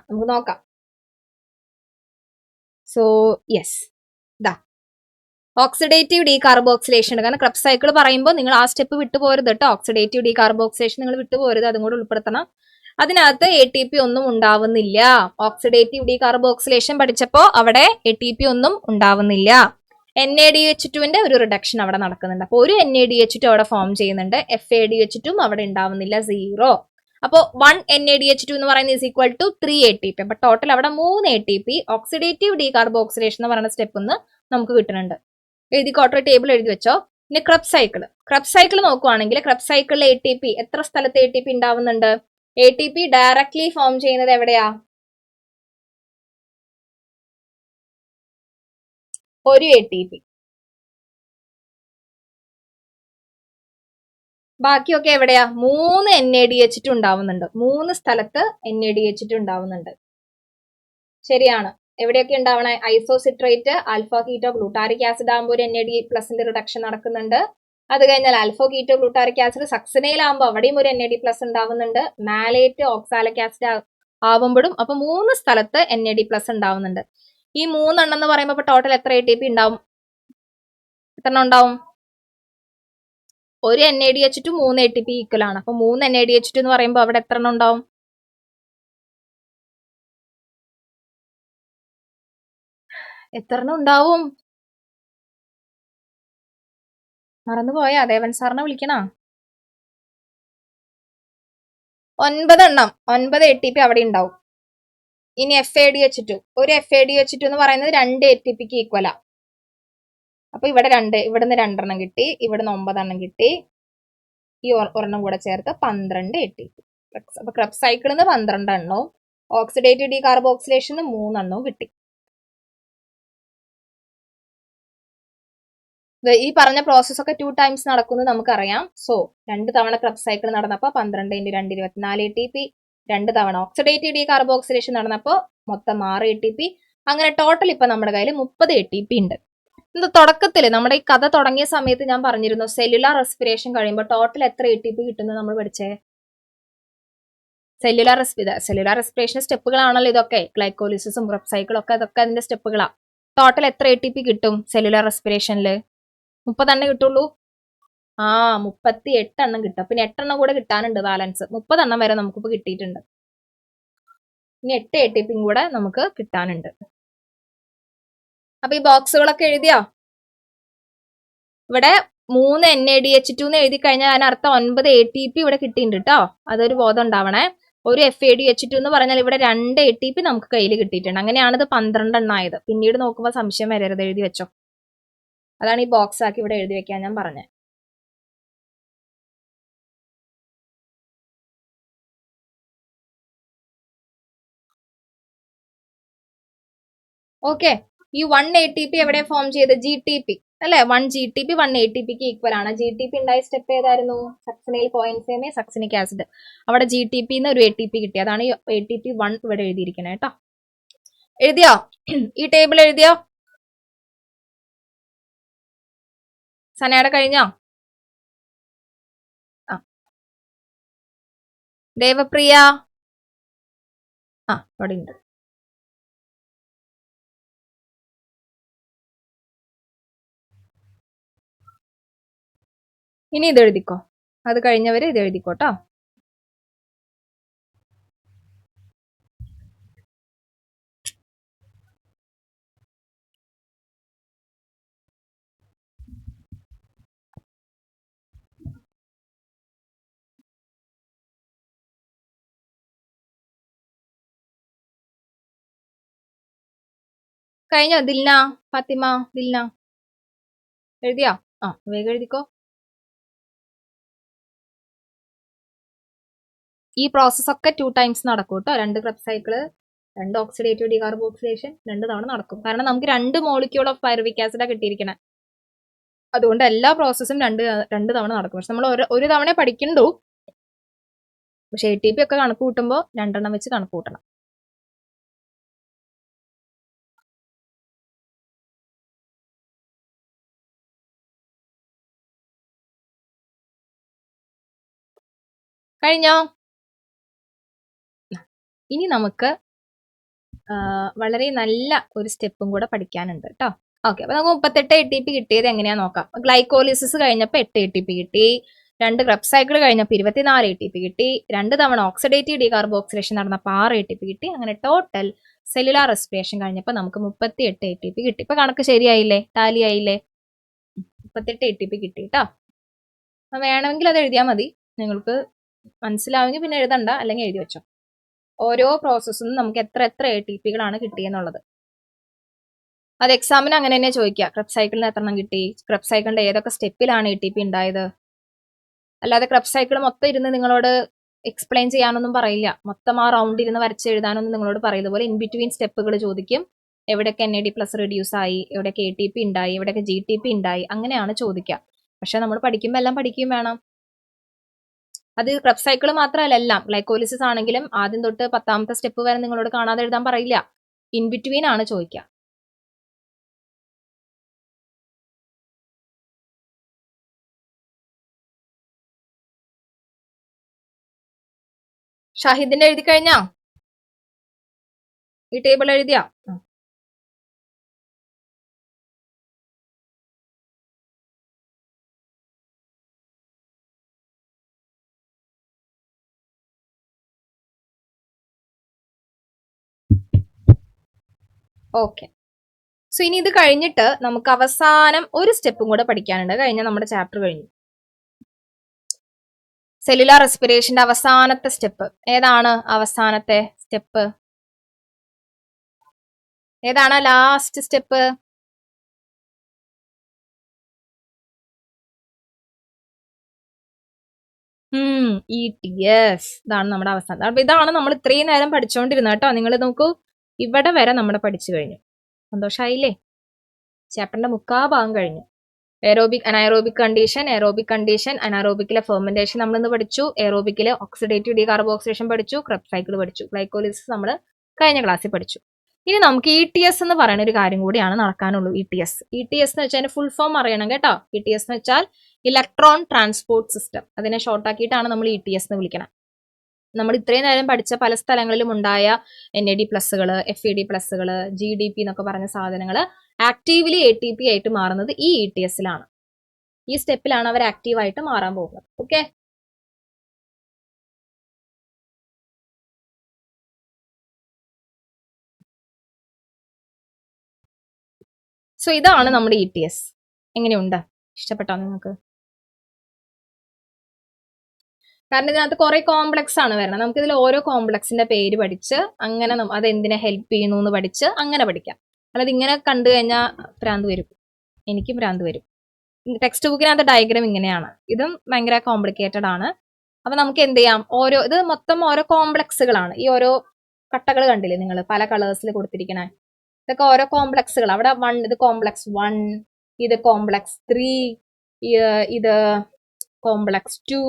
നമുക്ക് നോക്കാം. സോ യെസ്, ദാ ഓക്സിഡേറ്റീവ് ഡീകാർബോക്സിലേഷൻ. കാരണം ക്രബ്സ് സൈക്കിൾ പറയുമ്പോൾ നിങ്ങൾ ആ സ്റ്റെപ്പ് വിട്ടുപോരുത് കേട്ടോ. ഓക്സിഡേറ്റീവ് ഡീകാർബോക്സിലേഷൻ നിങ്ങൾ വിട്ടുപോരുത്, അതും കൂടെ ഉൾപ്പെടുത്തണം. അതിനകത്ത് ATP ഒന്നും ഉണ്ടാവുന്നില്ല. ഓക്സിഡേറ്റീവ് ഡീകാർബോക്സിലേഷൻ പഠിച്ചപ്പോൾ അവിടെ ATP ഒന്നും ഉണ്ടാവുന്നില്ല. NADH2ന്റെ ഒരു റിഡക്ഷൻ അവിടെ നടക്കുന്നുണ്ട്. അപ്പോൾ ഒരു NADH2 അവിടെ ഫോം ചെയ്യുന്നുണ്ട്. FADH2 അവിടെ ഉണ്ടാവുന്നില്ല, 0. അപ്പോൾ 1 NADH2 എന്ന് പറയുന്നത് ഈസ് ഈക്വൽ ടു 3 ATP. അപ്പൊ ടോട്ടൽ അവിടെ 3 ATP ഓക്സിഡേറ്റീവ് ഡീകാർബോക്സിലേഷൻ എന്ന് പറയുന്ന സ്റ്റെപ്പ് നമുക്ക് കിട്ടുന്നുണ്ട്. എഴുതിക്കോട്ടെ, ടേബിൾ എഴുതി വെച്ചോ. ഇനി ക്രബ്സ് സൈക്കിൾ നോക്കുവാണെങ്കിൽ ക്രബ്സ് സൈക്കിളിലെ ATP എത്ര സ്ഥലത്ത് ATP ഉണ്ടാവുന്നുണ്ട്? ATP ഡയറക്ട്ലി ഫോം ചെയ്യുന്നത് എവിടെയാ? ഒരു ATP. ബാക്കിയൊക്കെ എവിടെയാ? 3 NADH2 ഉണ്ടാവുന്നുണ്ട്. 3 സ്ഥലത്ത് NADH2 ഉണ്ടാവുന്നുണ്ട്. ശരിയാണ്. എവിടെയൊക്കെ ഉണ്ടാവണേ? Isocitrate, alpha keto glutaric acid ആകുമ്പോൾ ഒരു NAD+ റിഡക്ഷൻ നടക്കുന്നുണ്ട്. അത് കഴിഞ്ഞാൽ ആൽഫോ കീറ്റോ ഗ്ലൂട്ടാറിക് ആസിഡ് സക്സനയിലാകുമ്പോൾ അവിടെയും ഒരു NAD+ ഉണ്ടാവുന്നുണ്ട്. മാലേറ്റ് ഓക്സാലിക് ആസിഡ് ആവുമ്പോഴും. അപ്പൊ 3 സ്ഥലത്ത് NAD+ ഉണ്ടാവുന്നുണ്ട്. ഈ 3 എന്ന് പറയുമ്പോൾ ടോട്ടൽ എത്ര ATP ഉണ്ടാവും? എത്ര ഉണ്ടാവും? ഒരു NADH2 3 ATP ഈക്വൽ ആണ്. അപ്പൊ 3 NADH2 എന്ന് പറയുമ്പോൾ അവിടെ എത്ര ഉണ്ടാവും? എത്ര ഉണ്ടാവും? മറന്നുപോയാ ദേവൻ സാറിനെ വിളിക്കണ? 9 എണ്ണം, 9 ATP അവിടെ ഉണ്ടാവും. ഇനി FADH2, ഒരു FADH2 എന്ന് പറയുന്നത് 2 ATPക്ക് ഈക്വലാ. അപ്പൊ ഇവിടെ 2, ഇവിടുന്ന് 2 എണ്ണം കിട്ടി, ഇവിടുന്ന് 9 എണ്ണം കിട്ടി, ഈ ഒരെണ്ണം കൂടെ ചേർത്ത് 12 ATP. അപ്പൊ ക്രെബ്സ് സൈക്കിളിന്ന് 12 എണ്ണവും ഓക്സിഡേറ്റീവ് ഡീകാർബോക്സിലേഷന് 3 എണ്ണവും കിട്ടി. ഈ പറഞ്ഞ പ്രോസസ് ഒക്കെ 2 ടൈംസ് നടക്കുന്നത് നമുക്കറിയാം. സോ 2 തവണ ക്രെബ്സ് സൈക്കിൾ നടന്നപ്പോൾ 12 × 2 24 ATP, 2 തവണ ഓക്സിഡേറ്റീവ് ഡീകാർബോക്സിലേഷൻ നടന്നപ്പോൾ മൊത്തം 6 ATP. അങ്ങനെ ടോട്ടൽ ഇപ്പൊ നമ്മുടെ കയ്യിൽ 30 ATP ഉണ്ട്. ഇത് തുടക്കത്തിൽ നമ്മുടെ ഈ കഥ തുടങ്ങിയ സമയത്ത് ഞാൻ പറഞ്ഞിരുന്നു സെല്ലുലാർ റെസ്പിറേഷൻ കഴിയുമ്പോൾ ടോട്ടൽ എത്ര ATP കിട്ടുന്നത് നമ്മൾ പഠിച്ചേ. സെല്ലുലാർ റെസ്പിറേഷൻ സ്റ്റെപ്പുകളാണല്ലോ ഇതൊക്കെ. ഗ്ലൈക്കോലിസിസും ക്രെബ്സ് സൈക്കിളും ഒക്കെ അതൊക്കെ അതിന്റെ സ്റ്റെപ്പുകളാണ്. ടോട്ടൽ എത്ര ATP കിട്ടും സെല്ലുലാർ റെസ്പിറേഷനിൽ? 30 എണ്ണം കിട്ടുള്ളൂ. 38 എണ്ണം കിട്ടും. പിന്നെ 8 എണ്ണം കൂടെ കിട്ടാനുണ്ട് ബാലൻസ്. 30 എണ്ണം വരെ നമുക്കിപ്പോ കിട്ടിയിട്ടുണ്ട്. ഇനി 8 ATP കൂടെ നമുക്ക് കിട്ടാനുണ്ട്. അപ്പൊ ഈ ബോക്സുകളൊക്കെ എഴുതിയോ? ഇവിടെ 3 NADH2 എന്ന് എഴുതി കഴിഞ്ഞാൽ അതിനർത്ഥം 9 ATP ഇവിടെ കിട്ടിയിട്ടുണ്ട് കേട്ടോ. അതൊരു ബോധം ഉണ്ടാവണേ. ഒരു FADH2 എന്ന് പറഞ്ഞാൽ ഇവിടെ 2 ATP നമുക്ക് കയ്യിൽ കിട്ടിയിട്ടുണ്ട്. അങ്ങനെയാണ് ഇത് 12 എണ്ണം ആയത്. പിന്നീട് നോക്കുമ്പോൾ സംശയം വരരുത്, എഴുതി വെച്ചോ. അതാണ് ഈ ബോക്സ് ആക്കി ഇവിടെ എഴുതി വെക്കാൻ ഞാൻ പറഞ്ഞത്. ഓക്കെ, ഈ 1 ATP എവിടെ ഫോം ചെയ്ത്? GTP അല്ലെ. 1 GTP 1 ATPക്ക് ഈക്വൽ ആണ്. GTP ഉണ്ടായ സ്റ്റെപ്പ് ഏതായിരുന്നു? Succinyl coenzyme succinic acid. അവിടെ GTP ഒരു ATP കിട്ടി. അതാണ് ഈ ATP 1 ഇവിടെ എഴുതിയിരിക്കുന്നത് കേട്ടോ. എഴുതിയോ? ഈ ടേബിൾ എഴുതിയോ? സനയുടെ കഴിഞ്ഞോ? ദേവപ്രിയ അവിടെ ഉണ്ട്. ഇനി ഇത് എഴുതിക്കോ. അത് കഴിഞ്ഞവര് ഇത് എഴുതിക്കോട്ടോ. കഴിഞ്ഞോ? ദിൽന, ഫാത്തിമ, ദിൽന എഴുതിയോ? വേഗം എഴുതിക്കോ. ഈ പ്രോസസ് ഒക്കെ 2 ടൈംസ് നടക്കും കേട്ടോ. 2 ക്രെബ്സ് സൈക്കിള്, 2 ഓക്സിഡേറ്റീവ് ഡീകാർബോക്സിലേഷൻ 2 തവണ നടക്കും. കാരണം നമുക്ക് 2 മോളിക്യൂൾ ഓഫ് പൈറുവിക് ആസിഡാണ് കിട്ടിയിരിക്കണം. അതുകൊണ്ട് എല്ലാ പ്രോസസ്സും 2 തവണ നടക്കും. പക്ഷെ നമ്മൾ ഒരു തവണ പഠിക്കണ്ടു. പക്ഷെ ATP ഒക്കെ കണക്ക് കൂട്ടുമ്പോൾ 2 എണ്ണം വെച്ച് കണക്ക് കൂട്ടണം. കഴിഞ്ഞോ? ഇനി നമുക്ക് വളരെ നല്ല ഒരു സ്റ്റെപ്പും കൂടെ പഠിക്കാനുണ്ട് കേട്ടോ. ഓക്കെ, അപ്പൊ നമുക്ക് 38 ATP കിട്ടിയത് എങ്ങനെയാ നോക്കാം. ഗ്ലൈക്കോലിസിസ് കഴിഞ്ഞപ്പോൾ 8 ATP കിട്ടി, 2 ക്രെബ്സ് സൈക്കിൾ കഴിഞ്ഞപ്പോൾ 24 ATP കിട്ടി, 2 തവണ ഓക്സിഡേറ്റീവ് ഡീകാർബോക്സിലേഷൻ നടന്നപ്പോൾ 6 ATP കിട്ടി. അങ്ങനെ ടോട്ടൽ സെല്ലുലാർ റെസ്പിറേഷൻ കഴിഞ്ഞപ്പോൾ നമുക്ക് 38 ATP കിട്ടി. ഇപ്പൊ കണക്ക് ശരിയായില്ലേ? ടാലി ആയില്ലേ? 38 ATP കിട്ടി കേട്ടോ. വേണമെങ്കിൽ അത് എഴുതിയാൽ മതി. നിങ്ങൾക്ക് മനസ്സിലാവുമെങ്കിൽ പിന്നെ എഴുതണ്ട, അല്ലെങ്കിൽ എഴുതി വെച്ചോ. ഓരോ പ്രോസസ്സിനും നമുക്ക് എത്ര ATPകളാണ് കിട്ടിയെന്നുള്ളത്. അത് എക്സാമിന് അങ്ങനെ തന്നെ ചോദിക്കുക. ക്രെബ്സ് സൈക്കിളിന് എത്ര എണ്ണം കിട്ടി, ക്രെബ്സ് സൈക്കിളിന്റെ ഏതൊക്കെ സ്റ്റെപ്പിലാണ് ATP ഉണ്ടായത്. അല്ലാതെ ക്രെബ്സ് സൈക്കിൾ മൊത്തം ഇരുന്ന് നിങ്ങളോട് എക്സ്പ്ലെയിൻ ചെയ്യാനൊന്നും പറയില്ല. മൊത്തം ആ റൗണ്ട് ഇരുന്ന് വരച്ച് എഴുതാനൊന്നും നിങ്ങളോട് പറയുന്നത് പോലെ ഇൻ ബിറ്റ്വീൻ സ്റ്റെപ്പുകൾ ചോദിക്കും. എവിടെയൊക്കെ NAD+ റെഡ്യൂസ് ആയി, എവിടെയൊക്കെ ATP ഉണ്ടായി, എവിടെയൊക്കെ GTP ഉണ്ടായി, അങ്ങനെയാണ് ചോദിക്കുക. പക്ഷെ നമ്മൾ പഠിക്കുമ്പോൾ എല്ലാം പഠിക്കുകയും വേണം. അത് ക്രെബ്സ് സൈക്കിൾ മാത്രമല്ല, എല്ലാം ഗ്ലൈക്കോലിസിസ് ആണെങ്കിലും ആദ്യം തൊട്ട് 10ാമത്തെ സ്റ്റെപ്പ് വരെ നിങ്ങളോട് കാണാതെ എഴുതാൻ പറയില്ല. ഇൻ ബിറ്റ്വീൻ ആണ് ചോദിക്കുക. ഷാഹിദിന്റെ എഴുതി കഴിഞ്ഞോ? ഈ ടേബിൾ എഴുതിയോ? ഓക്കെ. സോ ഇനി ഇത് കഴിഞ്ഞിട്ട് നമുക്ക് അവസാനം ഒരു സ്റ്റെപ്പും കൂടെ പഠിക്കാനുണ്ട്. കഴിഞ്ഞ നമ്മുടെ ചാപ്റ്റർ കഴിഞ്ഞു. സെല്ലുലാർ റെസ്പിറേഷന്റെ അവസാനത്തെ സ്റ്റെപ്പ് ഏതാണ്? അവസാനത്തെ സ്റ്റെപ്പ് ഏതാണ്? Last step ETS. ഇതാണ് നമ്മുടെ അവസാനം. അപ്പൊ ഇതാണ് നമ്മൾ ഇത്രയും നേരം പഠിച്ചുകൊണ്ടിരുന്നത് കേട്ടോ. നിങ്ങൾ നോക്കൂ, ഇവിടെ വരെ നമ്മൾ പഠിച്ചു കഴിഞ്ഞു. സന്തോഷായില്ലേ? ചാപ്റ്ററിന്റെ ഭാഗം കഴിഞ്ഞു. Aerobic anaerobic condition, aerobic condition, അനൈറോബിക്കിലെ ഫെർമെന്റേഷൻ നമ്മൾ ഇന്ന് പഠിച്ചു. എയറോബിക്കിലെ ഓക്സിഡേറ്റീവ് ഡീകാർബോക്സിലേഷൻ പഠിച്ചു. ക്രെബ്സ് സൈക്കിൾ പഠിച്ചു. ഗ്ലൈക്കോലിസിസ് നമ്മൾ കഴിഞ്ഞ ക്ലാസ്സിൽ പഠിച്ചു. ഇനി നമുക്ക് ETS എന്ന് പറയുന്ന ഒരു കാര്യം കൂടിയാണ് നടക്കാനുള്ളൂ. ETS എന്ന് വെച്ചാൽ ഫുൾ ഫോം അറിയണം കേട്ടോ. ETS എന്ന് വെച്ചാൽ ഇലക്ട്രോൺ ട്രാൻസ്പോർട്ട് സിസ്റ്റം. അതിനെ ഷോർട്ടാക്കിയിട്ടാണ് നമ്മൾ ETS എന്ന് വിളിക്കണം. നമ്മൾ ഇത്രയും നേരം പഠിച്ച പല സ്ഥലങ്ങളിലും ഉണ്ടായ NAD+, FAD+, GDP എന്നൊക്കെ പറഞ്ഞ സാധനങ്ങൾ ആക്റ്റീവ്ലി ATP ആയിട്ട് മാറുന്നത് ഈ ETS-ലാണ്. ഈ സ്റ്റെപ്പിലാണ് അവർ ആക്റ്റീവായിട്ട് മാറാൻ പോകുന്നത്. ഓക്കെ, സോ ഇതാണ് നമ്മുടെ ETS. എങ്ങനെയുണ്ട്? ഇഷ്ടപ്പെട്ടോ നിങ്ങൾക്ക്? കാരണം ഇതിനകത്ത് കുറെ കോംപ്ലക്സ് ആണ് വരുന്നത്. നമുക്ക് ഇതിൽ ഓരോ കോംപ്ലക്സിന്റെ പേര് പഠിച്ച് അങ്ങനെ അത് എന്തിനെ ഹെൽപ്പ് ചെയ്യുന്നു എന്ന് പഠിച്ച് അങ്ങനെ പഠിക്കാം. അല്ലാതെ ഇങ്ങനെ കണ്ടു കഴിഞ്ഞാൽ ഭ്രാന്ത് വരും. എനിക്ക് ഭ്രാന്ത് വരും. ടെക്സ്റ്റ് ബുക്കിനകത്ത് ഡയഗ്രാം ഇങ്ങനെയാണ്. ഇതും ഭയങ്കര കോംപ്ലിക്കേറ്റഡ് ആണ്. അപ്പൊ നമുക്ക് എന്ത് ചെയ്യാം, ഇത് മൊത്തം ഓരോ കോംപ്ലക്സുകളാണ്. ഈ ഓരോ കട്ടകൾ കണ്ടില്ലേ നിങ്ങൾ, പല കളേഴ്സിൽ കൊടുത്തിരിക്കണേ, ഇതൊക്കെ ഓരോ കോംപ്ലക്സുകൾ. അവിടെ ഇത് കോംപ്ലക്സ് 1, ഇത് കോംപ്ലക്സ് 3, ഇത് കോംപ്ലക്സ് 2,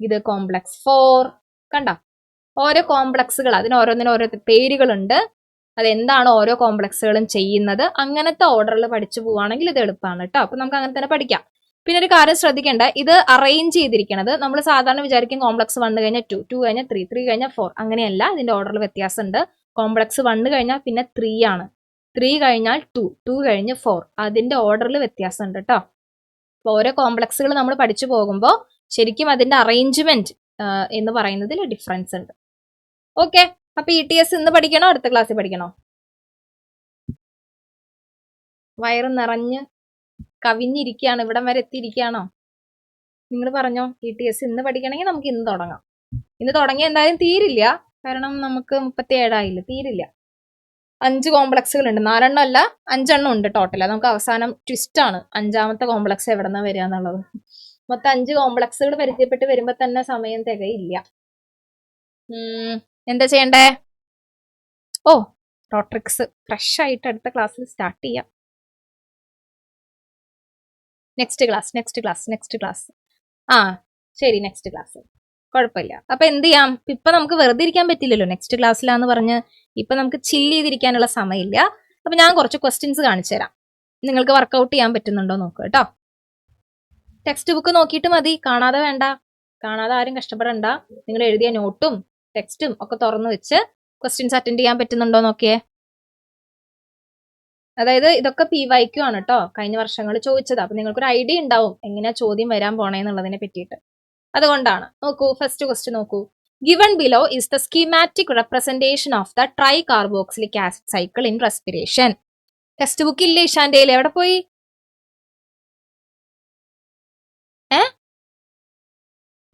ഇത് കോംപ്ലക്സ് 4. കണ്ട, ഓരോ കോംപ്ലക്സുകൾ, അതിന് ഓരോന്നിനും ഓരോ പേരുകളുണ്ട്. അതെന്താണ് ഓരോ കോംപ്ലക്സുകളും ചെയ്യുന്നത്, അങ്ങനത്തെ ഓർഡറിൽ പഠിച്ചു പോവുകയാണെങ്കിൽ ഇത് എളുപ്പമാണ് കേട്ടോ. അപ്പൊ നമുക്ക് അങ്ങനെ തന്നെ പഠിക്കാം. പിന്നെ ഒരു കാര്യം ശ്രദ്ധിക്കേണ്ട, ഇത് അറേഞ്ച് ചെയ്തിരിക്കുന്നത് നമ്മൾ സാധാരണ വിചാരിക്കും കോംപ്ലക്സ് 1 കഴിഞ്ഞാൽ 2, 2 കഴിഞ്ഞാൽ 3, 3 കഴിഞ്ഞാൽ 4. അങ്ങനെയല്ല, ഇതിന്റെ ഓർഡറിൽ വ്യത്യാസമുണ്ട്. കോംപ്ലക്സ് 1 കഴിഞ്ഞാൽ പിന്നെ 3 ആണ്, 3 കഴിഞ്ഞാൽ 2, 2 കഴിഞ്ഞ് 4. അതിന്റെ ഓർഡറിൽ വ്യത്യാസമുണ്ട് കേട്ടോ. അപ്പൊ ഓരോ കോംപ്ലക്സുകൾ നമ്മൾ പഠിച്ചു പോകുമ്പോൾ ശരിക്കും അതിന്റെ അറേഞ്ച്മെന്റ് എന്ന് പറയുന്നതിൽ ഡിഫറൻസ് ഉണ്ട്. ഓക്കെ, അപ്പൊ ETS ഇന്ന് പഠിക്കണോ അടുത്ത ക്ലാസ്സിൽ പഠിക്കണോ? വയറ് നിറഞ്ഞ് കവിഞ്ഞിരിക്കുകയാണ്, ഇവിടം വരെ എത്തിയിരിക്കുകയാണോ? നിങ്ങൾ പറഞ്ഞോ. ETS ഇന്ന് പഠിക്കണമെങ്കിൽ നമുക്ക് ഇന്ന് തുടങ്ങാം. ഇന്ന് തുടങ്ങിയ എന്തായാലും തീരില്ല, കാരണം നമുക്ക് 37 ആയില്ല, തീരില്ല. 5 കോംപ്ലക്സുകൾ ഉണ്ട്, 4 എണ്ണം അല്ല 5 എണ്ണം ഉണ്ട് ടോട്ടൽ. നമുക്ക് അവസാനം ട്വിസ്റ്റ് ആണ് 5ാമത്തെ കോംപ്ലക്സ് എവിടെ നിന്നാ വരിക എന്നുള്ളത്. മൊത്തം 5 കോംപ്ലക്സുകൾ പരിചയപ്പെട്ട് വരുമ്പോ തന്നെ സമയം തികയില്ല. എന്താ ചെയ്യണ്ടേ? റോട്രിക്സ് ഫ്രഷ് ആയിട്ട് അടുത്ത ക്ലാസ്സിൽ സ്റ്റാർട്ട് ചെയ്യാം. Next class. ശരി, നെക്സ്റ്റ് ക്ലാസ് കുഴപ്പമില്ല. അപ്പൊ എന്ത് ചെയ്യാം, ഇപ്പൊ നമുക്ക് വെറുതെ ഇരിക്കാൻ പറ്റില്ലല്ലോ, നെക്സ്റ്റ് ക്ലാസ്സിലാന്ന് പറഞ്ഞ് ഇപ്പൊ നമുക്ക് ചില്ല് ചെയ്തിരിക്കാനുള്ള സമയമില്ല. അപ്പൊ ഞാൻ കുറച്ച് ക്വസ്റ്റ്യൻസ് കാണിച്ചു തരാം, നിങ്ങൾക്ക് വർക്കൗട്ട് ചെയ്യാൻ പറ്റുന്നുണ്ടോ നോക്കുക കേട്ടോ. ടെക്സ്റ്റ് ബുക്ക് നോക്കിയിട്ട് മതി, കാണാതെ വേണ്ട. കാണാതെ ആരും കഷ്ടപ്പെടണ്ട. നിങ്ങൾ എഴുതിയ നോട്ടും ടെക്സ്റ്റും ഒക്കെ തുറന്നു വെച്ച് ക്വസ്റ്റ്യൻസ് അറ്റൻഡ് ചെയ്യാൻ പറ്റുന്നുണ്ടോ നോക്കിയേ. അതായത് ഇതൊക്കെ PYQ ആണ് കേട്ടോ, കഴിഞ്ഞ വർഷങ്ങളിൽ ചോദിച്ചത്. അപ്പൊ നിങ്ങൾക്കൊരു ഐഡിയ ഉണ്ടാവും എങ്ങനെയാ ചോദ്യം വരാൻ പോണേന്നുള്ളതിനെ പറ്റിയിട്ട്. അതുകൊണ്ടാണ്. നോക്കൂ, ഫസ്റ്റ് ക്വസ്റ്റ്യൻ നോക്കൂ. Given below is the schematic representation of the tricarboxylic acid cycle in respiration. Text book ഇല്ലേ ഇഷാന്റെ? എവിടെ പോയി?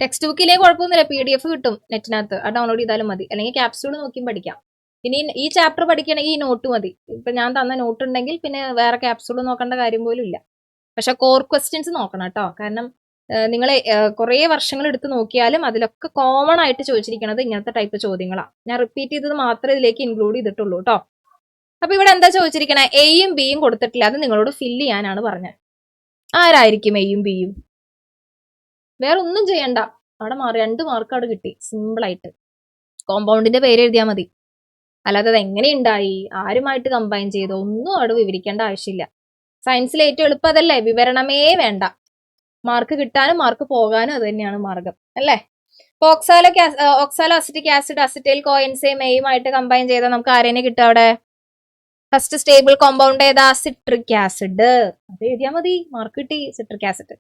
ടെക്സ്റ്റ് ബുക്കിലേ കുഴപ്പമൊന്നുമില്ല, PDF കിട്ടും നെറ്റിനകത്ത്, അത് ഡൗൺലോഡ് ചെയ്താലും മതി. അല്ലെങ്കിൽ ക്യാപ്സ്യൂൾ നോക്കിയും പഠിക്കാം. ഇനി ഈ ചാപ്റ്റർ പഠിക്കണമെങ്കിൽ ഈ നോട്ട് മതി. ഇപ്പൊ ഞാൻ തന്ന നോട്ട് ഉണ്ടെങ്കിൽ പിന്നെ വേറെ ക്യാപ്സ്യൂൾ നോക്കേണ്ട കാര്യം പോലും ഇല്ല. പക്ഷെ കോർ ക്വസ്റ്റ്യൻസ് നോക്കണം കേട്ടോ, കാരണം നിങ്ങൾ കുറേ വർഷങ്ങൾ എടുത്ത് നോക്കിയാലും അതിലൊക്കെ കോമൺ ആയിട്ട് ചോദിച്ചിരിക്കുന്നത് ഇങ്ങനത്തെ ടൈപ്പ് ചോദ്യങ്ങളാണ്. ഞാൻ റിപ്പീറ്റ് ചെയ്തത് മാത്രമേ ഇതിലേക്ക് ഇൻക്ലൂഡ് ചെയ്തിട്ടുള്ളൂ കേട്ടോ. അപ്പൊ ഇവിടെ എന്താ ചോദിച്ചിരിക്കണേ? Aയും Bയും കൊടുത്തിട്ടില്ല, അത് നിങ്ങളോട് ഫില്ല് ചെയ്യാനാണ് പറഞ്ഞത്. ആരായിരിക്കും Aയും Bയും? വേറെ ഒന്നും ചെയ്യണ്ട, അവിടെ 2 മാർക്ക് അവിടെ കിട്ടി, സിമ്പിൾ ആയിട്ട്. കോമ്പൗണ്ടിന്റെ പേര് എഴുതിയാൽ മതി. അല്ലാതെ അത് എങ്ങനെ ഉണ്ടായി, ആരുമായിട്ട് കമ്പൈൻ ചെയ്തോ, ഒന്നും അവിടെ വിവരിക്കേണ്ട ആവശ്യമില്ല. സയൻസിൽ ഏറ്റവും എളുപ്പം അതല്ലേ, വിവരണമേ വേണ്ട. മാർക്ക് കിട്ടാനും മാർക്ക് പോകാനും അത് തന്നെയാണ് മാർഗം, അല്ലേ? ഇപ്പൊ oxalo acetic acid acetyl coenzyme Aയുമായിട്ട് കമ്പൈൻ ചെയ്താൽ നമുക്ക് ആരേനെ കിട്ടും അവിടെ? ഫസ്റ്റ് സ്റ്റേബിൾ കോമ്പൗണ്ട് ഏതാ? Citric acid. അത് എഴുതിയാൽ മതി, മാർക്ക് കിട്ടി, സിട്രിക് ആസിഡ്.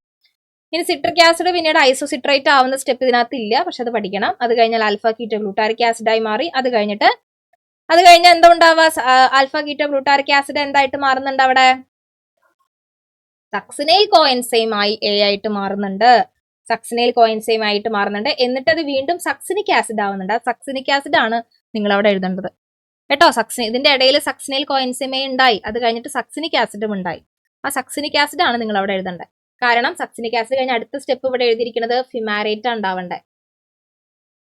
ഇനി സിട്രിക് ആസിഡ് പിന്നീട് ഐസോസിട്രേറ്റ് ആവുന്ന സ്റ്റെപ്പ് ഇതിനകത്ത് ഇല്ല, പക്ഷെ അത് പഠിക്കണം. അത് കഴിഞ്ഞാൽ ആൽഫ കീറ്റോ ഗ്ലൂട്ടാരിക് ആസിഡായി മാറി. അത് കഴിഞ്ഞിട്ട് അത് കഴിഞ്ഞാൽ എന്താ ഉണ്ടാവുക? ആൽഫ കീറ്റോ ഗ്ലൂട്ടാറിക് ആസിഡ് എന്തായിട്ട് മാറുന്നുണ്ട് അവിടെ? സക്സിനൈൽ കോഎൻസൈം ആയി എ ആയിട്ട് മാറുന്നുണ്ട്. സക്സിനൈൽ കോഎൻസൈം ആയിട്ട് മാറുന്നുണ്ട്. എന്നിട്ട് അത് വീണ്ടും സക്സിനിക് ആസിഡ് ആവുന്നുണ്ട്. ആ സക്സിനിക് ആസിഡ് ആണ് നിങ്ങൾ അവിടെ എഴുതേണ്ടത് കേട്ടോ. ഇതിന്റെ ഇടയിൽ സക്സിനൈൽ കോഎൻസൈമേ ഉണ്ടായി, അത് കഴിഞ്ഞിട്ട് സക്സിനിക് ആസിഡും ഉണ്ടായി. ആ സക്സിനിക് ആസിഡ് ആണ് നിങ്ങൾ അവിടെ എഴുതേണ്ടത്. കാരണം സക്സിനിക് ആസിഡ് കഴിഞ്ഞ അടുത്ത സ്റ്റെപ്പ് ഇവിടെ എഴുതിയിരിക്കുന്നത് ഫിമാരേറ്റ് ഉണ്ടാവണ്ടേ.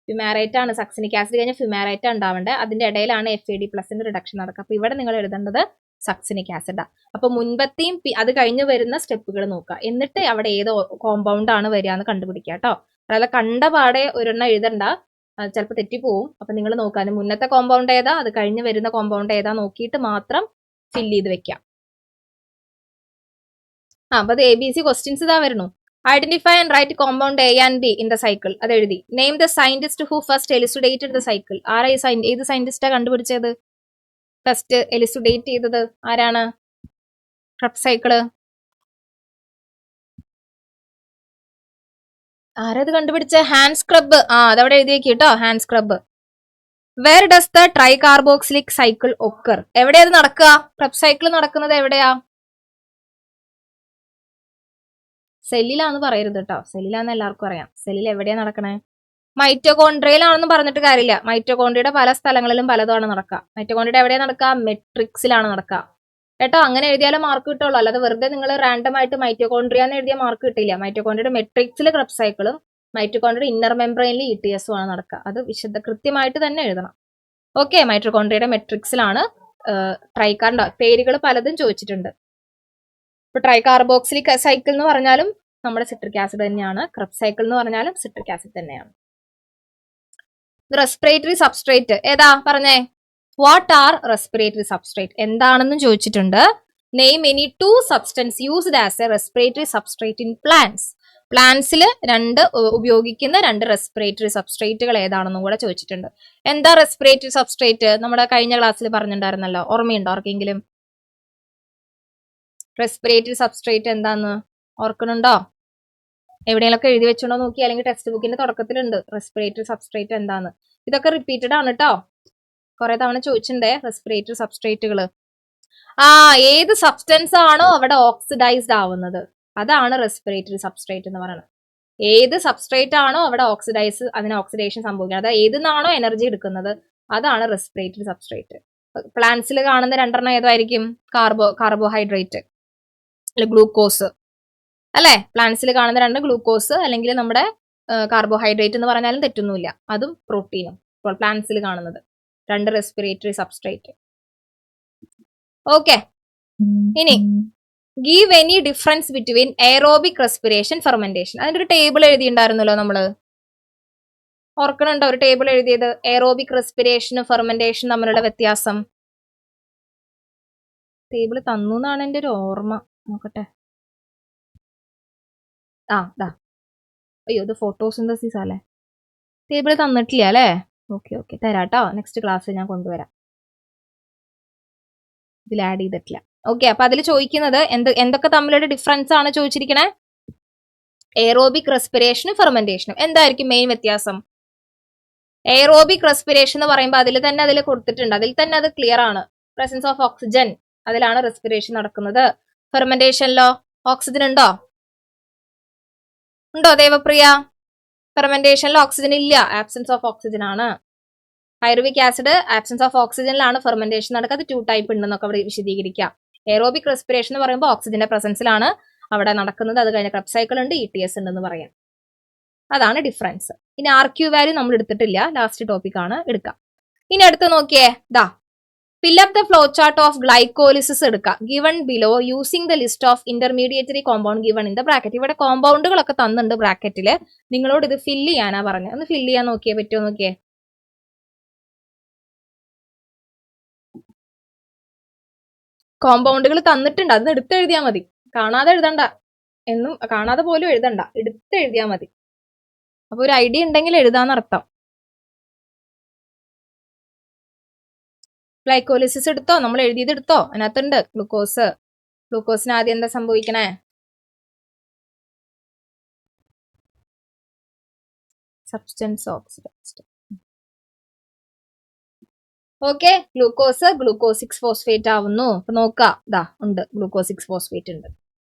ഫിമാരേറ്റ് ആണ്, സക്സിനിക് ആസിഡ് കഴിഞ്ഞ ഫിമാരേറ്റ് ഉണ്ടാവണ്ടേ. അതിന്റെ ഇടയിലാണ് FAD+ റിഡക്ഷൻ നടക്കുക. അപ്പൊ ഇവിടെ നിങ്ങൾ എഴുതേണ്ടത് സക്സിനിക് ആസിഡാ. അപ്പൊ മുൻപത്തെയും അത് കഴിഞ്ഞ് വരുന്ന സ്റ്റെപ്പുകൾ നോക്കുക, എന്നിട്ട് അവിടെ ഏത് കോമ്പൗണ്ട് ആണ് വരിക എന്ന് കണ്ടുപിടിക്കുക കേട്ടോ. അതായത് കണ്ട പാടെ ഒരെണ്ണം എഴുതണ്ട, ചിലപ്പോൾ തെറ്റിപ്പോവും. അപ്പൊ നിങ്ങൾ നോക്കാൻ മുന്നത്തെ കോമ്പൗണ്ട് ഏതാ, അത് കഴിഞ്ഞ് വരുന്ന കോമ്പൗണ്ട് ഏതാ നോക്കിയിട്ട് മാത്രം ഫില്ല് ചെയ്ത് വെക്കാം. അപ്പൊ അത് ABC ക്വസ്റ്റ്യൻസ് ഇതാ വരുന്നു. Identify and write compound A and B in the cycle. അത് എഴുതി. Name the scientist who first elucidated the cycle. ആരാ ഏത് സയന്റിസ്റ്റാ കണ്ടുപിടിച്ചത്? ഫസ്റ്റ് എലിസുഡേറ്റ് ചെയ്തത് ആരാണ്? ക്രബ് സൈക്കിള് ആരത് കണ്ടുപിടിച്ച? Hans Krebs. അതവിടെ എഴുതി വെക്കി കേട്ടോ, Hans Krebs. Where does the tricarboxylic cycle occur. എവിടെയാ അത് നടക്കുക? ക്രബ് സൈക്കിൾ നടക്കുന്നത് എവിടെയാ? സെല്ലിലാന്ന് പറയരുത് കേട്ടോ, സെല്ലിലാന്ന് എല്ലാവർക്കും അറിയാം. സെല്ലിൽ എവിടെയാ നടക്കണേ? മൈറ്റോകോൺട്രിയയിലാണെന്നും പറഞ്ഞിട്ട് കാര്യമില്ല. മൈറ്റോകോൺട്രിയയുടെ പല സ്ഥലങ്ങളിലും പലതുമാണ് നടക്കുക. മൈറ്റോകോൺട്രിയയുടെ എവിടെയാണ് നടക്കുക? മെട്രിക്സിലാണ് നടക്കുക കേട്ടോ. അങ്ങനെ എഴുതിയാലേ മാർക്ക് കിട്ടുള്ളൂ, അല്ലാതെ വെറുതെ നിങ്ങൾ റാൻഡം ആയിട്ട് മൈറ്റോകോൺട്രിയ എന്ന് എഴുതിയാൽ മാർക്ക് കിട്ടില്ല. മൈറ്റോകോൺട്രിയയുടെ മെട്രിക്സിൽ ക്രബ് സൈക്കിളും മൈറ്റോകോൺട്രിയയുടെ ഇന്നർ മെംബ്രെയിനിൽ ETS ആണ് നടക്കുക. അത് കൃത്യമായിട്ട് തന്നെ എഴുതണം. ഓക്കെ, മൈറ്റോകോൺട്രിയയുടെ മെട്രിക്സിലാണ് ട്രൈക്കാർ. പേരുകൾ പലതും ചോദിച്ചിട്ടുണ്ട്. ഇപ്പൊ ട്രൈ കാർബോക്സിലിക് സൈക്കിൾ എന്ന് പറഞ്ഞാലും നമ്മുടെ സിട്രിക് ആസിഡ് തന്നെയാണ്. ക്രബ് സൈക്കിൾ എന്ന് പറഞ്ഞാലും സിട്രിക് ആസിഡ് തന്നെയാണ്. റെസ്പിറേറ്ററി സബ്സ്ട്രേറ്റ് ഏതാ പറഞ്ഞേ? വാട്ട് ആർ റെസ്പിറേറ്ററി സബ്സ്ട്രേറ്റ് എന്താണെന്നും ചോദിച്ചിട്ടുണ്ട്. Name any 2 substance used as a respiratory substrate in plants. പ്ലാന്റ്സിൽ ഉപയോഗിക്കുന്ന 2 റെസ്പിറേറ്ററി സബ്സ്ട്രേറ്റുകൾ ഏതാണെന്നും കൂടെ ചോദിച്ചിട്ടുണ്ട്. എന്താ റെസ്പിറേറ്ററി സബ്സ്ട്രേറ്റ്? നമ്മുടെ കഴിഞ്ഞ ക്ലാസ്സിൽ പറഞ്ഞിട്ടുണ്ടായിരുന്നല്ലോ, ഓർമ്മയുണ്ടോ ആർക്കെങ്കിലും? റെസ്പിറേറ്ററി സബ്സ്ട്രേറ്റ് എന്താന്ന് ഓർക്കുന്നുണ്ടോ? എവിടെയെങ്കിലൊക്കെ എഴുതി വെച്ചോണ്ടോ നോക്കി, അല്ലെങ്കിൽ ടെക്സ്റ്റ് ബുക്കിന്റെ തുടക്കത്തിലുണ്ട് റെസ്പിറേറ്ററി സബ്സ്ട്രേറ്റ് എന്താന്ന്. ഇതൊക്കെ റിപ്പീറ്റഡ് ആണ് കേട്ടോ, കുറെ തവണ ചോദിച്ചിട്ടുണ്ടേ റെസ്പിറേറ്ററി സബ്സ്ട്രേറ്റുകൾ. ഏത് സബ്സ്റ്റൻസ് ആണോ അവിടെ ഓക്സിഡൈസ്ഡ് ആവുന്നത് അതാണ് റെസ്പിറേറ്ററി സബ്സ്ട്രേറ്റ് എന്ന് പറയുന്നത്. ഏത് സബ്സ്ട്രേറ്റ് ആണോ അവിടെ അതിന് ഓക്സിഡേഷൻ സംഭവിക്കുന്നത്, അതായത് ഏതിന്നാണോ എനർജി എടുക്കുന്നത് അതാണ് റെസ്പിറേറ്ററി സബ്സ്ട്രേറ്റ്. പ്ലാന്റ്സിൽ കാണുന്ന 2 ഏതായിരിക്കും? കാർബോഹൈഡ്രേറ്റ് അല്ലെ ഗ്ലൂക്കോസ് അല്ലെ? പ്ലാന്റ്സിൽ കാണുന്ന 2 ഗ്ലൂക്കോസ് അല്ലെങ്കിൽ നമ്മുടെ കാർബോഹൈഡ്രേറ്റ് എന്ന് പറഞ്ഞാലും തെറ്റൊന്നുമില്ല. അതും പ്രോട്ടീനും പ്ലാന്റ്സിൽ കാണുന്നത് 2 റെസ്പിറേറ്ററി സബ്സ്ട്രേറ്റ്. ഓക്കെ, ഇനി give any difference between aerobic respiration fermentation. അതിന്റെ ഒരു ടേബിൾ എഴുതിയിട്ടുണ്ടായിരുന്നല്ലോ നമ്മള്, ഓർക്കണുണ്ടോ? ഒരു ടേബിൾ എഴുതിയത് എയറോബിക് റെസ്പിറേഷനും ഫെർമെന്റേഷൻ തമ്മിലുള്ള വ്യത്യാസം. ടേബിൾ തന്നു എന്നാണ് എൻ്റെ ഒരു ഓർമ്മ. നോക്കട്ടെ. അയ്യോ, ഇത് ഫോട്ടോസിന്തസിസ് അല്ലേ? ടേബിൾ തന്നിട്ടില്ല അല്ലേ? ഓക്കെ തരാട്ടോ, നെക്സ്റ്റ് ക്ലാസ് ഞാൻ കൊണ്ടുവരാം. ഇതിൽ ആഡ് ചെയ്തിട്ടില്ല. ഓക്കെ, അപ്പൊ അതിൽ ചോദിക്കുന്നത് എന്തൊക്കെ തമ്മിലുള്ള ഡിഫറൻസ് ആണ് ചോദിച്ചിരിക്കണേ? എയറോബിക് റെസ്പിറേഷനും ഫെർമെന്റേഷനും എന്തായിരിക്കും മെയിൻ വ്യത്യാസം? എയറോബിക് റെസ്പിറേഷൻ എന്ന് പറയുമ്പോൾ അതിൽ കൊടുത്തിട്ടുണ്ട്, അതിൽ തന്നെ അത് ക്ലിയർ ആണ്. പ്രസൻസ് ഓഫ് ഓക്സിജൻ, അതിലാണ് റെസ്പിറേഷൻ നടക്കുന്നത്. ഫെർമെന്റേഷനിലോ ഓക്സിജൻ ഉണ്ടോ ദേവപ്രിയ? ഫെർമെന്റേഷനിൽ ഓക്സിജൻ ഇല്ല, ആബ്സെൻസ് ഓഫ് ഓക്സിജൻ ആണ്. പൈറുവിക് ആസിഡ് ആബ്സെൻസ് ഓഫ് ഓക്സിജനിലാണ് ഫെർമെന്റേഷൻ നടക്കുക. അത് 2 ടൈപ്പ് ഉണ്ടെന്നൊക്കെ അവിടെ വിശദീകരിക്കാം. എയറോബിക് റെസ്പിറേഷൻ എന്ന് പറയുമ്പോൾ ഓക്സിജന്റെ പ്രസൻസിലാണ് അവിടെ നടക്കുന്നത്. അത് കഴിഞ്ഞ ക്രബ് സൈക്കിൾ ഉണ്ട്, ETS ഉണ്ടെന്ന് പറയാം. അതാണ് ഡിഫറൻസ്. ഇനി RQ വാല്യൂ നമ്മൾ എടുത്തിട്ടില്ല, ലാസ്റ്റ് ടോപ്പിക് ആണ് എടുക്കാം. ഇനി അടുത്ത് നോക്കിയേ, fill up the flowchart of glycolysis എടുക്കുക. given below using the list of intermediary compound given in the bracket. ഇവിടെ കോമ്പൗണ്ടുകളൊക്കെ തന്നിട്ടുണ്ട് ബ്രാക്കറ്റില്, നിങ്ങളോട് ഇത് ഫില്ല് ചെയ്യാനാ പറഞ്ഞത്. ഒന്ന് ഫില്ല് ചെയ്യാൻ നോക്കിയേ, പറ്റുമോ നോക്കിയേ. കോമ്പൗണ്ടുകൾ തന്നിട്ടുണ്ട്, അത് എടുത്തെഴുതിയാൽ മതി, കാണാതെ എഴുതണ്ട. കാണാതെ പോലും എഴുതണ്ട, എടുത്തെഴുതിയാൽ മതി. അപ്പൊ ഒരു ഐഡിയ ഉണ്ടെങ്കിൽ എഴുതാന്നർത്ഥം. ഗ്ലൈക്കോലിസിസ് എടുത്തോ, നമ്മൾ എഴുതിയത് എടുത്തോ? അതിനകത്തുണ്ട് ഗ്ലൂക്കോസിന് ആദ്യം എന്താ സംഭവിക്കണേ? Substance oxidised. Okay, glucose 6 phosphate ആവുന്നു. അപ്പൊ നോക്കാം, ഇതാ ഉണ്ട്, ഗ്ലൂക്കോസ് 6 ഫോസ്ഫേറ്റ് ഉണ്ട്.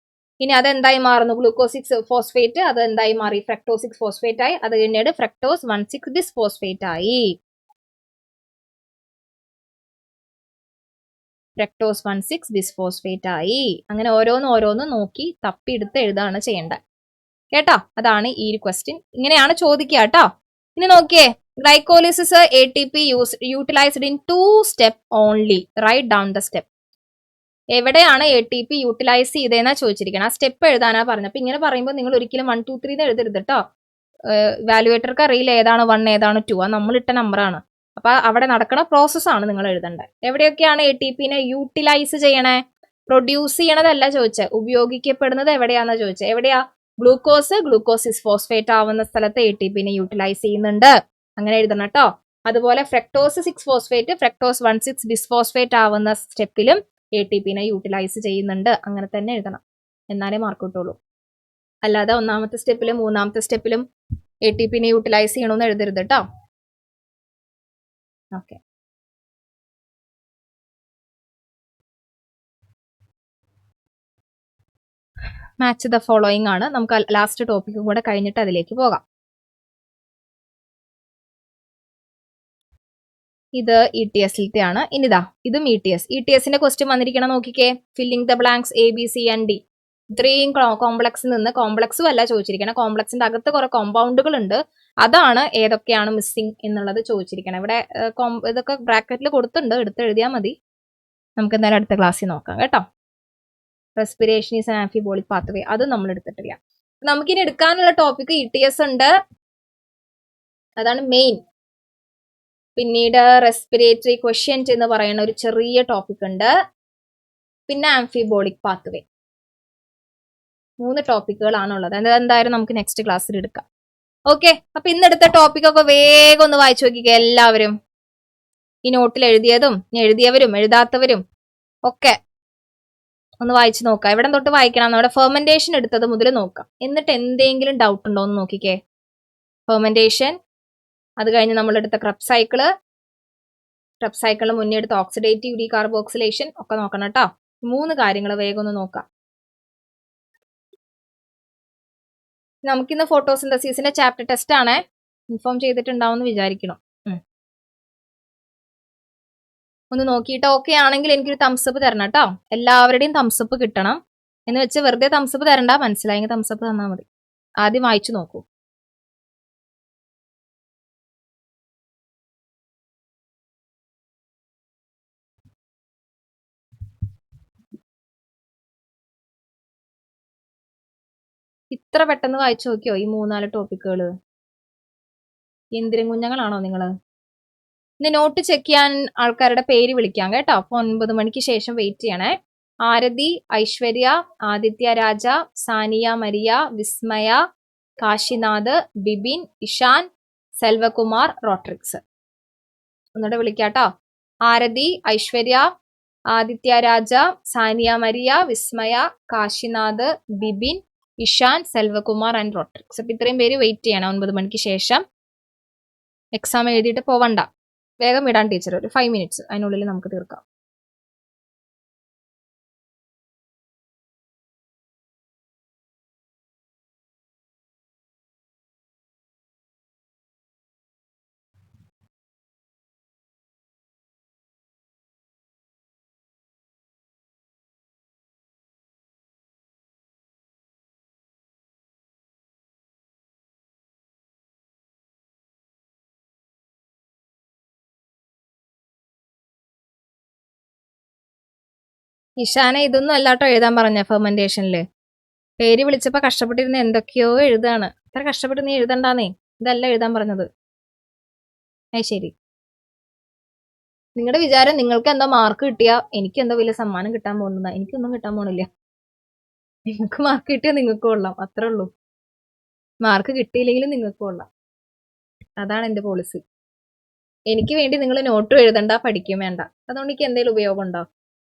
ഇനി അതെന്തായി മാറുന്നു? ഗ്ലൂക്കോസ് 6 ഫോസ്ഫേറ്റ് അത് എന്തായി മാറി? ഫ്രക്ടോസ് 6 ഫോസ്ഫേറ്റ് ആയി. അത് പിന്നീട് ഫ്രക്ടോസ് 1,6 ബിസ്ഫോസ്ഫേറ്റ് ആയി. ഫ്രക്ടോസ് 1,6 ബിസ്ഫോസ്ഫേറ്റ് ആയി. അങ്ങനെ ഓരോന്ന് നോക്കി തപ്പിയെടുത്ത് എഴുതാണ് ചെയ്യേണ്ടത് കേട്ടോ. അതാണ് ഈ ഒരു ക്വസ്റ്റ്യൻ. ഇങ്ങനെയാണ് ചോദിക്കുക കേട്ടോ. ഇനി നോക്കിയേ, glycolysis ATP utilised in 2 step only. Write down the step. എവിടെയാണ് ATP യൂട്ടിലൈസ് ചെയ്തതെന്നാ ചോദിച്ചിരിക്കണം. ആ സ്റ്റെപ്പ് എഴുതാനാ പറഞ്ഞത്. അപ്പൊ ഇങ്ങനെ പറയുമ്പോൾ നിങ്ങൾ ഒരിക്കലും 1, 2, 3 എഴുതരുത് കേട്ടോ. വാലുവേറ്റർക്ക് അറിയില്ല ഏതാണ് 1 ഏതാണ് 2. അത് നമ്മളിട്ട നമ്പറാണ്. അപ്പൊ അവിടെ നടക്കുന്ന പ്രോസസ്സാണ് നിങ്ങൾ എഴുതേണ്ടത്. എവിടെയൊക്കെയാണ് ATPനെ യൂട്ടിലൈസ് ചെയ്യണേ? പ്രൊഡ്യൂസ് ചെയ്യണതല്ല ചോദിച്ചത്, ഉപയോഗിക്കപ്പെടുന്നത് എവിടെയാണെന്നാ ചോദിച്ചത്. എവിടെയാ? ഗ്ലൂക്കോസ് 6 ഫോസ്ഫേറ്റ് ആവുന്ന സ്ഥലത്ത് ATPനെ യൂട്ടിലൈസ് ചെയ്യുന്നുണ്ട്. അങ്ങനെ എഴുതണം കേട്ടോ. അതുപോലെ ഫ്രക്ടോസ് 6 ഫോസ്ഫേറ്റ് ഫ്രക്ടോസ് 1,6 ബിസ്ഫോസ്ഫേറ്റ് ആവുന്ന സ്റ്റെപ്പിലും ATPനെ യൂട്ടിലൈസ് ചെയ്യുന്നുണ്ട്. അങ്ങനെ തന്നെ എഴുതണം, എന്നാലേ മാർക്ക് കിട്ടുള്ളൂ. അല്ലാതെ ഒന്നാമത്തെ സ്റ്റെപ്പിലും 3-ാമത്തെ സ്റ്റെപ്പിലും ATPനെ യൂട്ടിലൈസ് ചെയ്യണമെന്ന് എഴുതരുത് കേട്ടോ. ഓക്കെ, മാച്ച് ദ ഫോളോയിങ് ആണ്. നമുക്ക് ലാസ്റ്റ് ടോപ്പിക്കും കൂടെ കഴിഞ്ഞിട്ട് അതിലേക്ക് പോകാം. ഇത് ETS-ലത്തെ ആണ്. ഇനിതാ ഇതും ETS-ന്റെ ക്വസ്റ്റ്യൻ വന്നിരിക്കണം. നോക്കിക്കേ, ഫില്ലിംഗ് ദ ബ്ലാങ്ക്സ് ABCD. ഇത്രയും കോംപ്ലക്സിൽ നിന്ന് കോംപ്ലക്സും അല്ല ചോദിച്ചിരിക്കണം, കോംപ്ലക്സിന്റെ അകത്ത് കുറെ കോമ്പൗണ്ടുകൾ ഉണ്ട്. അതാണ് ഏതൊക്കെയാണ് മിസ്സിംഗ് എന്നുള്ളത് ചോദിച്ചിരിക്കണം. ഇവിടെ ഇതൊക്കെ ബ്രാക്കറ്റിൽ കൊടുത്തിട്ടുണ്ട്, എടുത്ത് എഴുതിയാൽ മതി. നമുക്ക് എന്തായാലും അടുത്ത ക്ലാസ്സിൽ നോക്കാം കേട്ടോ. Respiration is an amphibolic pathway, അത് നമ്മൾ എടുത്തിട്ടില്ല. നമുക്കിനി എടുക്കാനുള്ള ടോപ്പിക് ETS ഉണ്ട്, അതാണ് മെയിൻ. പിന്നീട് റെസ്പിറേറ്ററി ക്വഷ്യന്റ് എന്ന് പറയുന്ന ഒരു ചെറിയ ടോപ്പിക് ഉണ്ട്. പിന്നെ ആംഫിബോളിക് പാത്വേ. 3 ടോപ്പിക്കുകളാണുള്ളത്. എന്തായാലും നമുക്ക് നെക്സ്റ്റ് ക്ലാസ്സിൽ എടുക്കാം. ഓക്കെ, അപ്പൊ ഇന്നെടുത്ത ടോപ്പിക്കൊക്കെ വേഗം ഒന്ന് വായിച്ചു നോക്കിക്കേ എല്ലാവരും. ഈ നോട്ടിൽ എഴുതിയതും എഴുതിയവരും എഴുതാത്തവരും ഒക്കെ ഒന്ന് വായിച്ചു നോക്കാം. എവിടെ തൊട്ട് വായിക്കണം? നമ്മുടെ ഫെർമെന്റേഷൻ എടുത്തത് മുതൽ നോക്കാം. എന്നിട്ട് എന്തെങ്കിലും ഡൗട്ട് ഉണ്ടോ എന്ന് നോക്കിക്കേ. ഫെർമെന്റേഷൻ, അത് കഴിഞ്ഞ് നമ്മളെടുത്ത ക്രബ് സൈക്കിളിന് മുന്നേ എടുത്ത ഓക്സിഡേറ്റീവ് ഡീകാർബോക്സിലേഷൻ ഒക്കെ നോക്കണം കേട്ടോ. 3 കാര്യങ്ങൾ വേഗം ഒന്ന് നോക്കാം. നമുക്കിന്ന് ഫോട്ടോസിന്തസിസിന്റെ ചാപ്റ്റർ ടെസ്റ്റ് ആണ്. ഇൻഫോം ചെയ്തിട്ടുണ്ടാവും വിചാരിക്കണം. ഒന്ന് നോക്കിയിട്ട് ഓക്കെ ആണെങ്കിൽ എനിക്കൊരു തംസപ്പ് തരണം കേട്ടോ. എല്ലാവരുടെയും തംസപ്പ് കിട്ടണം. എന്ന് വെച്ച് വെറുതെ തംസപ്പ് തരണ്ട, മനസ്സിലായെങ്കിൽ തംസപ്പ് തന്നാൽ മതി. ആദ്യം വായിച്ചു നോക്കൂ. ഇത്ര പെട്ടെന്ന് വായിച്ചു നോക്കിയോ ഈ 3-4 ടോപ്പിക്കുകൾ? എന്തിരും കുഞ്ഞുങ്ങളാണോ നിങ്ങള്? ഇന്ന് നോട്ട് ചെക്ക് ചെയ്യാൻ ആൾക്കാരുടെ പേര് വിളിക്കാം കേട്ടോ. അപ്പൊ 9 മണിക്ക് ശേഷം വെയിറ്റ് ചെയ്യണേ. Aarathi, Aishwarya, Aditya Raja, Saniya Maria, Vismaya, Kashinath, Bibin, Ishan, Selvakumar, Rodrix. ഒന്നുകൂടെ വിളിക്കാട്ടോ. Aarathi, Aishwarya, Aditya Raja, Saniya Maria, Vismaya, Kashinath, Bibin, Ishan, Selvakumar and Rodrix. അപ്പൊ ഇത്രയും പേര് വെയിറ്റ് ചെയ്യണം 9 മണിക്ക് ശേഷം. എക്സാം എഴുതിയിട്ട് പോവണ്ട, വേഗം വിടാൻ ടീച്ചർ. ഒരു 5 മിനിറ്റ്സ് അതിനുള്ളിൽ നമുക്ക് തീർക്കാം. ഇഷാനെ ഇതൊന്നും അല്ലാട്ടോ എഴുതാൻ പറഞ്ഞ ഫെർമെന്റേഷനില്. പേര് വിളിച്ചപ്പോ കഷ്ടപ്പെട്ടിരുന്ന എന്തൊക്കെയോ എഴുതാണ്. അത്ര കഷ്ടപ്പെട്ട് നീ എഴുതണ്ടാന്നേ, ഇതല്ല എഴുതാൻ പറഞ്ഞത്. ശരി, നിങ്ങളുടെ വിചാരം നിങ്ങൾക്ക് എന്തോ മാർക്ക് കിട്ടിയാ എനിക്ക് എന്തോ വലിയ സമ്മാനം കിട്ടാൻ പോകുന്നതാ? എനിക്കൊന്നും കിട്ടാൻ പോണില്ല. നിങ്ങൾക്ക് മാർക്ക് കിട്ടിയാൽ നിങ്ങൾക്ക് കൊള്ളാം, അത്രേ ഉള്ളൂ. മാർക്ക് കിട്ടിയില്ലെങ്കിലും നിങ്ങൾക്ക് കൊള്ളാം. അതാണ് എന്റെ പോളിസി. എനിക്ക് വേണ്ടി നിങ്ങൾ നോട്ടും എഴുതണ്ട, പഠിക്കുകയും വേണ്ട. അതുകൊണ്ട് എനിക്ക് എന്തെങ്കിലും ഉപയോഗം ഉണ്ടോ?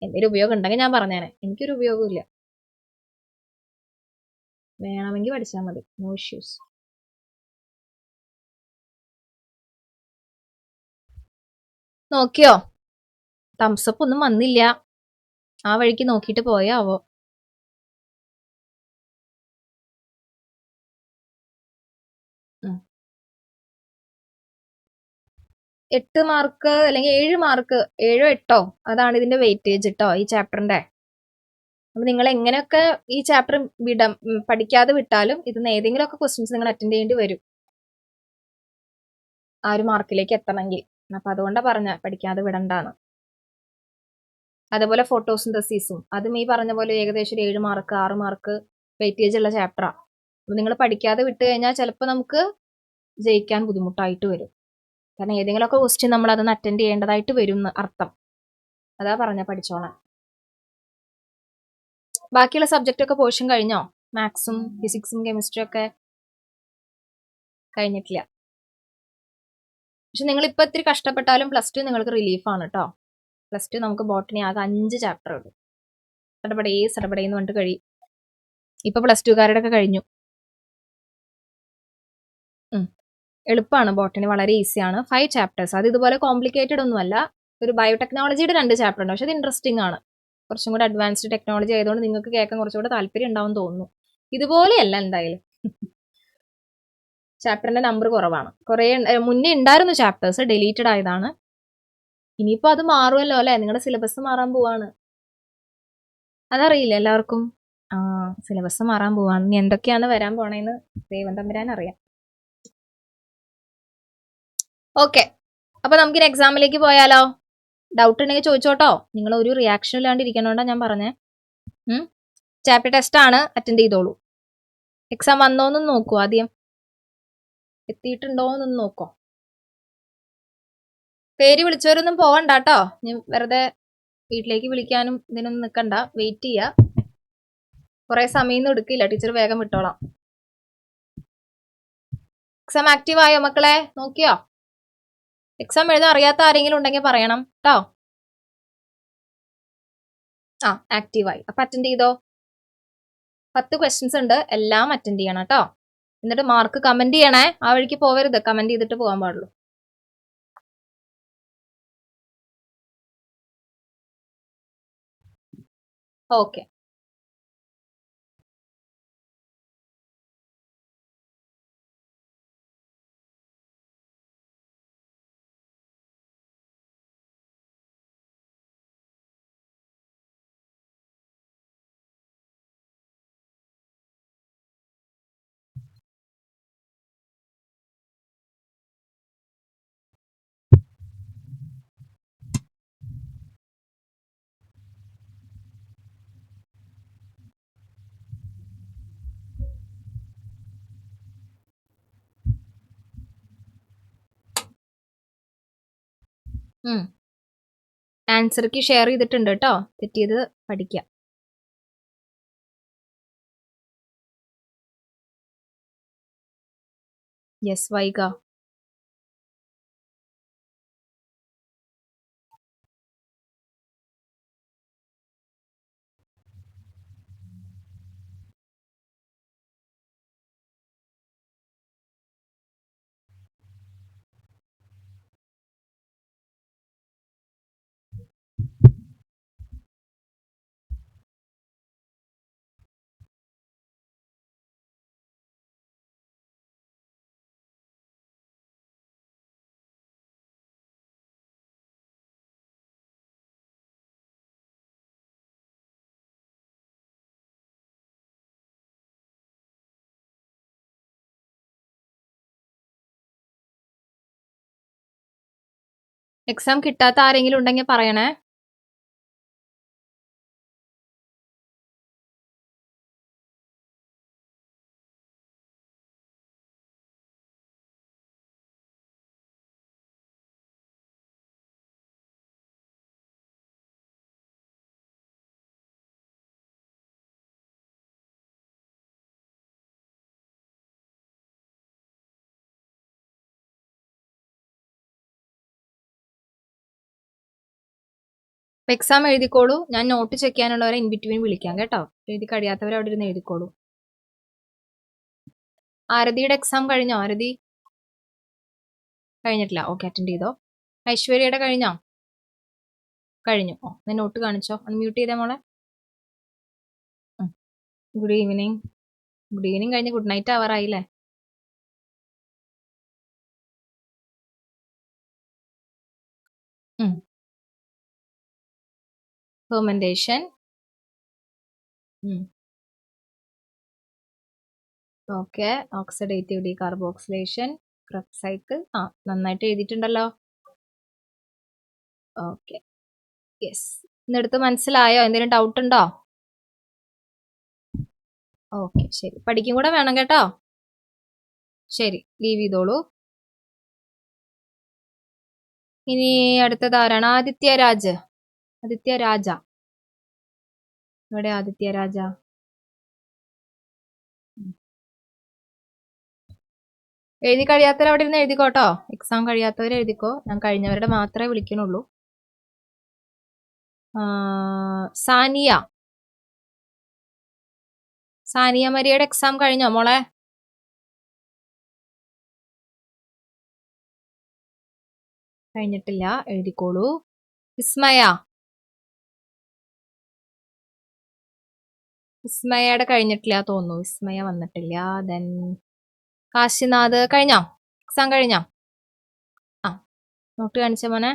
എന്തെങ്കിലും ഉപയോഗം ഉണ്ടെങ്കിൽ ഞാൻ പറഞ്ഞേനെ. എനിക്കൊരു ഉപയോഗമില്ല. വേണമെങ്കിൽ പഠിച്ചാൽ മതി, നോ ഇഷ്യൂസ്. നോക്കിയോ? തംസപ്പ് ഒന്നും വന്നില്ല. ആ വഴിക്ക് നോക്കിയിട്ട് പോയാവോ? ഉം. 8 മാർക്ക് അല്ലെങ്കിൽ 7 മാർക്ക്, 7 8 അതാണ് ഇതിന്റെ വെയിറ്റേജ് കേട്ടോ ഈ ചാപ്റ്ററിന്റെ. അപ്പൊ നിങ്ങൾ എങ്ങനെയൊക്കെ ഈ ചാപ്റ്റർ പഠിക്കാതെ വിട്ടാലും ഇതിന്ന് ഏതെങ്കിലുമൊക്കെ ക്വസ്റ്റ്യൻസ് നിങ്ങൾ അറ്റൻഡ് ചെയ്യേണ്ടി വരും ആ ഒരു മാർക്കിലേക്ക് എത്തണമെങ്കിൽ. അപ്പൊ അതുകൊണ്ടാ പറഞ്ഞ പഠിക്കാതെ വിടണ്ടാന്ന്. അതേപോലെ ഫോട്ടോസിന്തസിസും അതും ഈ പറഞ്ഞ പോലെ ഏകദേശം ഒരു 7 മാർക്ക് 6 മാർക്ക് വെയിറ്റേജ് ഉള്ള ചാപ്റ്ററാ. അപ്പൊ നിങ്ങൾ പഠിക്കാതെ വിട്ട് കഴിഞ്ഞാൽ ചിലപ്പോൾ നമുക്ക് ജയിക്കാൻ ബുദ്ധിമുട്ടായിട്ട് വരും. കാരണം ഏതെങ്കിലുമൊക്കെ ക്വസ്റ്റ്യൻ നമ്മൾ അതൊന്ന് അറ്റൻഡ് ചെയ്യേണ്ടതായിട്ട് വരും എന്ന് അർത്ഥം. അതാ പറഞ്ഞ പഠിച്ചോളാം. ബാക്കിയുള്ള സബ്ജക്റ്റ് ഒക്കെ പോർഷൻ കഴിഞ്ഞോ? മാത്സും ഫിസിക്സും കെമിസ്ട്രി ഒക്കെ കഴിഞ്ഞിട്ടില്ല. പക്ഷെ നിങ്ങൾ ഇപ്പൊ ഇത്തിരി കഷ്ടപ്പെട്ടാലും +2 നിങ്ങൾക്ക് റിലീഫാണ് കേട്ടോ. +2 നമുക്ക് ബോട്ടണി ആകെ 5 ചാപ്റ്റർ ഉള്ളൂ. സടപടേന്ന് പറഞ്ഞിട്ട് കഴിയും. ഇപ്പൊ +2കാരുടെ ഒക്കെ കഴിഞ്ഞു. എളുപ്പമാണ് ബോട്ടണി, വളരെ ഈസിയാണ്. 5 ചാപ്റ്റേഴ്സ്. അത് ഇതുപോലെ കോംപ്ലിക്കേറ്റഡ് ഒന്നുമല്ല. ഒരു ബയോടെക്നോളജിയുടെ 2 ചാപ്റ്റർ ഉണ്ട്. പക്ഷെ അത് ഇൻട്രസ്റ്റിംഗ് ആണ്. കുറച്ചും കൂടെ അഡ്വാൻസ്ഡ് ടെക്നോളജി ആയതുകൊണ്ട് നിങ്ങൾക്ക് കേൾക്കാൻ കുറച്ചുകൂടെ താല്പര്യം ഉണ്ടാവും തോന്നുന്നു. ഇതുപോലെയല്ല എന്തായാലും. ചാപ്റ്ററിന്റെ നമ്പർ കുറവാണ്. കുറെ മുന്നേ ഉണ്ടായിരുന്നു ചാപ്റ്റേഴ്സ്, ഡിലീറ്റഡ് ആയതാണ്. ഇനിയിപ്പോ അത് മാറുമല്ലോ അല്ലെ? നിങ്ങളുടെ സിലബസ് മാറാൻ പോവാണ്. അതറിയില്ല എല്ലാവർക്കും. സിലബസ് മാറാൻ പോവാണ്. ഇനി എന്തൊക്കെയാണ് വരാൻ പോണേന്ന് ദൈവം തമ്പുരാൻ അറിയാം. ഓക്കെ, അപ്പൊ നമുക്കിനി എക്സാമിലേക്ക് പോയാലോ? ഡൗട്ട് ഉണ്ടെങ്കിൽ ചോദിച്ചോട്ടോ. നിങ്ങൾ ഒരു റിയാക്ഷൻ ഇല്ലാണ്ട് ഇരിക്കണോണ്ടാ ഞാൻ പറഞ്ഞേ. ചാപ്റ്റർ ടെസ്റ്റ് ആണ്, അറ്റൻഡ് ചെയ്തോളൂ. എക്സാം വന്നോന്നും നോക്കൂ, ആദ്യം എത്തിയിട്ടുണ്ടോന്നൊന്ന് നോക്കോ. പേര് വിളിച്ചവരൊന്നും പോവണ്ട കേട്ടോ. വെറുതെ വീട്ടിലേക്ക് വിളിക്കാനും ഇതിനൊന്നും നിൽക്കണ്ട. വെയിറ്റ് ചെയ്യാ. കുറെ സമയമൊന്നും എടുക്കില്ല, ടീച്ചർ വേഗം വിട്ടോളാം. എക്സാം ആക്റ്റീവ് ആയോ മക്കളെ? നോക്കിയോ? എക്സാം എഴുതാൻ അറിയാത്ത ആരെങ്കിലും ഉണ്ടെങ്കിൽ പറയണം കേട്ടോ. ആക്റ്റീവായി. അപ്പൊ അറ്റൻഡ് ചെയ്തോ. 10 ക്വസ്റ്റ്യൻസ് ഉണ്ട്, എല്ലാം അറ്റൻഡ് ചെയ്യണം കേട്ടോ. എന്നിട്ട് മാർക്ക് കമന്റ് ചെയ്യണേ. ആ വഴിക്ക് പോവരുത്, കമന്റ് ചെയ്തിട്ട് പോകാൻ പാടുള്ളൂ. ഓക്കെ. ആൻസർക്ക് ഷെയർ ചെയ്തിട്ടുണ്ട് കേട്ടോ. തെറ്റിയത് പഠിക്കാം. യെസ് വൈക. എക്സാം കിട്ടാത്ത ആരെങ്കിലും ഉണ്ടെങ്കിൽ പറയണേ. എക്സാം എഴുതിക്കോളൂ. ഞാൻ നോട്ട് ചെക്ക് ചെയ്യാനുള്ളവരെ ഇൻ ബിറ്റ്വീൻ വിളിക്കാം കേട്ടോ. എഴുതി കഴിയാത്തവർ അവിടെ ഇരുന്ന് എഴുതിക്കോളൂ. ആരതിയുടെ എക്സാം കഴിഞ്ഞോ? ആരതി കഴിഞ്ഞിട്ടില്ല. ഓക്കെ, അറ്റൻഡ് ചെയ്തോ. ഐശ്വര്യയുടെ കഴിഞ്ഞോ? കഴിഞ്ഞു. നോട്ട് കാണിച്ചോ, അൺമ്യൂട്ട് ചെയ്തേ മോളെ. Good evening. ഗുഡ് ഈവനിങ് കഴിഞ്ഞ് ഗുഡ് നൈറ്റ് ആവാറായില്ലേ? Fermentation. Okay. Oxidative decarboxylation, Krebs cycle. നന്നായിട്ട് എഴുതിയിട്ടുണ്ടല്ലോ. Okay, yes. ഇന്നെടുത്ത് മനസ്സിലായോ? എന്തെങ്കിലും ഡൗട്ട് ഉണ്ടോ? ഓക്കെ, ശരി. പഠിക്കും കൂടെ വേണം കേട്ടോ. ശരി, ലീവ് ചെയ്തോളൂ. ഇനി അടുത്തത് ആരാണ്? ആദിത്യ രാജ. ഇവിടെ ആദിത്യ രാജ. എഴുതി കഴിയാത്തവർ അവിടെ ഇരുന്ന് എഴുതിക്കോട്ടോ. എക്സാം കഴിയാത്തവർ എഴുതിക്കോ. ഞാൻ കഴിഞ്ഞവരുടെ മാത്രമേ വിളിക്കണുള്ളൂ. സാനിയ മരിയയുടെ എക്സാം കഴിഞ്ഞോ മോളെ? കഴിഞ്ഞിട്ടില്ല, എഴുതിക്കോളൂ. വിസ്മയയുടെ കഴിഞ്ഞിട്ടില്ല തോന്നുന്നു. വിസ്മയ വന്നിട്ടില്ല. ദെൻ കാശിനാഥ് കഴിഞ്ഞോ? എക്സാം കഴിഞ്ഞോ? നോട്ട് കാണിച്ച മോനെ.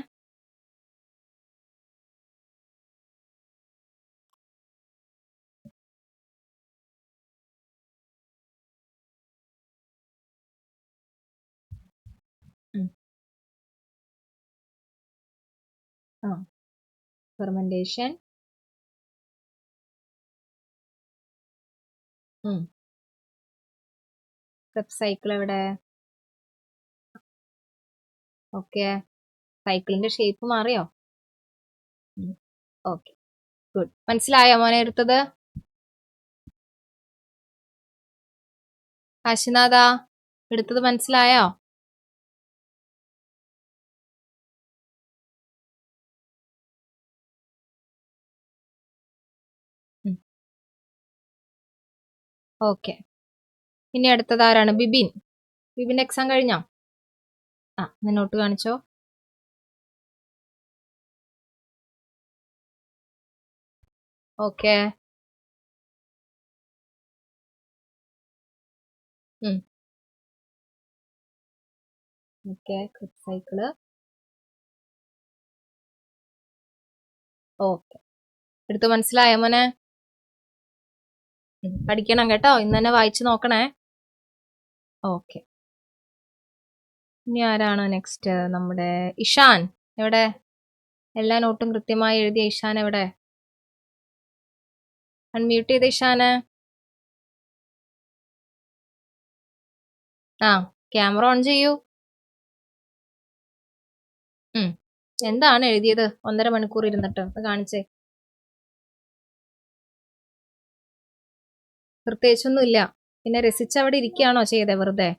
ഫെർമെന്റേഷൻ. ക്രെബ്സ് സൈക്കിൾ എവിടെ? ഓക്കെ, സൈക്കിളിന്റെ ഷേപ്പ് മാറിയോ? Okay, good. മനസ്സിലായോ മോനെ എടുത്തത്? കാശിനാഥ, എടുത്തത് മനസ്സിലായോ? ഓക്കെ. ഇനി അടുത്തത് ആരാണ്? ബിബിന്റെ എക്സാം കഴിഞ്ഞോ? നോട്ട് കാണിച്ചോ. Okay. Okay, Krebs cycle. Okay, എടുത്ത് മനസ്സിലായോ മോനെ? പഠിക്കണം കേട്ടോ. ഇന്ന് തന്നെ വായിച്ചു നോക്കണേ. ഓക്കെ. ഇനി ആരാണ് നെക്സ്റ്റ്? നമ്മുടെ ഇഷാൻ എവിടെ? എല്ലാ നോട്ടും കൃത്യമായി എഴുതിയ ഇഷാൻ എവിടെ? അൺമ്യൂട്ട് ചെയ്ത ഇഷാന്. ക്യാമറ ഓൺ ചെയ്യൂ. എന്താണ് എഴുതിയത് 1.5 മണിക്കൂർ ഇരുന്നിട്ട്? കാണിച്ചേ. പ്രത്യേകിച്ചൊന്നും ഇല്ല. പിന്നെ രസിച്ച് അവിടെ ഇരിക്കുകയാണോ ചെയ്തേ വെറുതെ?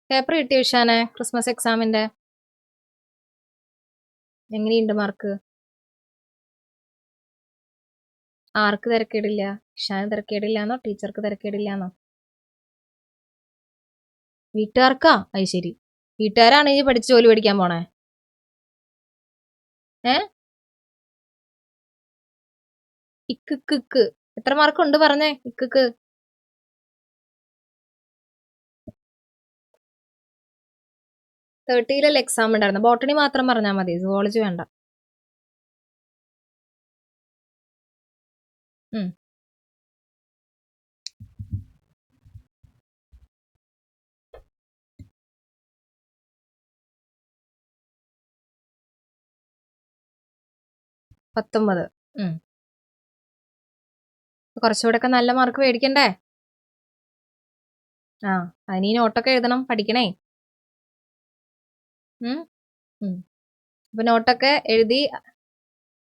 പേപ്പർ കിട്ടിയ ഇഷാനെ? ക്രിസ്മസ് എക്സാമിന്റെ എങ്ങനെയുണ്ട് മാർക്ക്? ആർക്ക് തിരക്കേടില്ല? ഇഷാന് തിരക്കേടില്ലാന്നോ ടീച്ചർക്ക് തിരക്കേടില്ലാന്നോ? വീട്ടുകാർക്കാ? അത് ശരി. വീട്ടുകാരാണ് ഈ പഠിച്ച് ജോലി പഠിക്കാൻ പോണേ. ഇക്ക് എത്ര മാർക്ക് ഉണ്ട് പറഞ്ഞേ? ഇക്ക് 30-ലല്ലേ എക്സാം ഉണ്ടായിരുന്നു. ബോട്ടണി മാത്രം പറഞ്ഞാൽ മതി, സുവോളജി വേണ്ട. 19. കുറച്ചുകൂടെ ഒക്കെ നല്ല മാർക്ക് മേടിക്കണ്ടേ? അതിന് ഈ നോട്ടൊക്കെ എഴുതണം, പഠിക്കണേ. അപ്പൊ നോട്ടൊക്കെ എഴുതി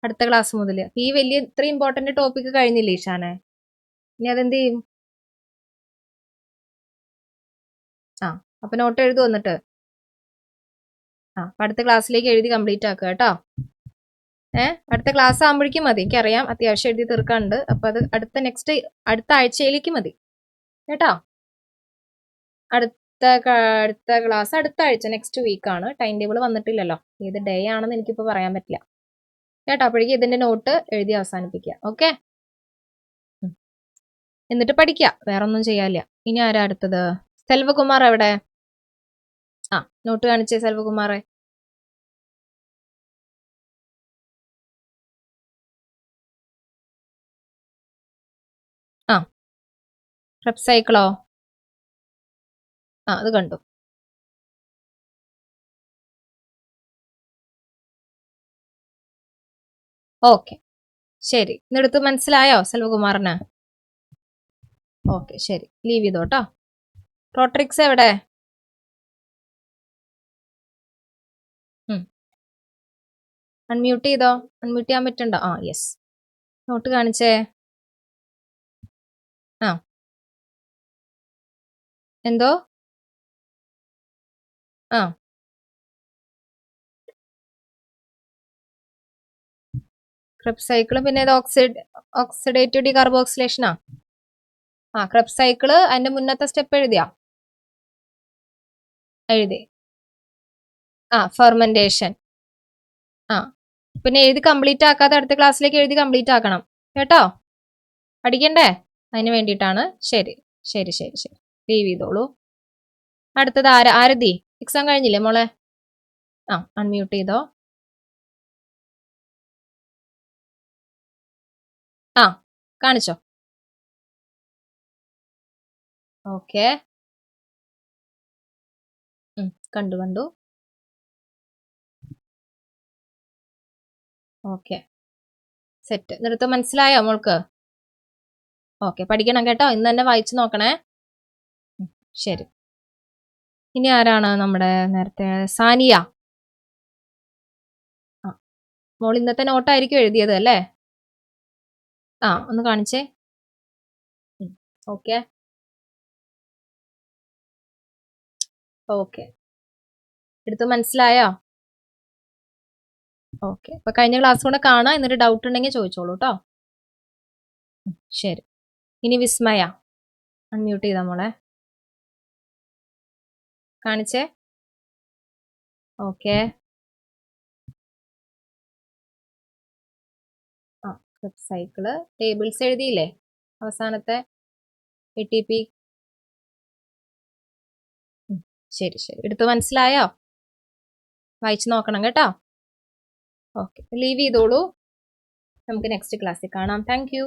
അടുത്ത ക്ലാസ് മുതൽ. ഈ വലിയ ഇത്ര ഇമ്പോർട്ടന്റ് ടോപ്പിക് കഴിഞ്ഞില്ലേ ഇഷാനെ? ഇനി അതെന്ത് ചെയ്യും? അപ്പൊ നോട്ട് എഴുതു വന്നിട്ട്. അടുത്ത ക്ലാസ്സിലേക്ക് എഴുതി കംപ്ലീറ്റ് ആക്കുക കേട്ടോ. അടുത്ത ക്ലാസ് ആകുമ്പോഴേക്കും മതി. എനിക്കറിയാം അത്യാവശ്യം എഴുതി തീർക്കാനുണ്ട്. അപ്പൊ അത് അടുത്ത ആഴ്ചയിലേക്ക് മതി കേട്ടോ. അടുത്ത ക്ലാസ് അടുത്ത ആഴ്ച നെക്സ്റ്റ് വീക്ക് ആണ്. ടൈം ടേബിൾ വന്നിട്ടില്ലല്ലോ, ഏത് ഡേ ആണെന്ന് എനിക്കിപ്പോൾ പറയാൻ പറ്റില്ല കേട്ടോ. അപ്പോഴേക്കും ഇതിന്റെ നോട്ട് എഴുതി അവസാനിപ്പിക്കുക. ഓക്കെ, എന്നിട്ട് പഠിക്കുക, വേറെ ഒന്നും ചെയ്യാനില്ല. ഇനി ആരാ അടുത്തത്? സെൽവകുമാർ എവിടെ? ആ, നോട്ട് കാണിച്ചേ സെൽവകുമാറെ. ആ, റെപ് സൈക്കിളോ? ആ, അത് കണ്ടു. ഓക്കെ, ശരി. ഇന്നെടുത്ത് മനസ്സിലായോ സെൽവകുമാറിന്? ഓക്കെ, ശരി, ലീവ് ചെയ്തോട്ടോ. റോട്രിക്സ് എവിടെ? അൺമ്യൂട്ട് ചെയ്തോ? അൺമ്യൂട്ട് ചെയ്യാൻ പറ്റുണ്ടോ? ആ, യെസ്. നോട്ട് കാണിച്ചേ. ആ, എന്തോ? ആ, ക്രെബ് സൈക്കിള് പിന്നെ ഇത് ഓക്സിഡേറ്റീവ് ഡികാർബോക്സിലേഷനാ. ആ, ക്രെബ് സൈക്കിള് അതിന്റെ മുന്നത്തെ സ്റ്റെപ്പ് എഴുതിയാ? എഴുതി. ആ, ഫെർമെന്റേഷൻ. ആ, പിന്നെ എഴുതി കംപ്ലീറ്റ് ആക്കാതെ അടുത്ത ക്ലാസ്സിലേക്ക് എഴുതി കംപ്ലീറ്റ് ആക്കണം കേട്ടോ. പഠിക്കണ്ടേ? അതിന് വേണ്ടിയിട്ടാണ്. ശരി ശരി ശരി ശരി, ലീവ് ചെയ്തോളൂ. അടുത്തത് ആരതി, എക്സാം കഴിഞ്ഞില്ലേ മോളെ? ആ, അൺമ്യൂട്ട് ചെയ്തോ. ആ, കാണിച്ചോ? ഓക്കെ, കണ്ടു കണ്ടു. Okay, set. എന്നിട്ട് മനസ്സിലായോ മോൾക്ക്? ഓക്കെ, പഠിക്കണം കേട്ടോ, ഇന്ന് തന്നെ വായിച്ചു നോക്കണേ. ശരി. ഇനി ആരാണ് നമ്മുടെ നേരത്തെ? സാനിയ. ആ, മോൾ ഇന്നത്തെ നോട്ടായിരിക്കും എഴുതിയത് അല്ലേ? ആ, ഒന്ന് കാണിച്ചേ. ഓക്കെ ഓക്കെ, എടുത്ത് മനസ്സിലായോ? ഓക്കെ, അപ്പൊ കഴിഞ്ഞ ക്ലാസ് കൊണ്ട് കാണാം, എന്നിട്ട് ഡൗട്ട് ഉണ്ടെങ്കിൽ ചോദിച്ചോളൂ കേട്ടോ. ശരി. ഇനി വിസ്മയ, അൺമ്യൂട്ട് ചെയ്താ മോളെ. കാണിച്ചേ. ഓക്കെ. ആ, സൈക്കിള് ടേബിൾസ് എഴുതിയില്ലേ അവസാനത്തെ? ATP. ശരി ശരി, എടുത്ത് മനസ്സിലായോ? വായിച്ചു നോക്കണം കേട്ടോ. ഓക്കെ, ലീവ് ചെയ്തോളൂ. നമുക്ക് നെക്സ്റ്റ് ക്ലാസ്സിൽ കാണാം. Thank you.